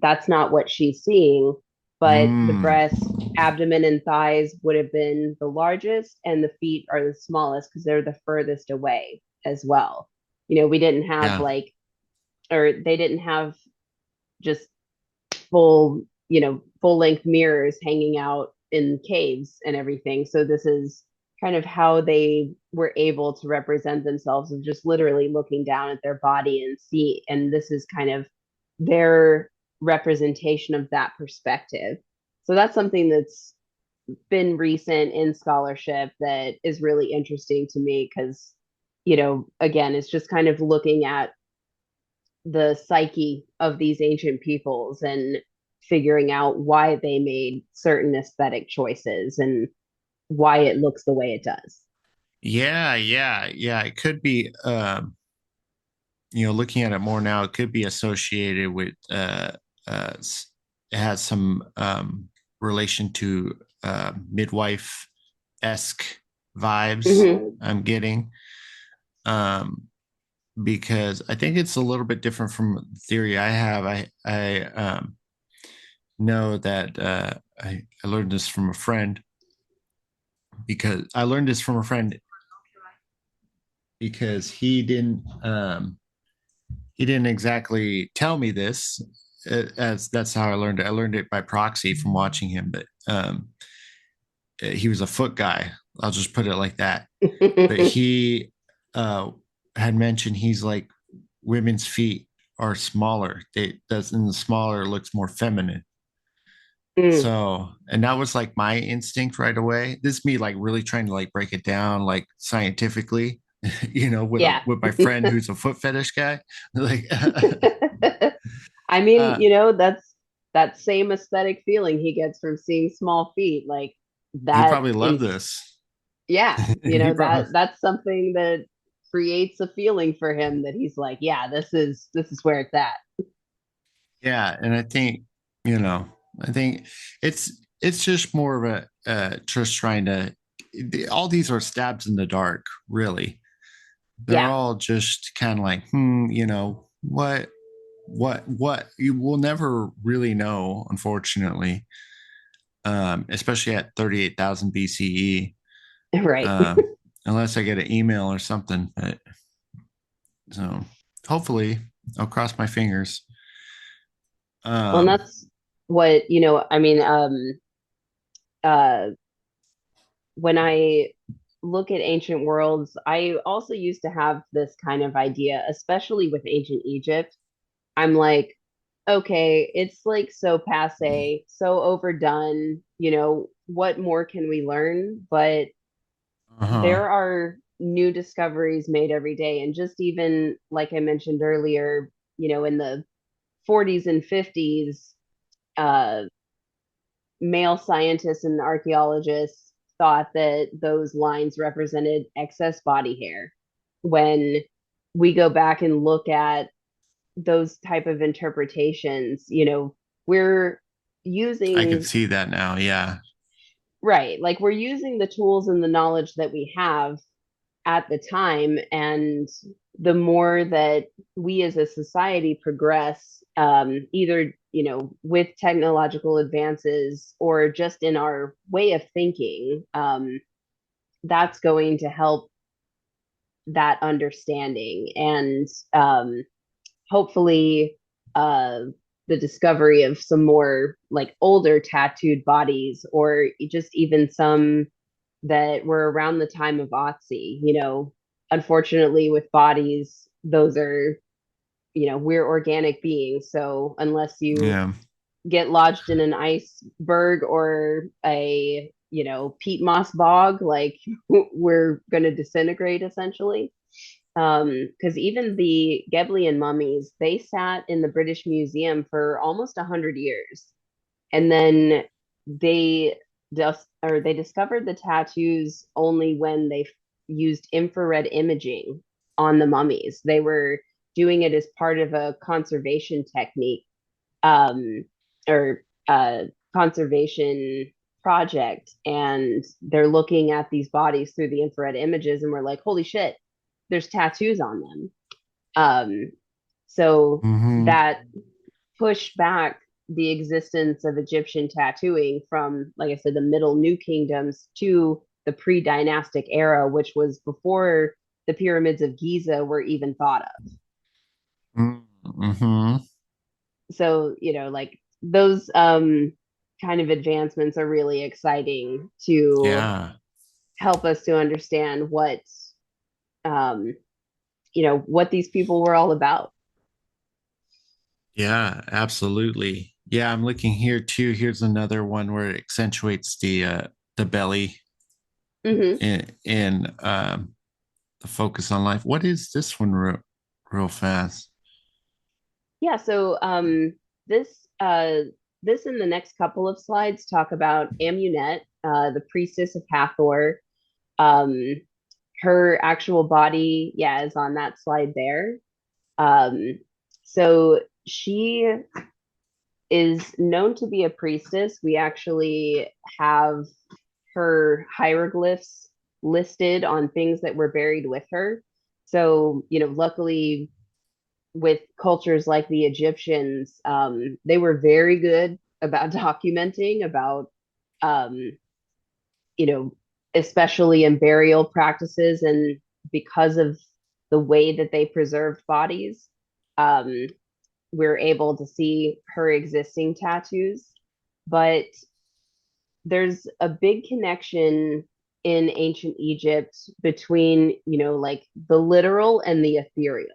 that's not what she's seeing. But the mm, breast, abdomen, and thighs would have been the largest, and the feet are the smallest because they're the furthest away as well. We didn't have yeah, like, or they didn't have just full length mirrors hanging out in caves and everything. So this is kind of how they were able to represent themselves of just literally looking down at their body and see. And this is kind of their representation of that perspective. So that's something that's been recent in scholarship that is really interesting to me because, again, it's just kind of looking at the psyche of these ancient peoples and figuring out why they made certain aesthetic choices and why it looks the way it does. yeah. It could be, looking at it more now, it could be associated with uh, it has some relation to midwife esque vibes Mm-hmm. I'm getting. Um, because I think it's a little bit different from the theory I have. I know that I learned this from a friend because I learned this from a friend because he didn't exactly tell me this, as that's how I learned it. I learned it by proxy from watching him, but he was a foot guy. I'll just put it like that. But he uh, had mentioned he's like women's feet are smaller. They does and the smaller looks more feminine. Mm, So, and that was like my instinct right away. This is me like really trying to like break it down like scientifically, yeah. with my friend who's a foot fetish guy. Like, I mean, uh, that's that same aesthetic feeling he gets from seeing small feet. Like he that probably loved is, this. yeah, he probably, that's something that creates a feeling for him that he's like, yeah, this is where it's at. yeah, and I think you know, I think it's just more of a just trying to. All these are stabs in the dark, really. They're Yeah. all just kind of like, what you will never really know, unfortunately, especially at 38,000 BCE, Right. um, unless I get an email or something. But so hopefully, I'll cross my fingers. Well, and Um, that's what, I mean, uh, when I look at ancient worlds, I also used to have this kind of idea, especially with ancient Egypt. I'm like, okay, it's like so passe, so overdone, what more can we learn? But uh-huh. there are new discoveries made every day. And just even like I mentioned earlier, in the 40s and 50s, uh, male scientists and archaeologists thought that those lines represented excess body hair when we go back and look at those type of interpretations, we're I could using, see that now. Yeah. right, like we're using the tools and the knowledge that we have at the time. And the more that we as a society progress, either, with technological advances or just in our way of thinking, that's going to help that understanding. And hopefully, uh, the discovery of some more like older tattooed bodies, or just even some that were around the time of Otzi. Unfortunately, with bodies, those are, we're organic beings. So unless you Yeah. get lodged in an iceberg or a, peat moss bog, like we're going to disintegrate essentially. Because even the Ghibellian mummies, they sat in the British Museum for almost 100 years, and then they they discovered the tattoos only when they used infrared imaging on the mummies. They were doing it as part of a conservation technique, um, or conservation project, and they're looking at these bodies through the infrared images, and we're like, holy shit, there's tattoos on them. Um, so Hmm. that pushed back the existence of Egyptian tattooing from, like I said, the Middle New Kingdoms to the pre-dynastic era, which was before the pyramids of Giza were even thought of. Hmm. So, like those kind of advancements are really exciting to Yeah. help us to understand um, what these people were all about. Yeah, absolutely. Yeah, I'm looking here too. Here's another one where it accentuates the belly Mm-hmm. in the focus on life. What is this one real fast? Yeah, so this this and the next couple of slides talk about Amunet, the priestess of Hathor. Um, Her actual body, yeah, is on that slide there. Um, so she is known to be a priestess. We actually have her hieroglyphs listed on things that were buried with her. So, luckily, with cultures like the Egyptians, they were very good about documenting about, um, you know, especially in burial practices. And because of the way that they preserved bodies, um, we're able to see her existing tattoos. But there's a big connection in ancient Egypt between, like the literal and the ethereal.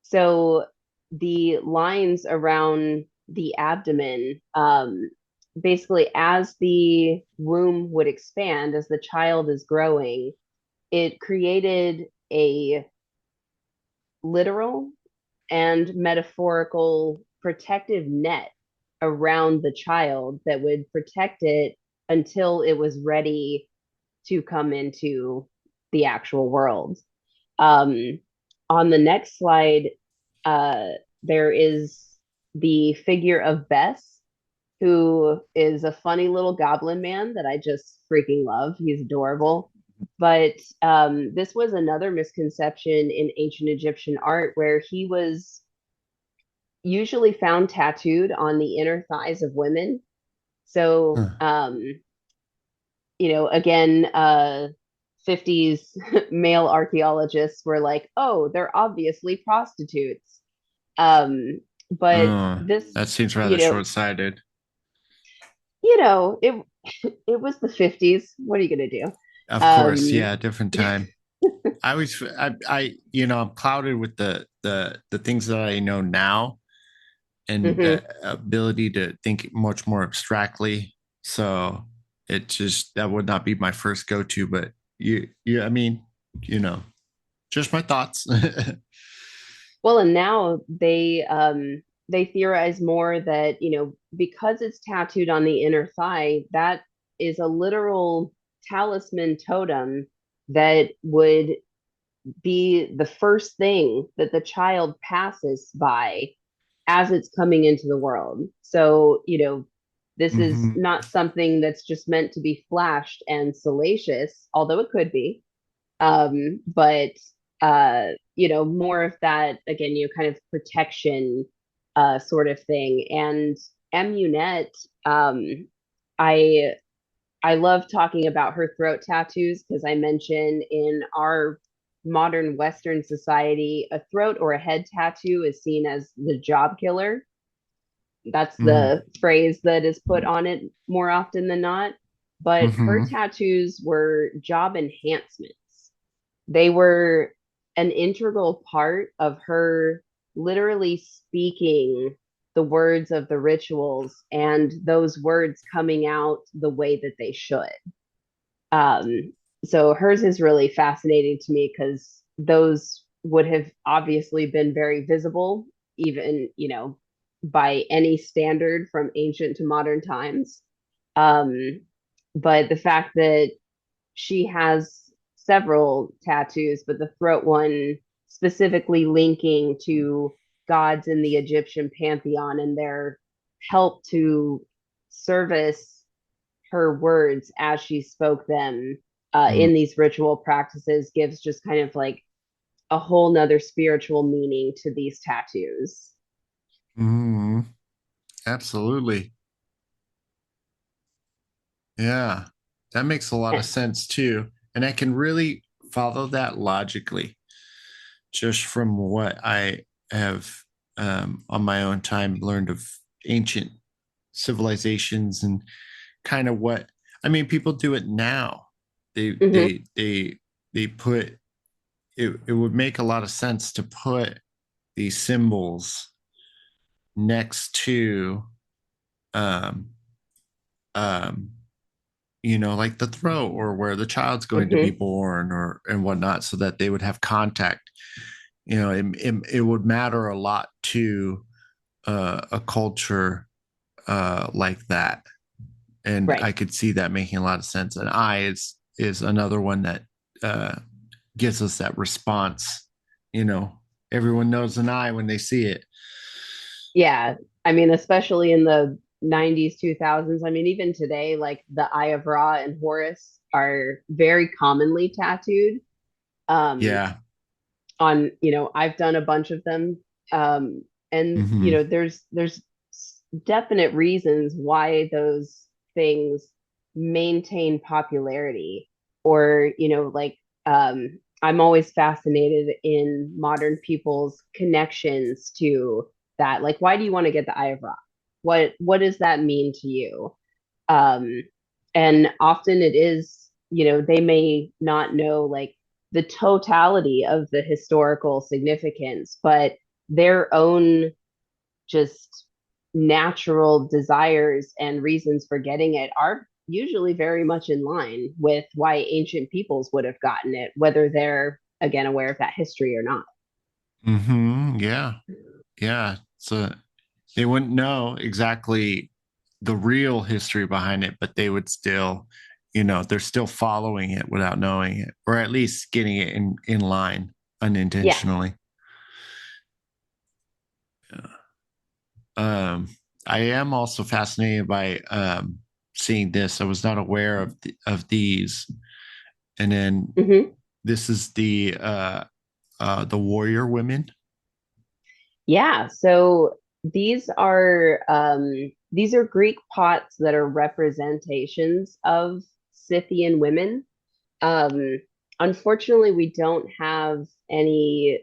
So the lines around the abdomen, basically, as the womb would expand, as the child is growing, it created a literal and metaphorical protective net around the child that would protect it until it was ready to come into the actual world. Um, on the next slide, uh, there is the figure of Bess, who is a funny little goblin man that I just freaking love. He's adorable. But this was another misconception in ancient Egyptian art, where he was usually found tattooed on the inner thighs of women. So, Huh. again, 50s male archaeologists were like, oh, they're obviously prostitutes. Um, but Oh, this, that seems you rather know, short-sighted. it it was the 50s. What are you gonna do? Of course, Um, yeah, different time. I'm clouded with the things that I know now and the mhm. ability to think much more abstractly. So it just that would not be my first go-to, but I mean, you know, just my thoughts. Well, and now they theorize more that, because it's tattooed on the inner thigh, that is a literal talisman totem that would be the first thing that the child passes by as it's coming into the world. So, this is Mm-hmm. not something that's just meant to be flashed and salacious, although it could be. But more of that again, kind of protection sort of thing. And Emunette, um, I I love talking about her throat tattoos because I mentioned in our modern Western society, a throat or a head tattoo is seen as the job killer. That's the phrase that is put on it more often than not. But her Mm-hmm. tattoos were job enhancements. They were an integral part of her literally speaking the words of the rituals and those words coming out the way that they should. Um, so hers is really fascinating to me because those would have obviously been very visible, even, by any standard from ancient to modern times. Um, but the fact that she has several tattoos, but the throat one specifically linking to gods in the Egyptian pantheon and their help to service her words as she spoke them in these ritual practices gives just kind of like a whole nother spiritual meaning to these tattoos. Mm-hmm. Absolutely. Yeah. That makes a lot of sense too. And I can really follow that logically just from what I have on my own time learned of ancient civilizations and kind of what I mean, people do it now. They Mm-hmm. they they they put it would make a lot of sense to put these symbols next to um um like the throat or where the child's going to be Mm-hmm. born or and whatnot, so that they would have contact. It would matter a lot to a culture like that, and Right. I could see that making a lot of sense. And eye is another one that uh, gives us that response. Everyone knows an eye when they see it. Yeah. I mean, especially in the 90s, 2000s. I mean, even today, like the Eye of Ra and Horus are very commonly tattooed. Um, Yeah. I've done a bunch of them. And Mm-hmm. there's definite reasons why those things maintain popularity, or like I'm always fascinated in modern people's connections to that. Like, why do you want to get the Eye of Ra? What does that mean to you? um and often it is, they may not know like the totality of the historical significance, but their own just natural desires and reasons for getting it are usually very much in line with why ancient peoples would have gotten it, whether they're again aware of that history or not. Mm-hmm. Yeah. Yeah. So they wouldn't know exactly the real history behind it, but they would still, they're still following it without knowing it, or at least getting it in line Yeah. unintentionally. Um, I am also fascinated by seeing this. I was not aware of these, and then Hmm. this is the warrior women. Yeah, so these are Greek pots that are representations of Scythian women. Um, Unfortunately, we don't have any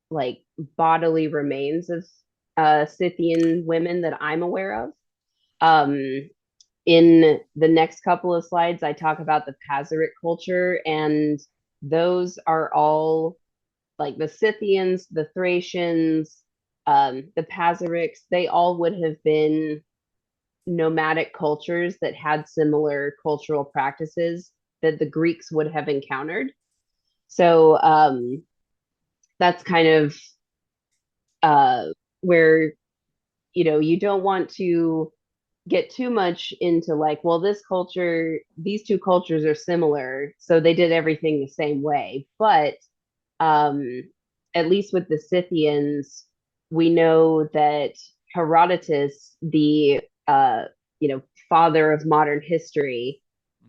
like bodily remains of Scythian women that I'm aware of. Um, in the next couple of slides, I talk about the Pazaric culture, and those are all like the Scythians, the Thracians, the Pazarics. They all would have been nomadic cultures that had similar cultural practices that the Greeks would have encountered. So that's kind of uh, where you don't want to. get too much into like, well, this culture, these two cultures are similar, so they did everything the same way. But um, at least with the Scythians, we know that Herodotus, the you know, father of modern history,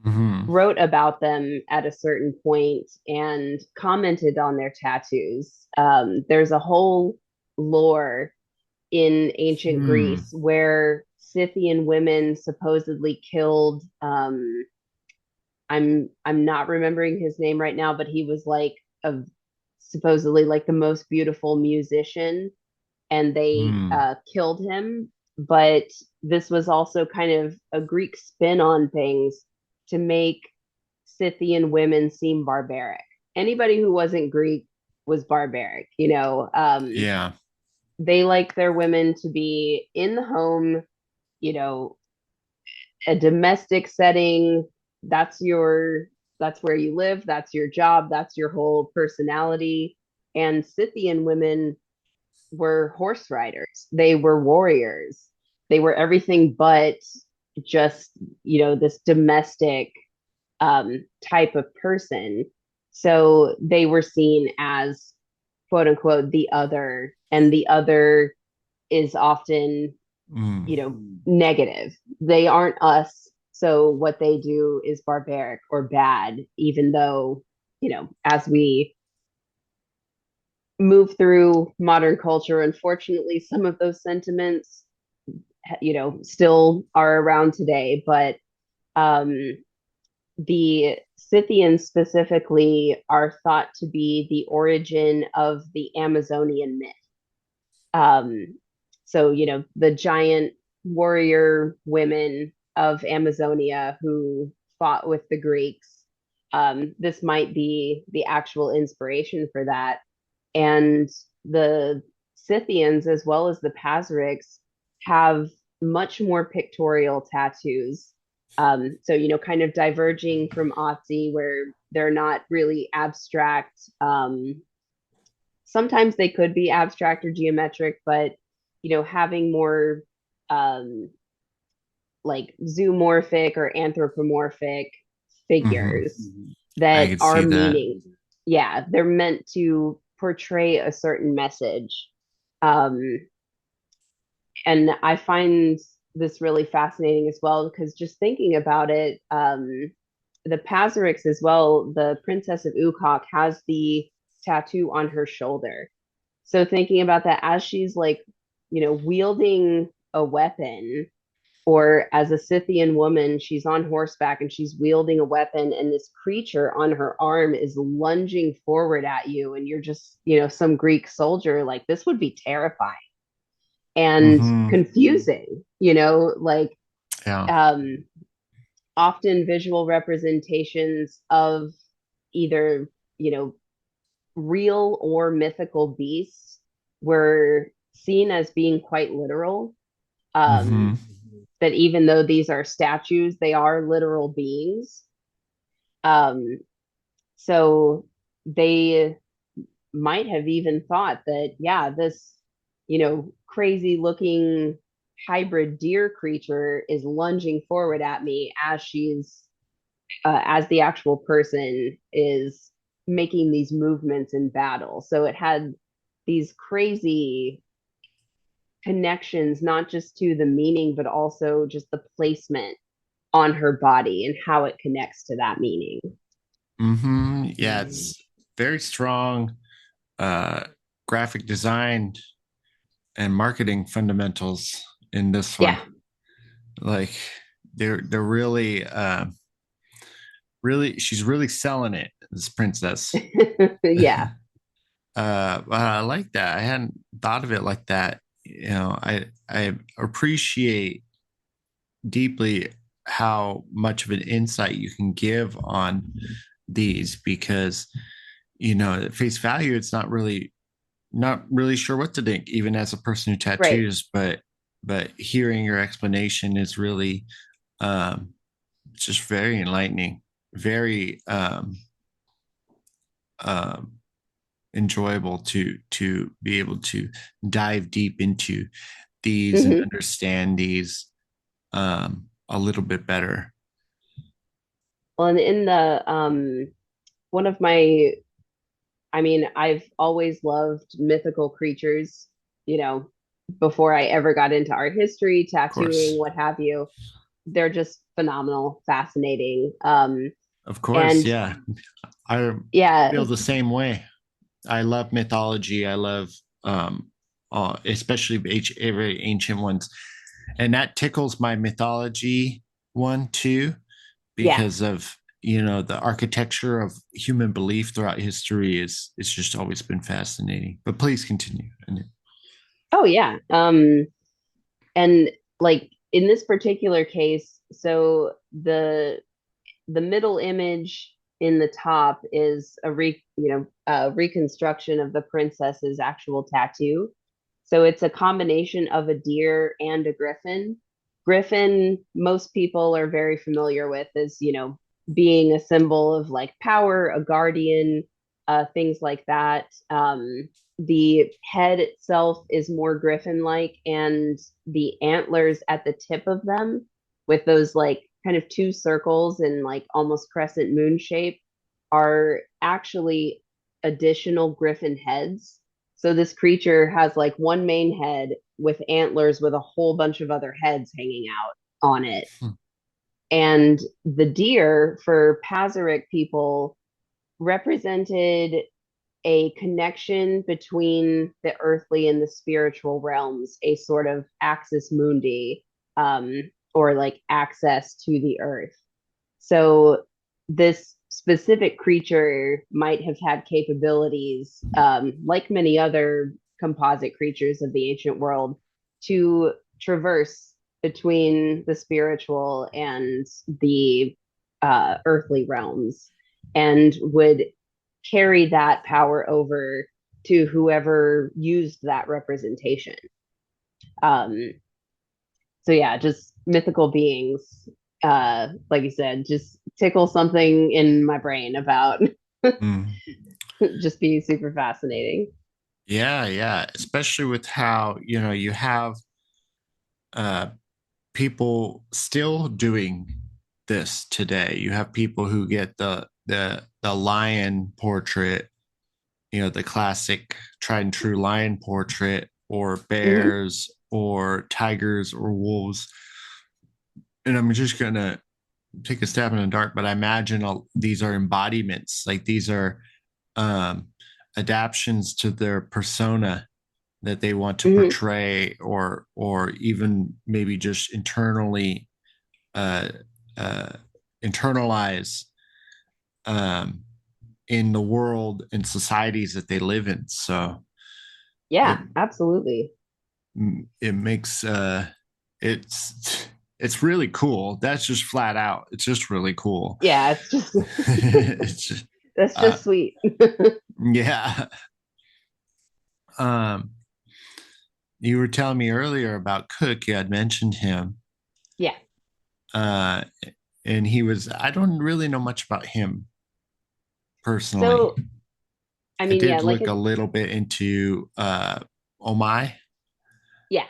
Hmm. wrote about them at a certain point and commented on their tattoos. There's a whole lore in ancient Hmm. Greece where Scythian women supposedly killed. I'm not remembering his name right now, but he was like a supposedly like the most beautiful musician, and they Hmm. killed him. But this was also kind of a Greek spin on things to make Scythian women seem barbaric. Anybody who wasn't Greek was barbaric, you know. Yeah. They like their women to be in the home, you know, a domestic setting. That's your that's where you live, that's your job, that's your whole personality. And Scythian women were horse riders. They were warriors. They were everything but just, you know, this domestic type of person. So they were seen as quote unquote the other, and the other is often, Mm. you know, negative. They aren't us. So what they do is barbaric or bad, even though, you know, as we move through modern culture, unfortunately, some of those sentiments, you know, still are around today. But um, the Scythians specifically are thought to be the origin of the Amazonian myth. Um, so, you know, the giant warrior women of Amazonia who fought with the Greeks. This might be the actual inspiration for that. And the Scythians, as well as the Pazyrics, have much more pictorial tattoos. So, you know, kind of diverging from Otzi, where they're not really abstract. Sometimes they could be abstract or geometric, but, you know, having more um, like zoomorphic or anthropomorphic Hmm. figures I that could are see that. meaning. Yeah, they're meant to portray a certain message. Um, and I find this really fascinating as well because just thinking about it, the Pazyrics as well, the Princess of Ukok has the tattoo on her shoulder. So thinking about that as she's like, you know, wielding a weapon, or as a Scythian woman, she's on horseback and she's wielding a weapon, and this creature on her arm is lunging forward at you, and you're just, you know, some Greek soldier. Like, this would be terrifying and Hmm. confusing, you know, like Yeah. um, often visual representations of either, you know, real or mythical beasts were seen as being quite literal. Hmm. Um, that even though these are statues, they are literal beings. Um, so they might have even thought that, yeah, this, you know, crazy looking hybrid deer creature is lunging forward at me as she's, as the actual person is making these movements in battle. So it had these crazy connections, not just to the meaning, but also just the placement on her body and how it connects to that meaning. Hmm. Yeah, it's very strong uh graphic design and marketing fundamentals in this one. Yeah. Like they're really really she's really selling it, this princess. Yeah. But I like that. I hadn't thought of it like that. You know, I appreciate deeply how much of an insight you can give on these because at face value it's not really sure what to think even as a person who Right. tattoos, but hearing your explanation is really um just very enlightening, very um enjoyable to be able to dive deep into these and Hmm. understand these. a little bit better. Well, and in the one of my, I mean, I've always loved mythical creatures, you know, before I ever got into art history, Of tattooing, course. what have you. They're just phenomenal, fascinating. Of course, And yeah. I yeah, feel the same way. I love mythology. I love especially very ancient ones. And that tickles my mythology one too, yeah. because of the architecture of human belief throughout history is it's just always been fascinating. But please continue. Oh yeah. And like in this particular case, so the middle image in the top is a reconstruction of the princess's actual tattoo. So it's a combination of a deer and a griffin. Griffin, most people are very familiar with as, being a symbol of like power, a guardian, things like that. The head itself is more griffin like, and the antlers at the tip of them, with those like kind of two circles and like almost crescent moon shape, are actually additional griffin heads. So this creature has like one main head with antlers with a whole bunch of other heads hanging out on it. Hmm. And the deer for Pazaric people represented a connection between the earthly and the spiritual realms, a sort of axis mundi, or like access to the earth. So this specific creature might have had capabilities, like many other composite creatures of the ancient world, to traverse between the spiritual and the earthly realms, and would carry that power over to whoever used that representation. Um, so yeah, just mythical beings, like you said, just tickle something in my brain about Mm. just being super fascinating. Yeah, yeah. Especially with how, you have uh people still doing this today. You have people who get the lion portrait, the classic tried and true lion portrait, or Hmm. bears or tigers or wolves. And I'm just gonna take a stab in the dark, but I imagine these are embodiments. Like these are um, adaptions to their persona that they want to Hmm. portray, or even maybe just uh, uh, internalize um, in the world and societies that they live in. So it Yeah, absolutely. it makes it's it's really cool. That's just flat out. It's just really cool. Yeah, it's just It's just, that's uh, just sweet. yeah. Um, you were telling me earlier about Cook. You had mentioned him. Yeah. Uh, and I don't really know much about him personally. So I I mean, yeah, did like look a it, little bit into Oh My, yeah.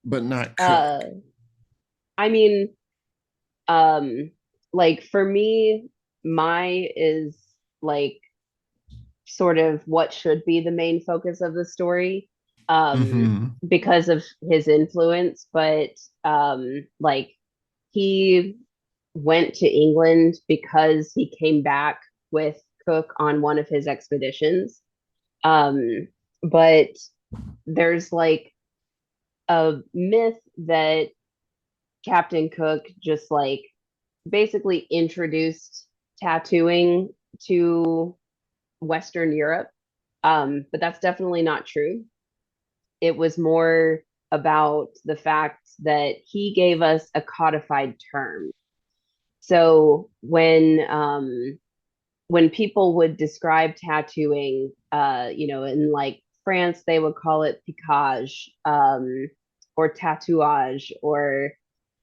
but not Cook. Uh, I mean, um, like for me, my is like sort of what should be the main focus of the story, um Mm-hmm. because of his influence, but like he went to England because he came back with Cook on one of his expeditions. But there's like a myth that Captain Cook just like basically introduced tattooing to Western Europe. But that's definitely not true. It was more about the fact that he gave us a codified term. So when people would describe tattooing, in like France, they would call it piquage, or tatouage, or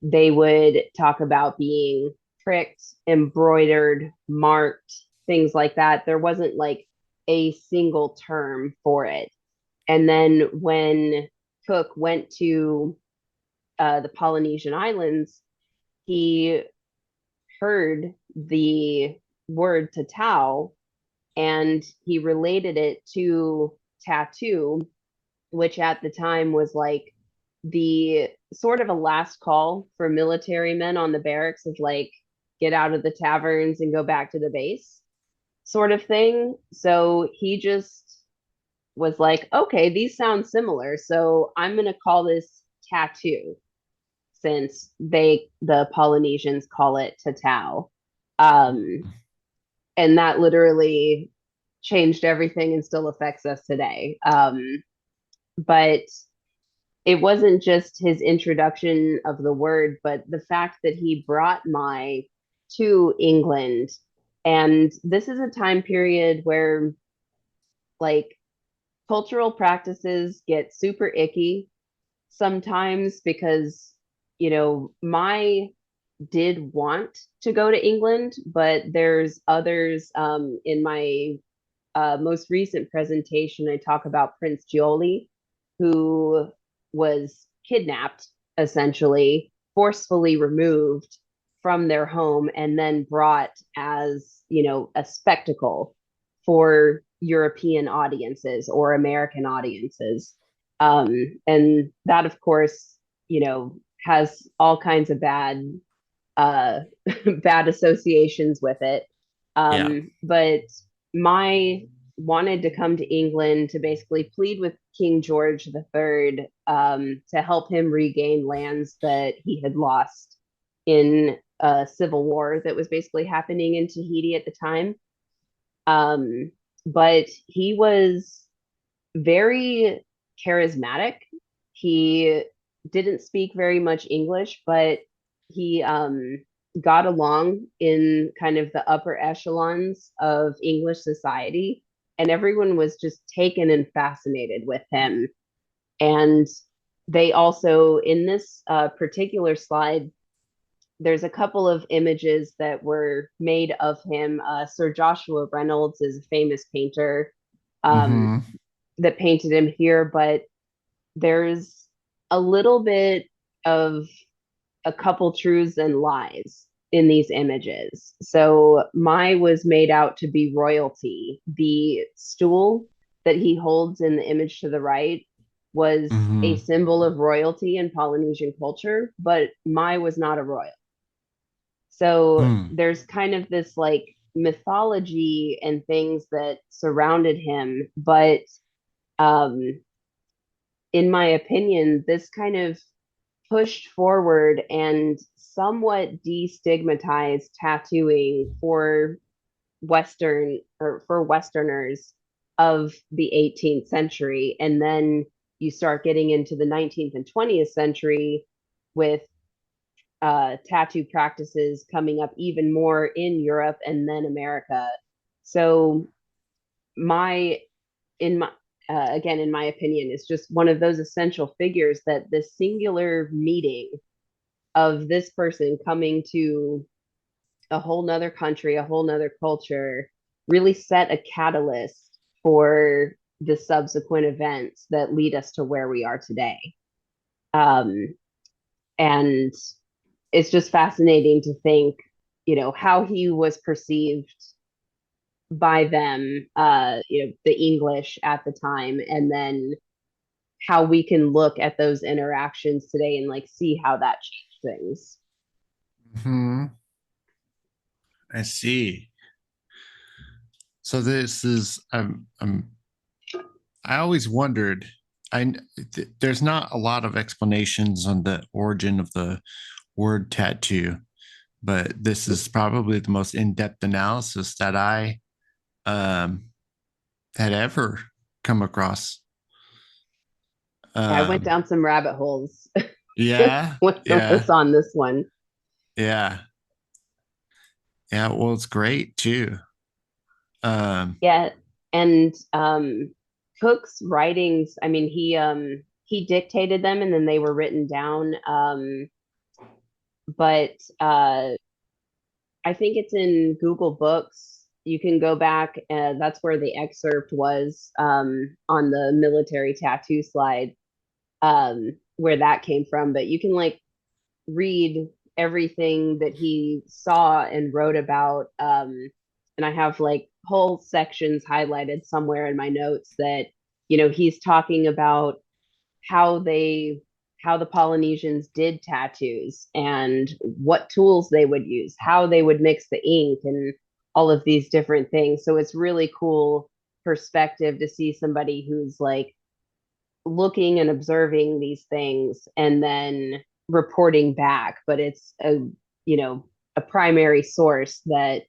they would talk about being pricked, embroidered, marked, things like that. There wasn't like a single term for it. And then when Cook went to the Polynesian islands, he heard the word tatau and he related it to tattoo, which at the time was like the sort of a last call for military men on the barracks of like, get out of the taverns and go back to the base sort of thing. So he just was like, okay, these sound similar. So I'm going to call this tattoo since the Polynesians call it tatau. Um, and that literally changed everything and still affects us today. But it wasn't just his introduction of the word, but the fact that he brought Mai to England. And this is a time period where like cultural practices get super icky sometimes because, Mai did want to go to England, but there's others in my most recent presentation, I talk about Prince Gioli, who was kidnapped, essentially, forcefully removed from their home, and then brought as, a spectacle for European audiences or American audiences. And that, of course, has all kinds of uh, bad associations with it. Yeah. But my wanted to come to England to basically plead with King George III to help him regain lands that he had lost in a civil war that was basically happening in Tahiti at the time. Um, but he was very charismatic. He didn't speak very much English, but he got along in kind of the upper echelons of English society, and everyone was just taken and fascinated with him. And they also, in this particular slide, there's a couple of images that were made of him. Sir Joshua Reynolds is a famous painter um, Mm-hmm. that painted him here, but there's a little bit of a couple truths and lies in these images. So Mai was made out to be royalty. The stool that he holds in the image to the right was a Mm-hmm. symbol of royalty in Polynesian culture, but Mai was not a royal. So Mm. there's kind of this like mythology and things that surrounded him, but um, in my opinion, this kind of pushed forward and somewhat destigmatized tattooing for Western or for Westerners of the 18th century. And then you start getting into the 19th and 20th century with tattoo practices coming up even more in Europe and then America. So my in my again, in my opinion, is just one of those essential figures that this singular meeting of this person coming to a whole nother country, a whole nother culture, really set a catalyst for the subsequent events that lead us to where we are today. Um, and it's just fascinating to think, how he was perceived by them, the English at the time, and then how we can look at those interactions today and like see how that changed things. Hmm. I see. So this is I always wondered. I there's not a lot of explanations on the origin of the word tattoo, but this is probably the most in-depth analysis that I um, had ever come across. I went Um, down some rabbit holes yeah, when I yeah, was on this one. yeah, yeah. Well, it's great too. Um, Yeah, and Cook's writings, I mean, he dictated them and then they were written down. But I think it's in Google Books. You can go back. That's where the excerpt was on the military tattoo slide. where that came from, but you can like read everything that he saw and wrote about. And I have like whole sections highlighted somewhere in my notes that, he's talking about how they how the Polynesians did tattoos and what tools they would use, how they would mix the ink and all of these different things. So it's really cool perspective to see somebody who's like looking and observing these things and then reporting back, but it's a primary source that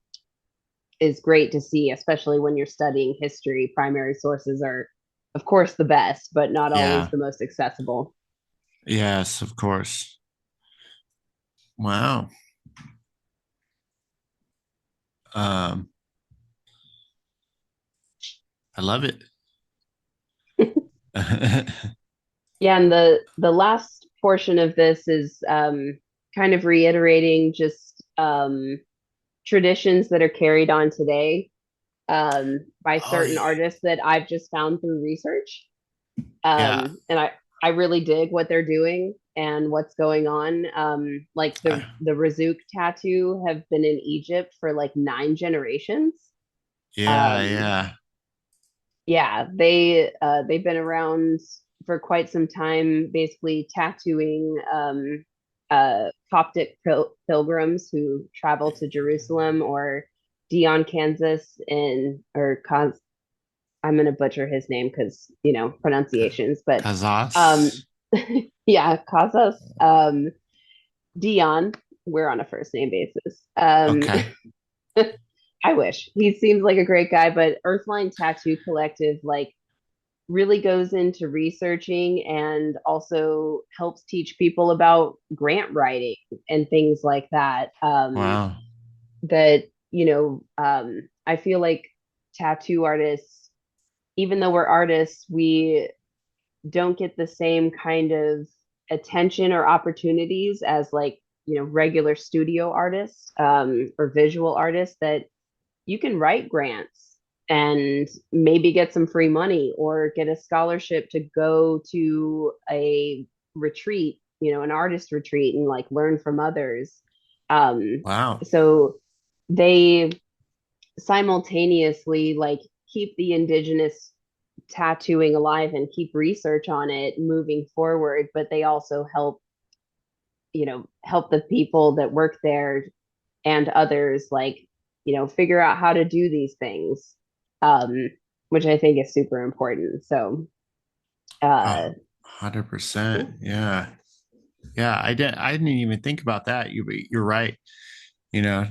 is great to see, especially when you're studying history. Primary sources are, of course, the best, but not always Yeah. the most accessible. Yes, of course. Wow. Um, I love it. Yeah, and the last portion of this is kind of reiterating just traditions that are carried on today by Oh certain yeah. artists that I've just found through research. Yeah. And I really dig what they're doing and what's going on. Like I- the Razouk tattoo have been in Egypt for like 9 generations. yeah, Um, yeah. yeah, they've been around for quite some time, basically tattooing Coptic pilgrims who travel to Jerusalem or Dion, Kansas, and or I'm gonna butcher his name because pronunciations, but um, Kazas. yeah, Casas, Dion. We're on a first name basis. Okay. I wish he seems like a great guy, but Earthline Tattoo Collective like really goes into researching and also helps teach people about grant writing and things like that. Wow. That I feel like tattoo artists, even though we're artists, we don't get the same kind of attention or opportunities as like regular studio artists or visual artists, that you can write grants and maybe get some free money or get a scholarship to go to a retreat, an artist retreat, and like learn from others. um Wow. so they simultaneously like keep the indigenous tattooing alive and keep research on it moving forward, but they also help the people that work there and others like figure out how to do these things, um which I think is super important. So Oh, uh 100%. Yeah. Yeah, I didn't even think about that. You're right. You know,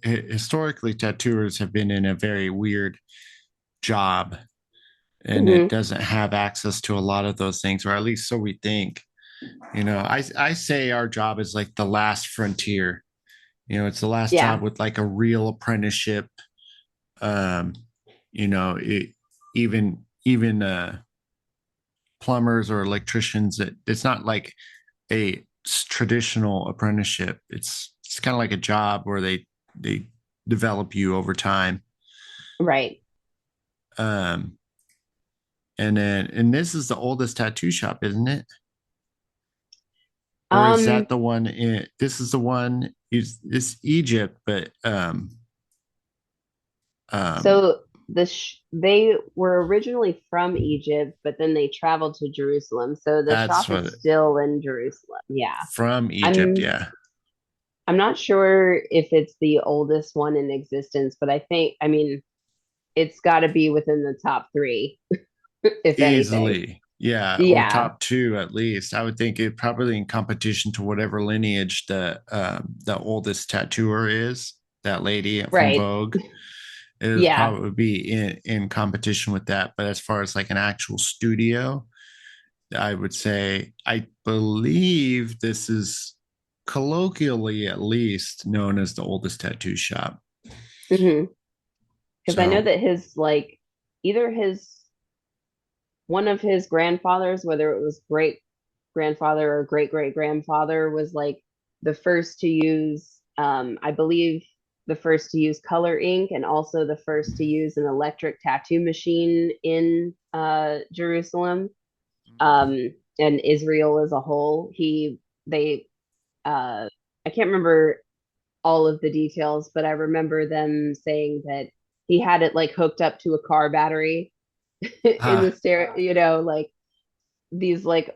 historically tattooers have been in a very weird job, and it mhm. doesn't have access to a lot of those things, or at least so we think. I say our job is like the last frontier. It's the last job Yeah, with like a real apprenticeship. Um, it, even plumbers or electricians. It's not like a traditional apprenticeship. It's kind of like a job where they develop you over time. right. Um, and this is the oldest tattoo shop, isn't it? Or is um that the one in this is the one is it's Egypt, but um so they were originally from Egypt, but then they traveled to Jerusalem, so the that's shop is what still in Jerusalem. Yeah. from Egypt, i'm yeah. I'm not sure if it's the oldest one in existence, but I mean it's got to be within the top three, if anything. Easily. Yeah, or Yeah, top two at least. I would think it probably in competition to whatever lineage the oldest tattooer is, that lady from right. Vogue. It would Yeah. probably be in competition with that. But as far as like an actual studio, I would say I believe this is colloquially at least known as the oldest tattoo shop. Because I know So that either his one of his grandfathers, whether it was great grandfather or great great grandfather, was like the first to use, I believe, the first to use color ink and also the first to use an electric tattoo machine in Jerusalem. and Israel as a whole. They I can't remember all of the details, but I remember them saying that he had it like hooked up to a car battery in the Ah, stair, like these like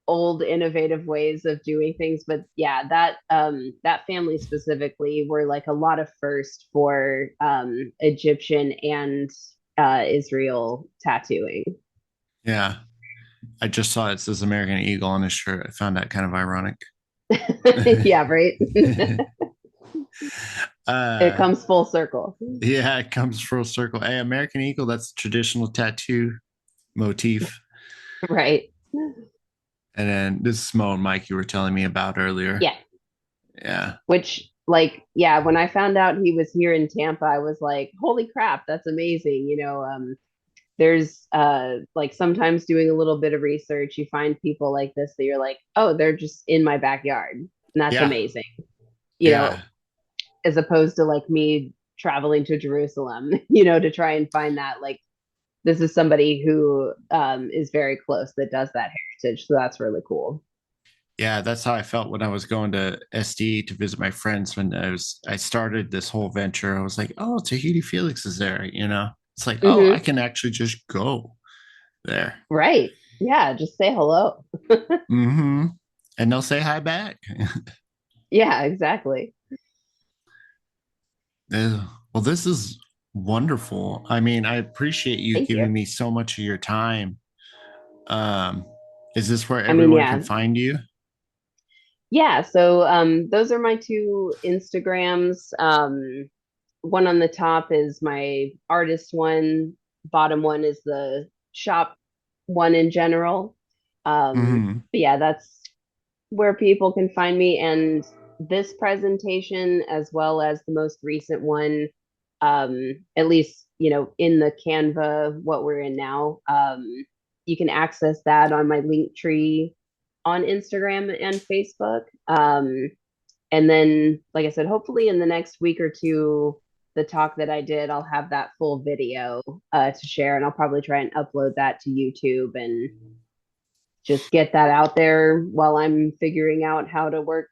old innovative ways of doing things. But yeah, that family specifically were like a lot of first for Egyptian and Israel tattooing. yeah. I just saw it says American Eagle on his shirt. I found that kind of ironic. Yeah, right. It uh, comes full circle. yeah, it comes full circle. Hey, American Eagle, that's a traditional tattoo motif. Right. And then this is Mo and Mike you were telling me about earlier. Yeah. Yeah. Which, like, yeah, when I found out he was here in Tampa, I was like, holy crap, that's amazing. There's like sometimes doing a little bit of research, you find people like this that you're like, oh, they're just in my backyard. And that's Yeah. amazing. You know, Yeah. as opposed to like me traveling to Jerusalem, to try and find that. Like, this is somebody who is very close that does that heritage. So that's really cool. Yeah, that's how I felt when I was going to SD to visit my friends when I started this whole venture. I was like, oh, Tahiti Felix is there, you know. It's like, oh, I Hmm. can actually just go there. Right. Yeah. Just say hello. Mm-hmm. And they'll say hi back. Yeah, exactly. Well, this is wonderful. I mean, I appreciate you Thank you. giving me so much of your time. Um, is this where I mean, everyone can yeah. find you? Yeah. So those are my two Instagrams. One on the top is my artist one, bottom one is the shop one in general. Hmm. But yeah, that's where people can find me. And this presentation, as well as the most recent one, at least, in the Canva, what we're in now, you can access that on my link tree on Instagram and Facebook. And then, like I said, hopefully in the next week or two, the talk that I did, I'll have that full video to share, and I'll probably try and upload that to YouTube and just get that out there while I'm figuring out how to work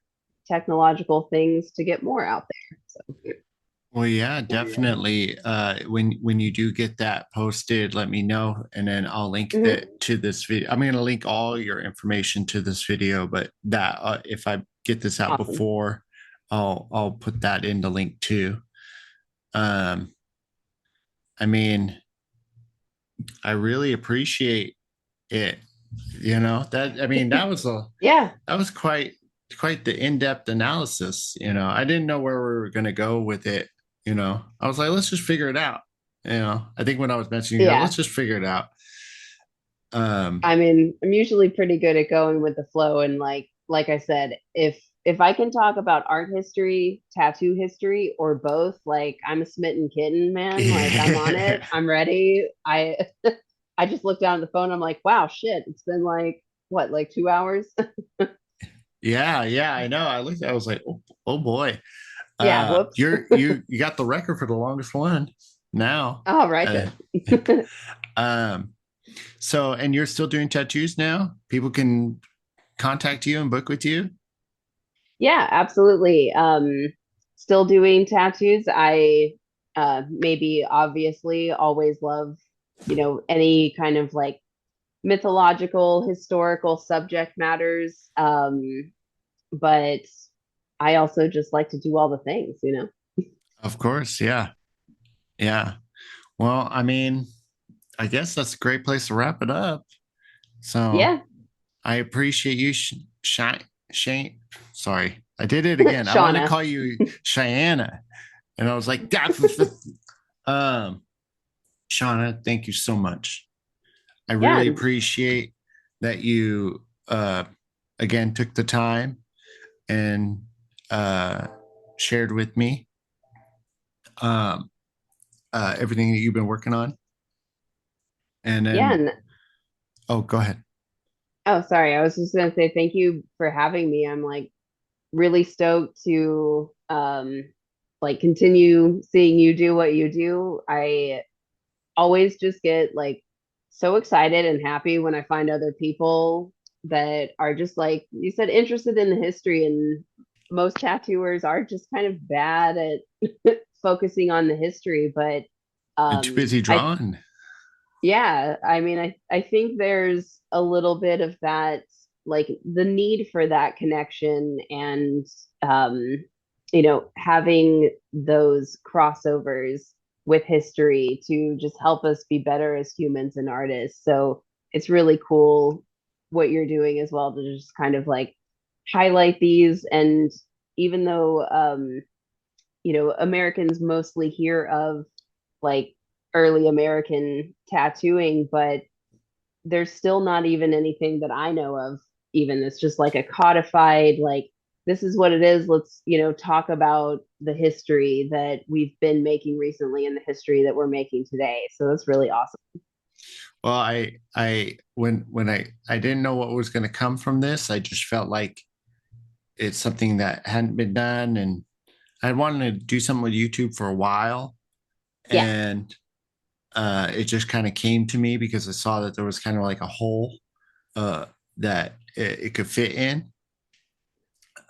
technological things to get more out there. So, Well, yeah, definitely. When you do get that posted, let me know, and then I'll link mhm. that to this video. I'm going to link all your information to this video, but that if I get this out Awesome. before, I'll put that in the link too. Um, I mean, I really appreciate it. You know that. I mean, Yeah. that was quite the in-depth analysis. You know, I didn't know where we were going to go with it. You know, I was like, let's just figure it out. You know, I think when I was mentioning, Yeah. let's just figure it out. Um, I mean, I'm usually pretty good at going with the flow, and like I said, if I can talk about art history, tattoo history, or both, like I'm a smitten kitten, man. Like I'm on it. yeah, I'm ready. I I just looked down at the phone. I'm like, wow, shit. It's been like what, like 2 hours? yeah, I know. I looked, I was like, oh boy, Yeah. Whoops. you got the record for the longest one now. All right Uh, then. um, so, and you're still doing tattoos now? People can contact you and book with you? Yeah, absolutely. Still doing tattoos. I maybe obviously always love, any kind of like mythological, historical subject matters. But I also just like to do all the things. Of course, yeah. Yeah. Well, I mean, I guess that's a great place to wrap it up. So Yeah, I appreciate you, Shane. Sorry, I did it again. I wanted to Shauna. call you Cheyenne, and I was like, um, Shauna, thank you so much. I Yeah, really appreciate that you, again, took the time and uh, shared with me um, everything that you've been working on. And yeah. then, And oh, go ahead. oh, sorry, I was just gonna say thank you for having me. I'm like really stoked to like continue seeing you do what you do. I always just get like so excited and happy when I find other people that are just like you said, interested in the history. And most tattooers are just kind of bad at focusing on the history. But And too busy I drawing. yeah, I mean, I think there's a little bit of that, like the need for that connection and having those crossovers with history to just help us be better as humans and artists. So it's really cool what you're doing as well to just kind of like highlight these. And even though Americans mostly hear of like early American tattooing, but there's still not even anything that I know of. Even it's just like a codified, like this is what it is. Let's talk about the history that we've been making recently and the history that we're making today. So that's really awesome. Well, when I didn't know what was going to come from this, I just felt like it's something that hadn't been done, and I wanted to do something with YouTube for a while, Yeah. and it just kind of came to me because I saw that there was kind of like a hole uh, that it could fit in.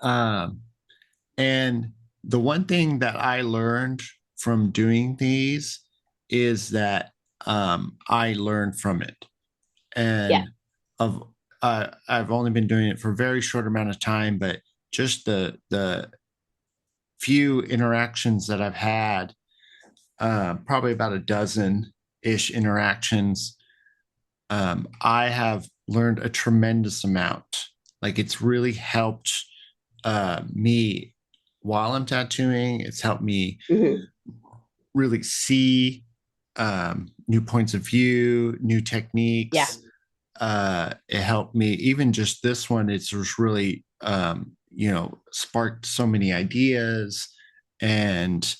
Um, and the one thing that I learned from doing these is that I learned from it, Yeah. and of I've only been doing it for a very short amount of time, but just the few interactions that I've had, probably about a dozen ish interactions, I have learned a tremendous amount. Like it's really helped me while I'm tattooing. It's helped me Hmm. really see new points of view, new Yeah. techniques. It helped me, even just this one, it's just really, sparked so many ideas and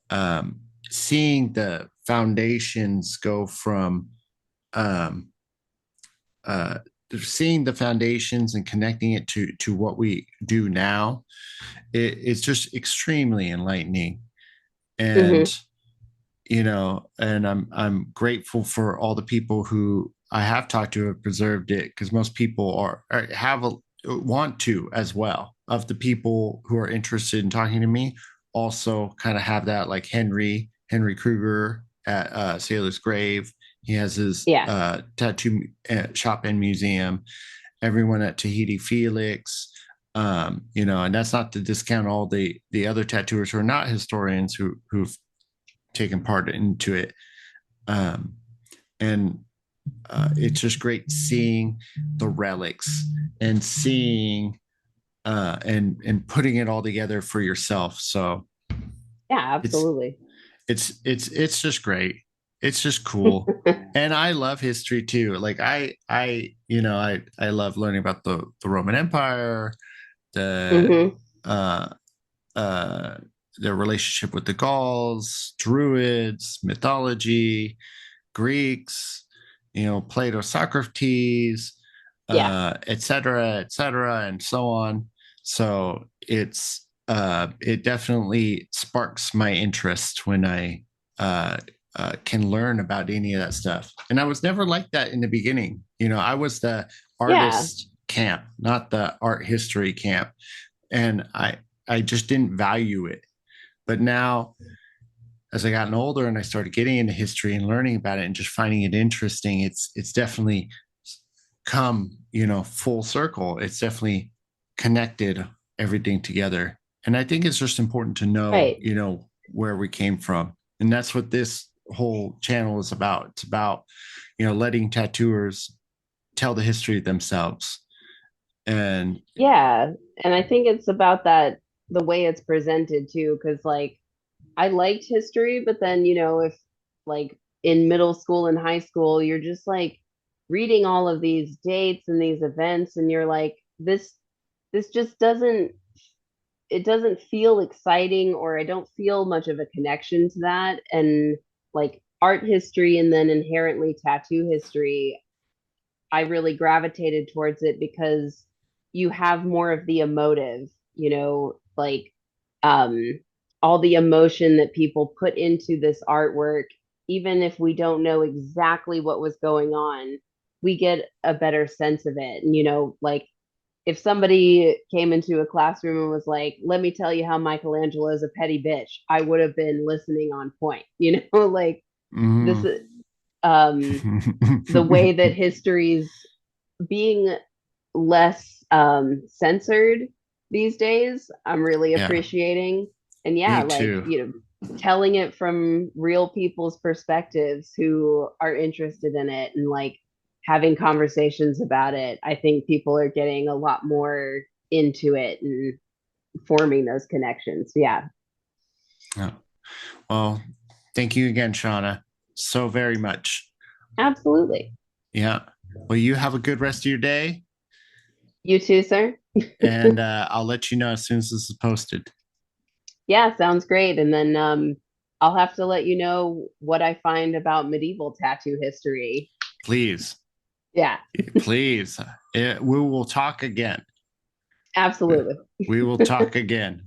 um, seeing the foundations go from um, uh, seeing the foundations and connecting it to what we do now, it's just extremely enlightening. Hmm. And and I'm grateful for all the people who I have talked to have preserved it, because most people have want to as well. Of the people who are interested in talking to me, also kind of have that, like Henry Kruger at Sailor's Grave. He has his Yeah. tattoo shop and museum. Everyone at Tahiti Felix, and that's not to discount all the other tattooers who are not historians who've taken part into it. Um, and it's just great seeing the relics and seeing and putting it all together for yourself. So Yeah, it's absolutely. it's just great. It's just cool. And I love history too. Like I love learning about the Roman Empire, the Hmm. uh uh their relationship with the Gauls, Druids, mythology, Greeks, Plato, Socrates, Yeah. et cetera, and so on. So it definitely sparks my interest when I uh, can learn about any of that stuff. And I was never like that in the beginning. I was the Yeah. artist camp, not the art history camp, and I just didn't value it. But now, as I gotten older and I started getting into history and learning about it and just finding it interesting, it's definitely come, full circle. It's definitely connected everything together. And I think it's just important to know, Right. where we came from. And that's what this whole channel is about. It's about, letting tattooers tell the history themselves. And Yeah. And I think it's about that, the way it's presented too, because like I liked history, but then, if like in middle school and high school, you're just like reading all of these dates and these events, and you're like, this just doesn't feel exciting, or I don't feel much of a connection to that. And like art history and then inherently tattoo history, I really gravitated towards it because you have more of the emotive, like um, all the emotion that people put into this artwork, even if we don't know exactly what was going on. we get a better sense of it. And, like if somebody came into a classroom and was like, let me tell you how Michelangelo is a petty bitch, I would have been listening on point, like this, Mm. um, the way that history's being less censored these days, I'm really Yeah, appreciating. And yeah, me like, too. telling it from real people's perspectives who are interested in it and like having conversations about it. I think people are getting a lot more into it and forming those connections. Yeah, Yeah. Well, thank you again, Shauna, so very much. absolutely. Yeah. Well, you have a good rest of your day, You too, sir. and I'll let you know as soon as this is posted. Yeah, sounds great. And then I'll have to let you know what I find about medieval tattoo history. Please, Yeah, please. We will talk again. absolutely. We will talk again.